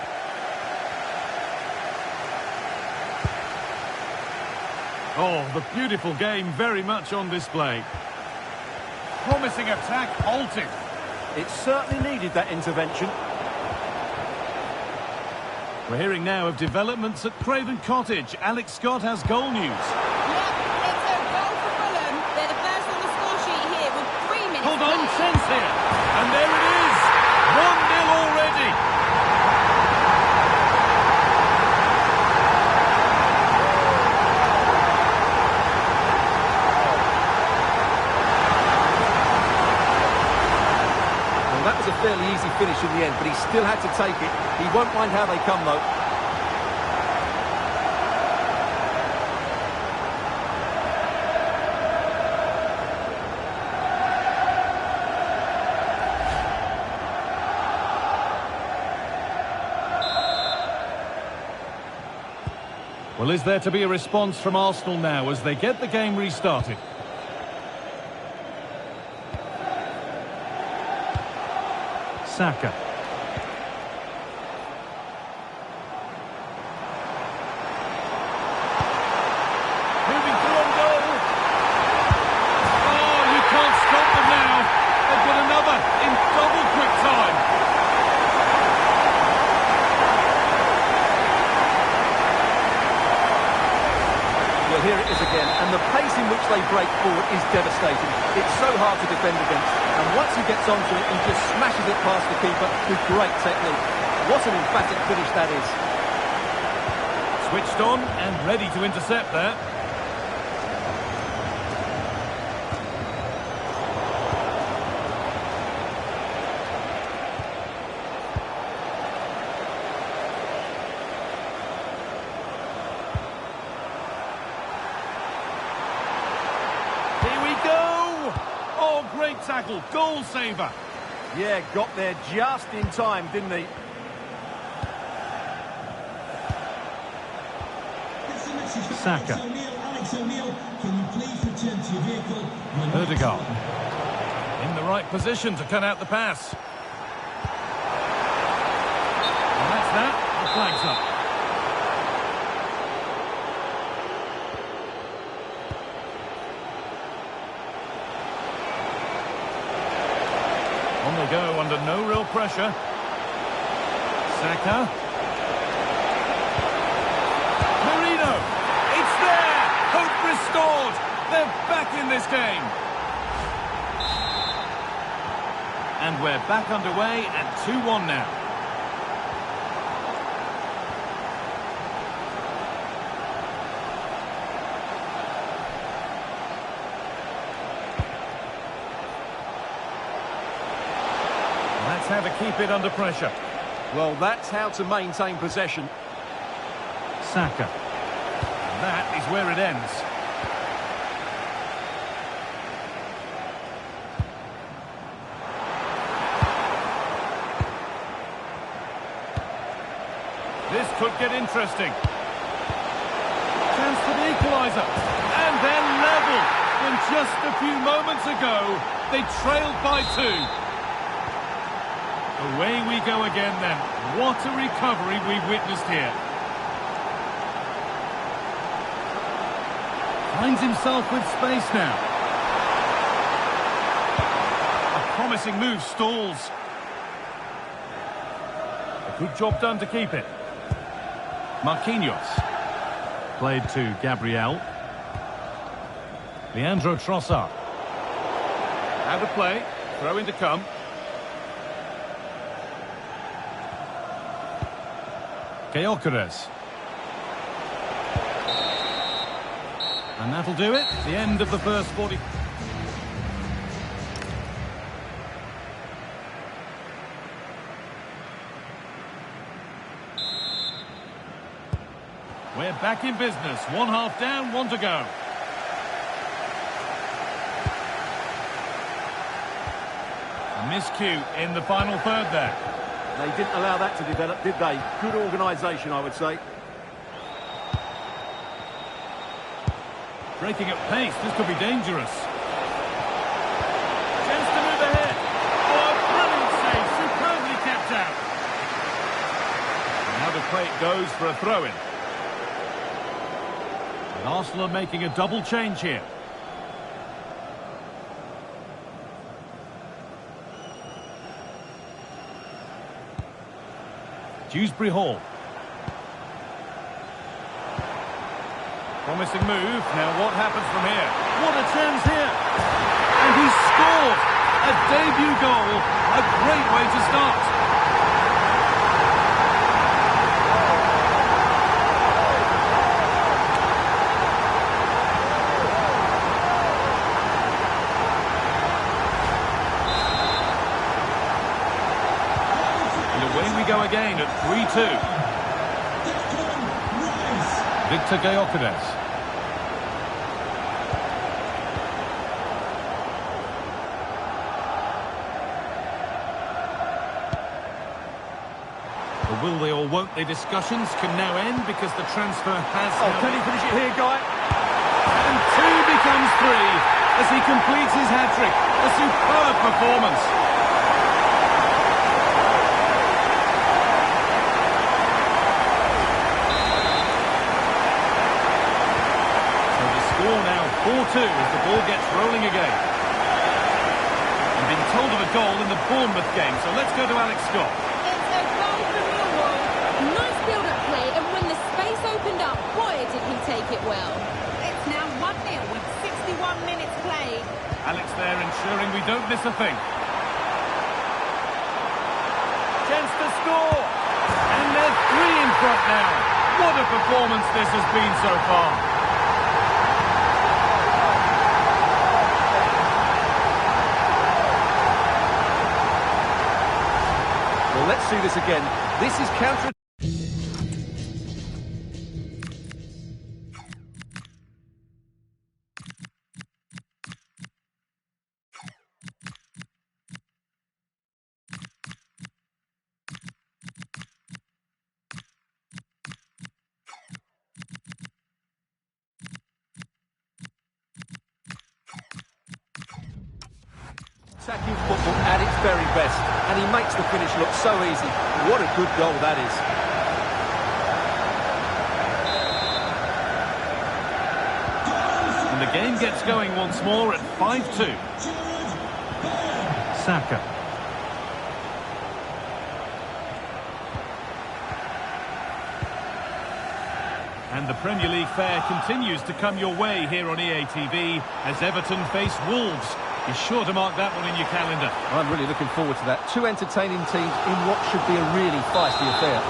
Oh, the beautiful game very much on display. Promising attack halted. It certainly needed that intervention. We're hearing now of developments at Craven Cottage. Alex Scott has goal news. Yep, it's a goal for Fulham. They're the first on the score sheet here with 3 minutes. Hold on, chance here. And there it is. 1-0 already. Well, that was a fairly easy finish in the end, but he still had to take it. He won't mind how they come, though. Well, is there to be a response from Arsenal now as they get the game restarted? Saka. Moving through on goal. Oh, you can't stop them now. They've got another in double quick time. Well, here it is again, and the pace in which they break forward is devastating. It's so hard to defend against, and once he gets onto it, he just smashes it past the keeper with great technique. What an emphatic finish that is. Switched on and ready to intercept there. Great tackle, goal saver. Yeah, got there just in time, didn't he? Saka. Alex O'Neill, can you please return to your vehicle? Odegaard. In the right position to cut out the pass. And that's that. The flag's up. go under no real pressure. Saka. Marino. It's there. Hope restored. They're back in this game. And we're back underway at 2-1 now. That's how to keep it under pressure. Well, that's how to maintain possession. Saka. And that is where it ends. This could get interesting. Chance for the equaliser. And then level. When just a few moments ago, they trailed by 2. Away we go again then. What a recovery we've witnessed here. Finds himself with space now. A promising move stalls. A good job done to keep it. Marquinhos. Played to Gabriel. Leandro Trossard. Out of play. Throw in to come. Alcaraz. And that'll do it. The end of the first 40. We're back in business. 1 half down, 1 to go. A miscue in the final third there. They didn't allow that to develop, did they? Good organisation, I would say. Breaking at pace, this could be dangerous. Chance to move ahead. Oh, a brilliant save, superbly kept out. Now the play it goes for a throw-in. And Arsenal are making a double change here. Dewsbury-Hall. Promising move. Now what happens from here? What a chance here. And he scored. A debut goal. A great way to start. Go again at 3-2. Victor Gyökeres. The will they or won't they discussions can now end because the transfer has... Oh, can he finish it here, Guy? And 2 becomes 3 as he completes his hat-trick. A superb performance. Now 4-2 as the ball gets rolling again. I've been told of a goal in the Bournemouth game, so let's go to Alex Scott. It's a goal for Millwall. Nice build-up play, and when the space opened up, boy, did he take it well. It's now 1-0 with 61 minutes played. Alex there ensuring we don't miss a thing. Chance to score! And they're 3 in front now. What a performance this has been so far. Well, let's see this again. This is counter... attacking football at its very best, and he makes the finish look so easy. What a good goal that is. And the game gets going once more at 5-2. Saka. And the Premier League fare continues to come your way here on EA TV as Everton face Wolves. Be sure to mark that one in your calendar. I'm really looking forward to that. Two entertaining teams in what should be a really feisty affair.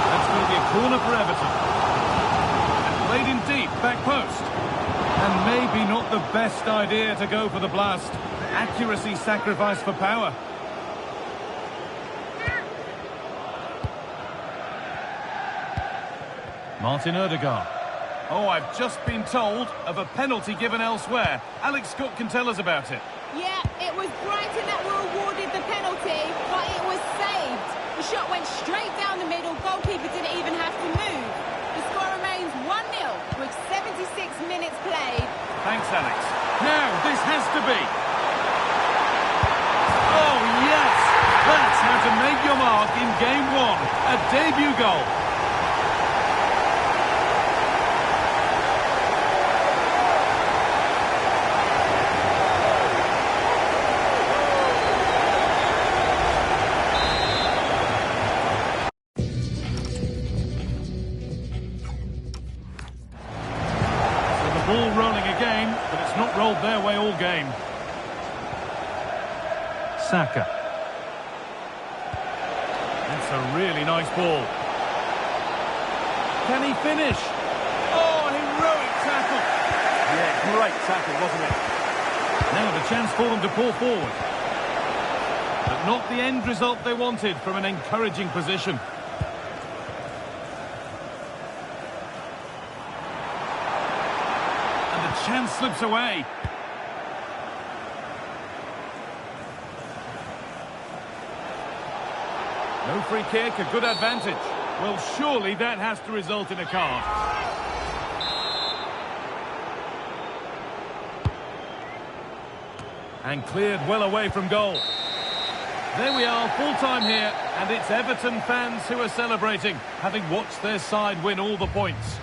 That's going to be a corner for Everton. And played in deep, back post. And maybe not the best idea to go for the blast. Accuracy sacrificed for power. Martin Ødegaard. Oh, I've just been told of a penalty given elsewhere. Alex Scott can tell us about it. Yeah, it was Brighton that were awarded the penalty, but it was saved. The shot went straight down the middle. Goalkeeper didn't even have to move. The score remains 1-0 with 76 minutes played. Thanks, Alex. Now, this has to be. Oh, yes! That's how to make your mark in Game 1. A debut goal. Ball rolling again, but it's not rolled their way all game. Saka. That's a really nice ball. Can he finish? Oh, heroic tackle. Yeah, great tackle, wasn't it? Now the chance for them to pull forward. But not the end result they wanted from an encouraging position. Chance slips away. No free kick, a good advantage. Well, surely that has to result in a card. And cleared well away from goal. There we are, full time here, and it's Everton fans who are celebrating, having watched their side win all the points.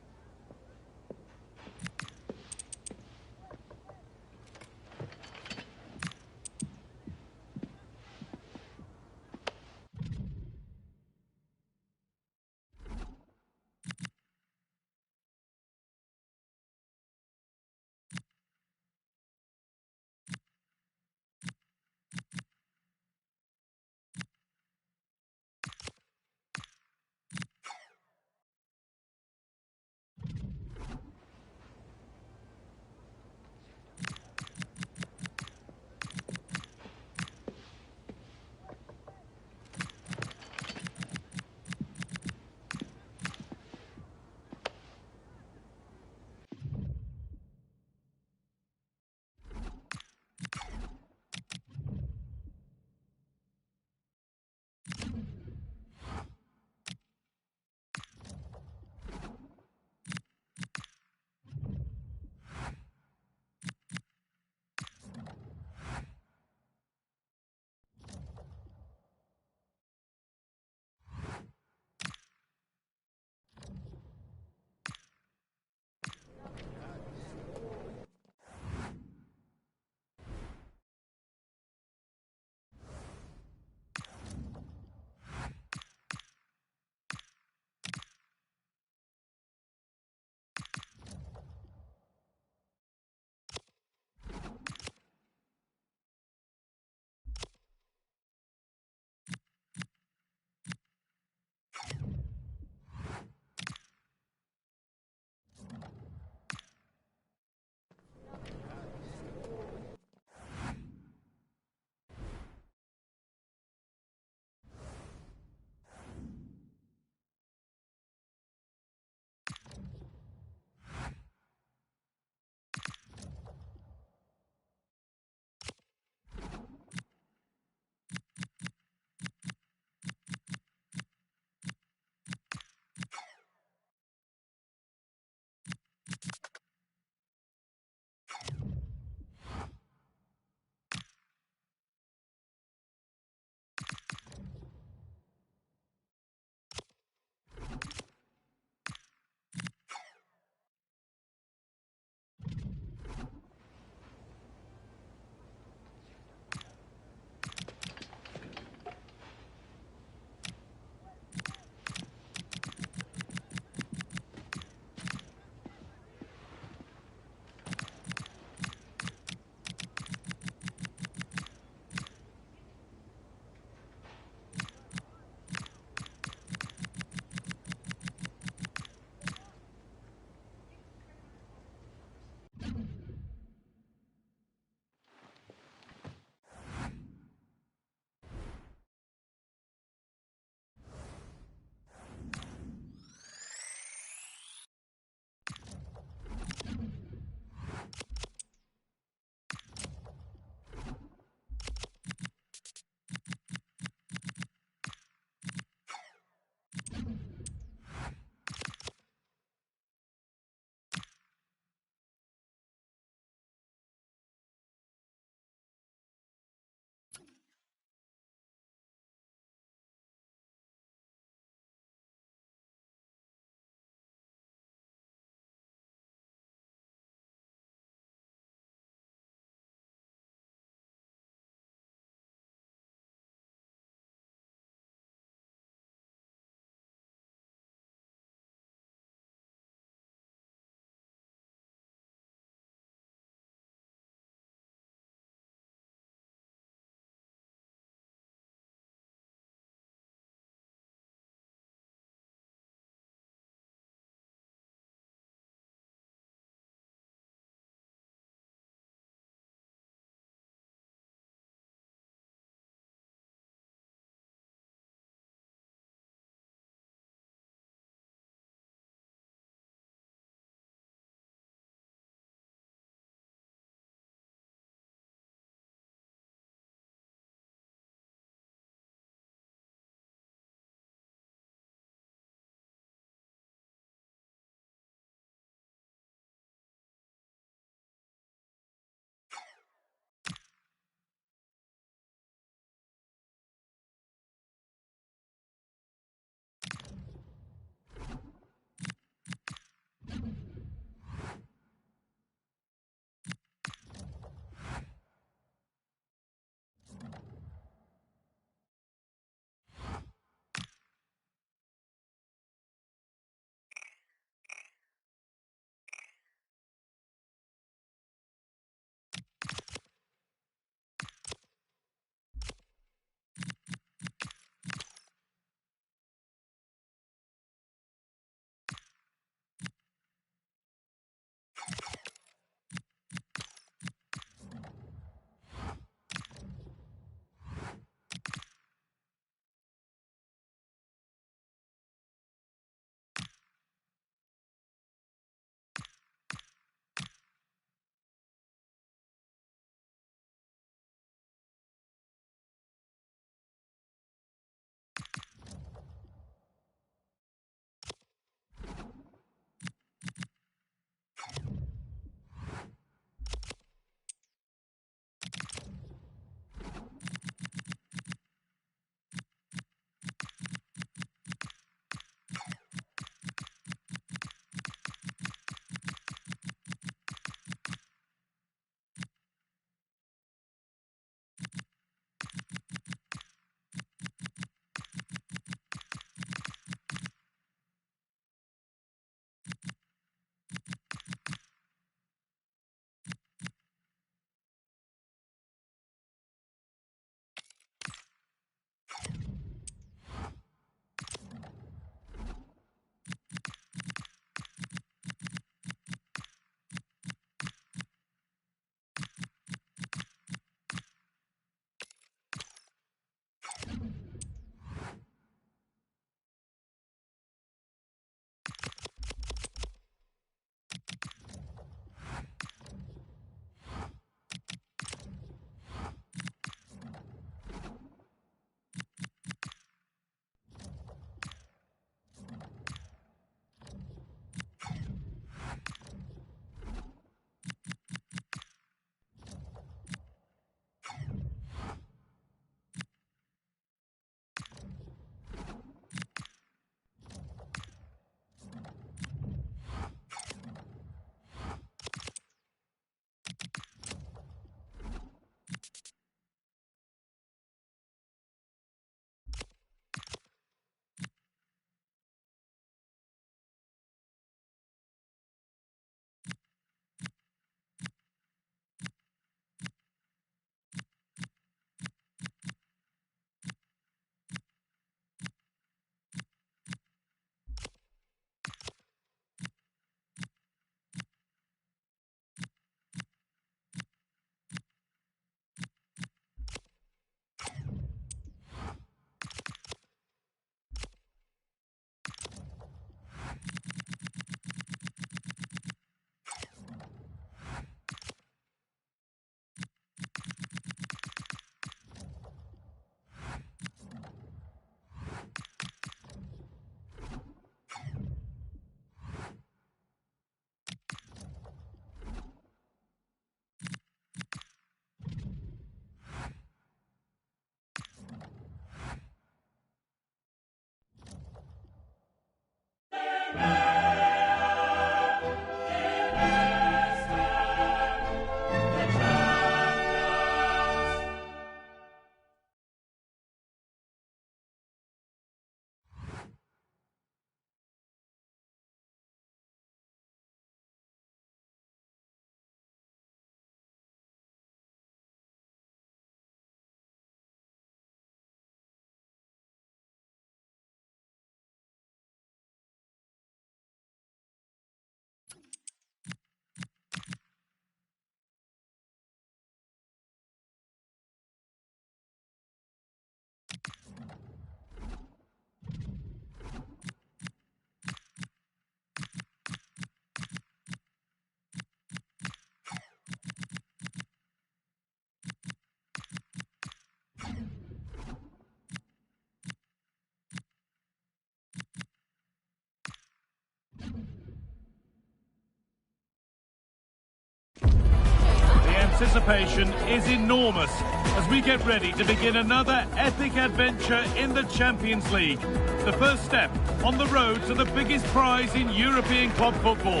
Anticipation is enormous as we get ready to begin another epic adventure in the Champions League. The first step on the road to the biggest prize in European club football.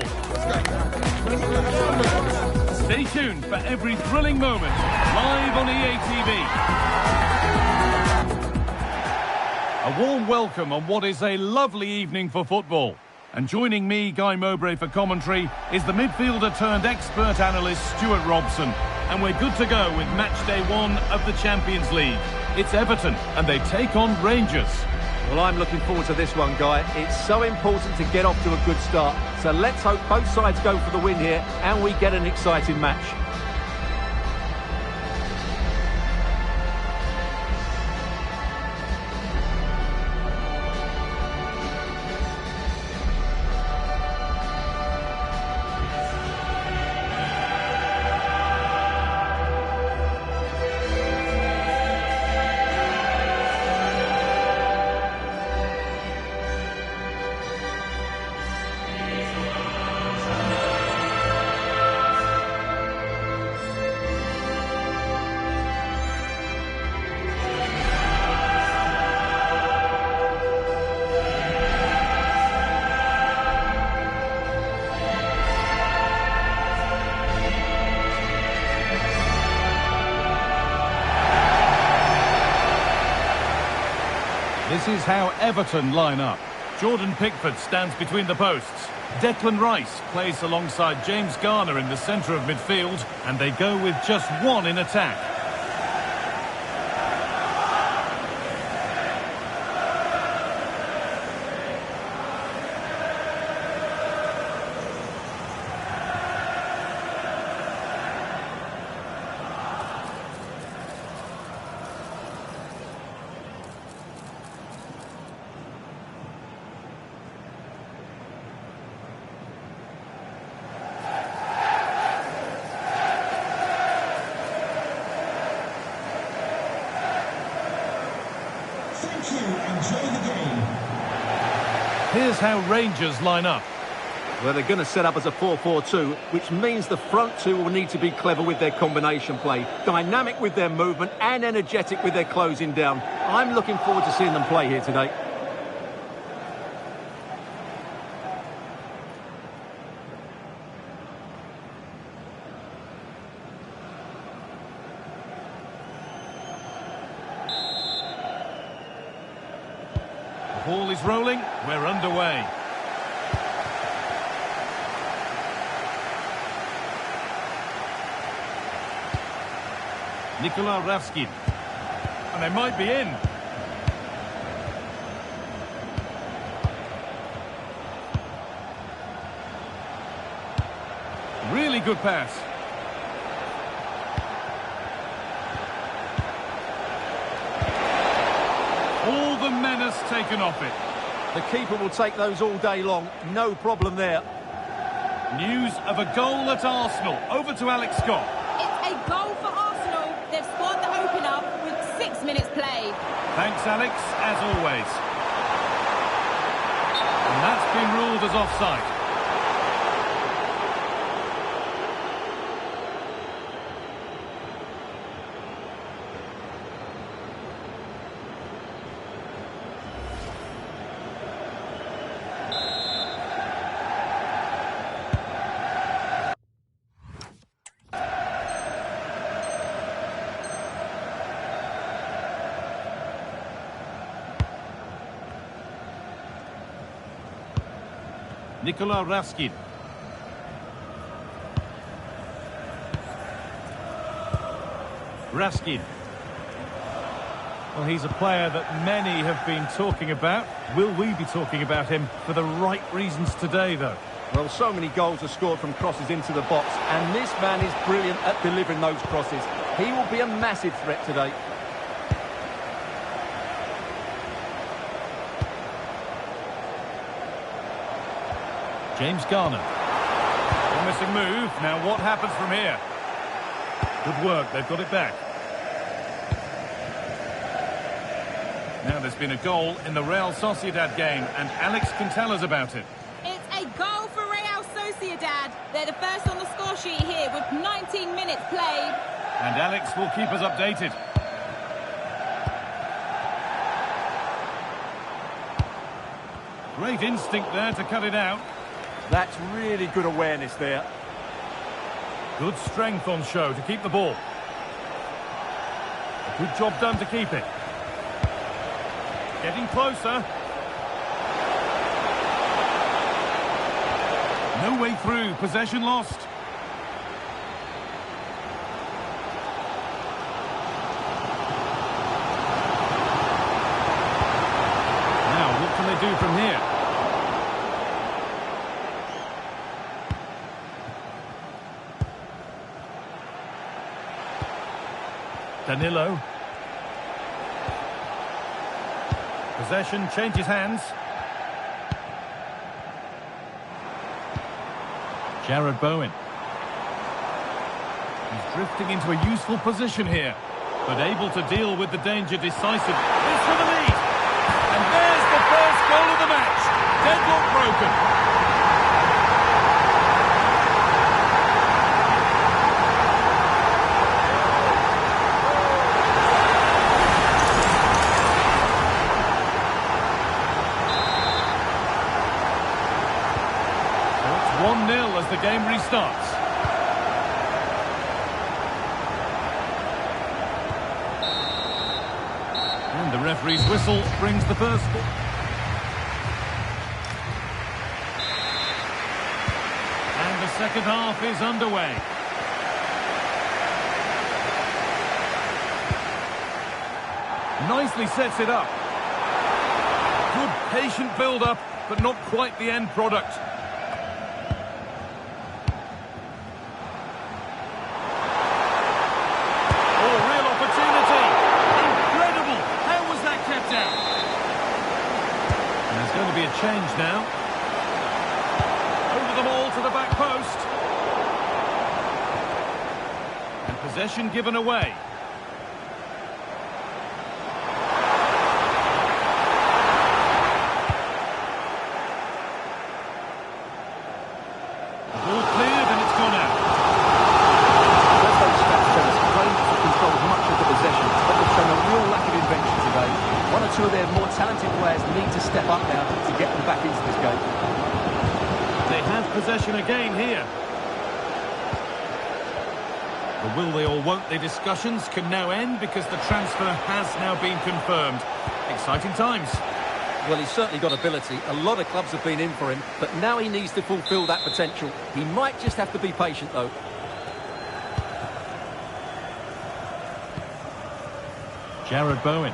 Stay tuned for every thrilling moment, live on EA TV. A warm welcome on what is a lovely evening for football. And joining me, Guy Mowbray, for commentary is the midfielder turned expert analyst Stuart Robson. And we're good to go with match day 1 of the Champions League. It's Everton and they take on Rangers. Well, I'm looking forward to this one, Guy. It's so important to get off to a good start. So let's hope both sides go for the win here and we get an exciting match. This is how Everton line up. Jordan Pickford stands between the posts. Declan Rice plays alongside James Garner in the centre of midfield, and they go with just one in attack. Here's how Rangers line up. Well, they're going to set up as a 4-4-2, which means the front two will need to be clever with their combination play, dynamic with their movement and energetic with their closing down. I'm looking forward to seeing them play here today. Ball is rolling, we're underway. Nikola Ravskin. And they might be in. Really good pass. All the menace taken off it. The keeper will take those all day long. No problem there. News of a goal at Arsenal. Over to Alex Scott. It's a goal for Arsenal. They've scored the opener with 6 minutes played. Thanks, Alex, as always. And that's been ruled as offside. Nikola Ravskin. Ravskin. Well, he's a player that many have been talking about. Will we be talking about him for the right reasons today, though? Well, so many goals are scored from crosses into the box, and this man is brilliant at delivering those crosses. He will be a massive threat today. James Garner. Promising move. Now what happens from here? Good work, they've got it back. Now there's been a goal in the Real Sociedad game, and Alex can tell us about it. It's a goal for Real Sociedad. They're the first on the score sheet here with 19 minutes played. And Alex will keep us updated. Great instinct there to cut it out. That's really good awareness there. Good strength on show to keep the ball. A good job done to keep it. Getting closer. No way through. Possession lost. Now, what can they do from here? Danilo. Possession changes hands. Jarrad Bowen. He's drifting into a useful position here, but able to deal with the danger decisively. It's for the lead. And there's the first goal of the match. Deadlock broken. As the game restarts. And the referee's whistle brings the first ball. And the second half is underway. Nicely sets it up. Good patient build-up, but not quite the end product. Change now. Over the ball to the back post. And possession given away. The ball cleared and it's gone out. As those stats tell us, Rangers have controlled much of the possession, but they've shown a real lack of invention today. One or two of their more talented players need to step up now to get them back into this game. They have possession again here. The will they or won't they discussions can now end because the transfer has now been confirmed. Exciting times. Well, he's certainly got ability. A lot of clubs have been in for him, but now he needs to fulfil that potential. He might just have to be patient, though. Jarrad Bowen.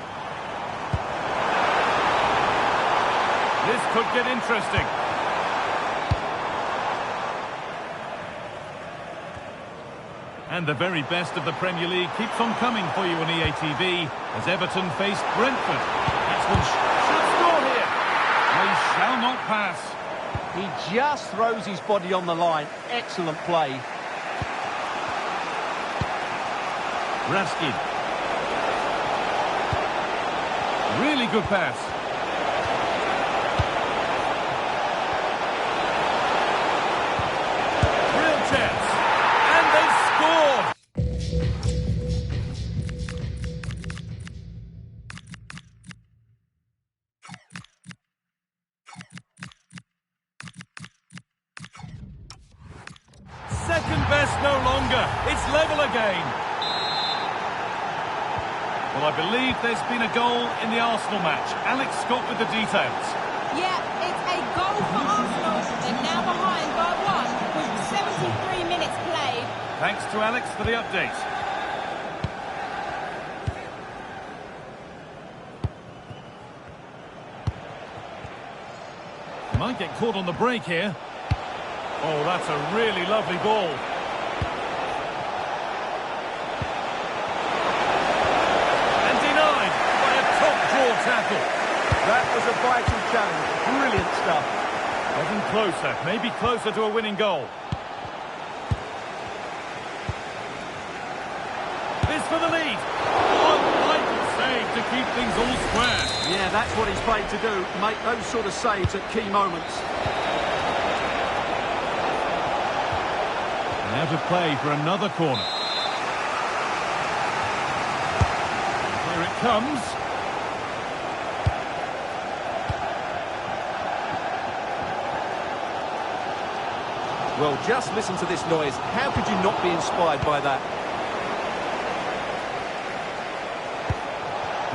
This could get interesting. And the very best of the Premier League keeps on coming for you on EA TV as Everton face Brentford. That's one should score here. They shall not pass. He just throws his body on the line. Excellent play. Raskin. Really good pass. Second best no longer. It's level again. Well, I believe there's been a goal in the Arsenal match. Alex Scott with the details. Yeah, it's a goal for Arsenal. They're now behind by 1 with 73 minutes played. Thanks to Alex for the update. Might get caught on the break here. Oh, that's a really lovely ball. And denied by a top-draw tackle. That was a vital challenge. Brilliant stuff. Getting closer, maybe closer to a winning goal. This for the lead. One vital save to keep things all square. Yeah, that's what he's paid to do, make those sort of saves at key moments. And out of play for another corner. Here it comes. Well, just listen to this noise. How could you not be inspired by that?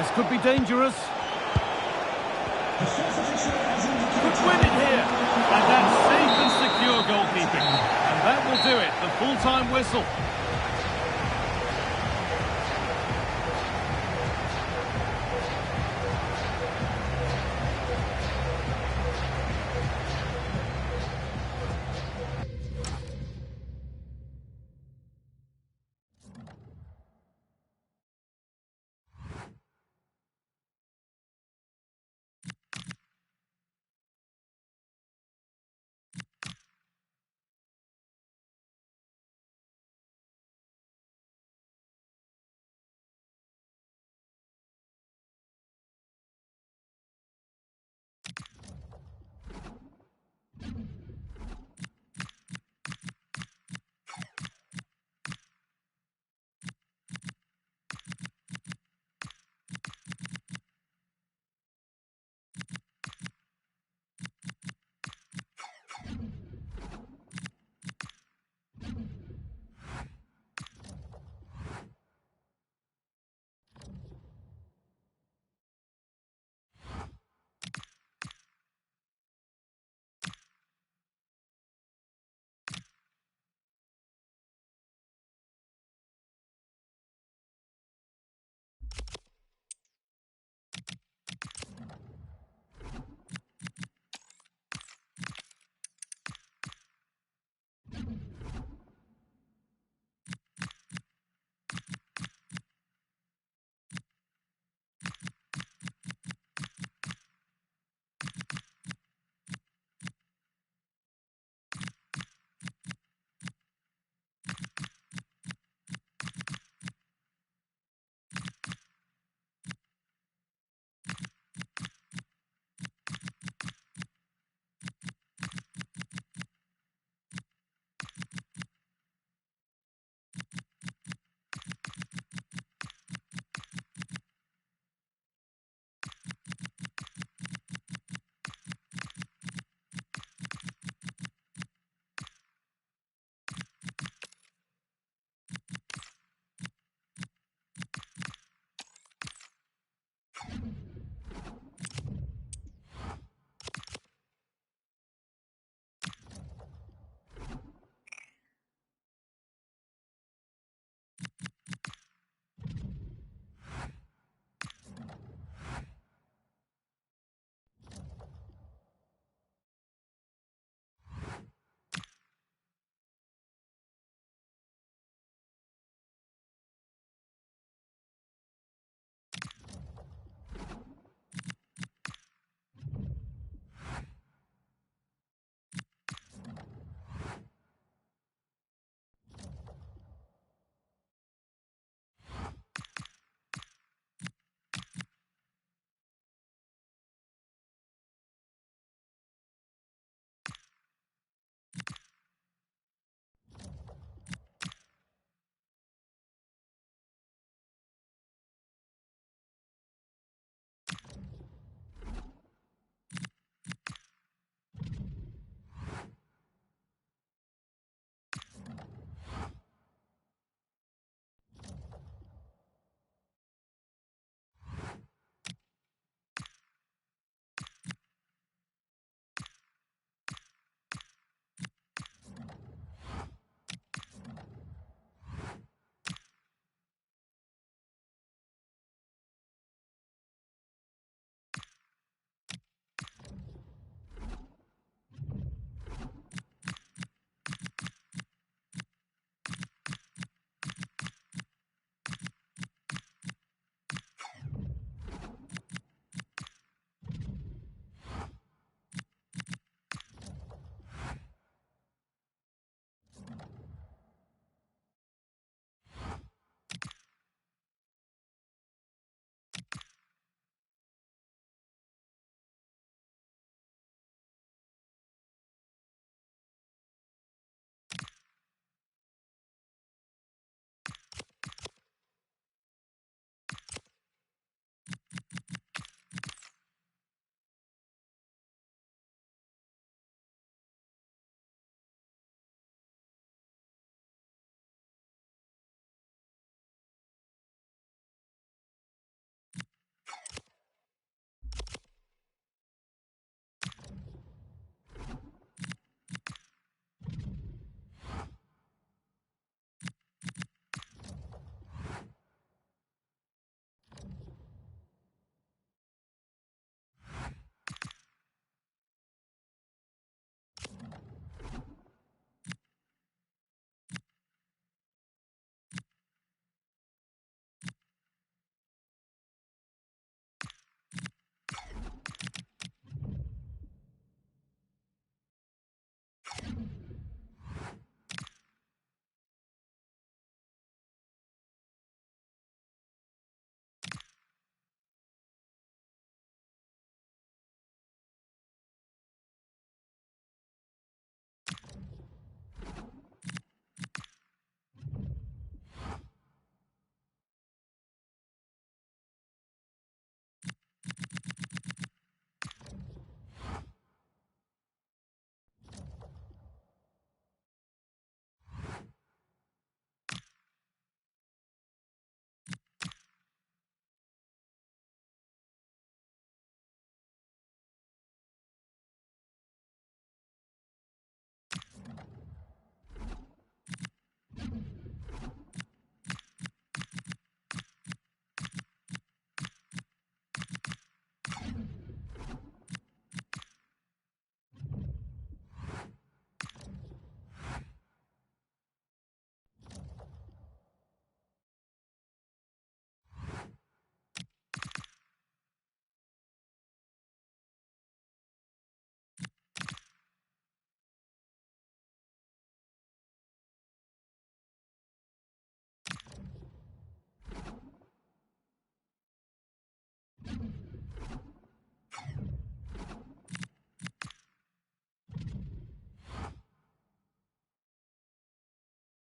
This could be dangerous. Could win it here. And that's safe and secure goalkeeping. And that will do it, the full-time whistle.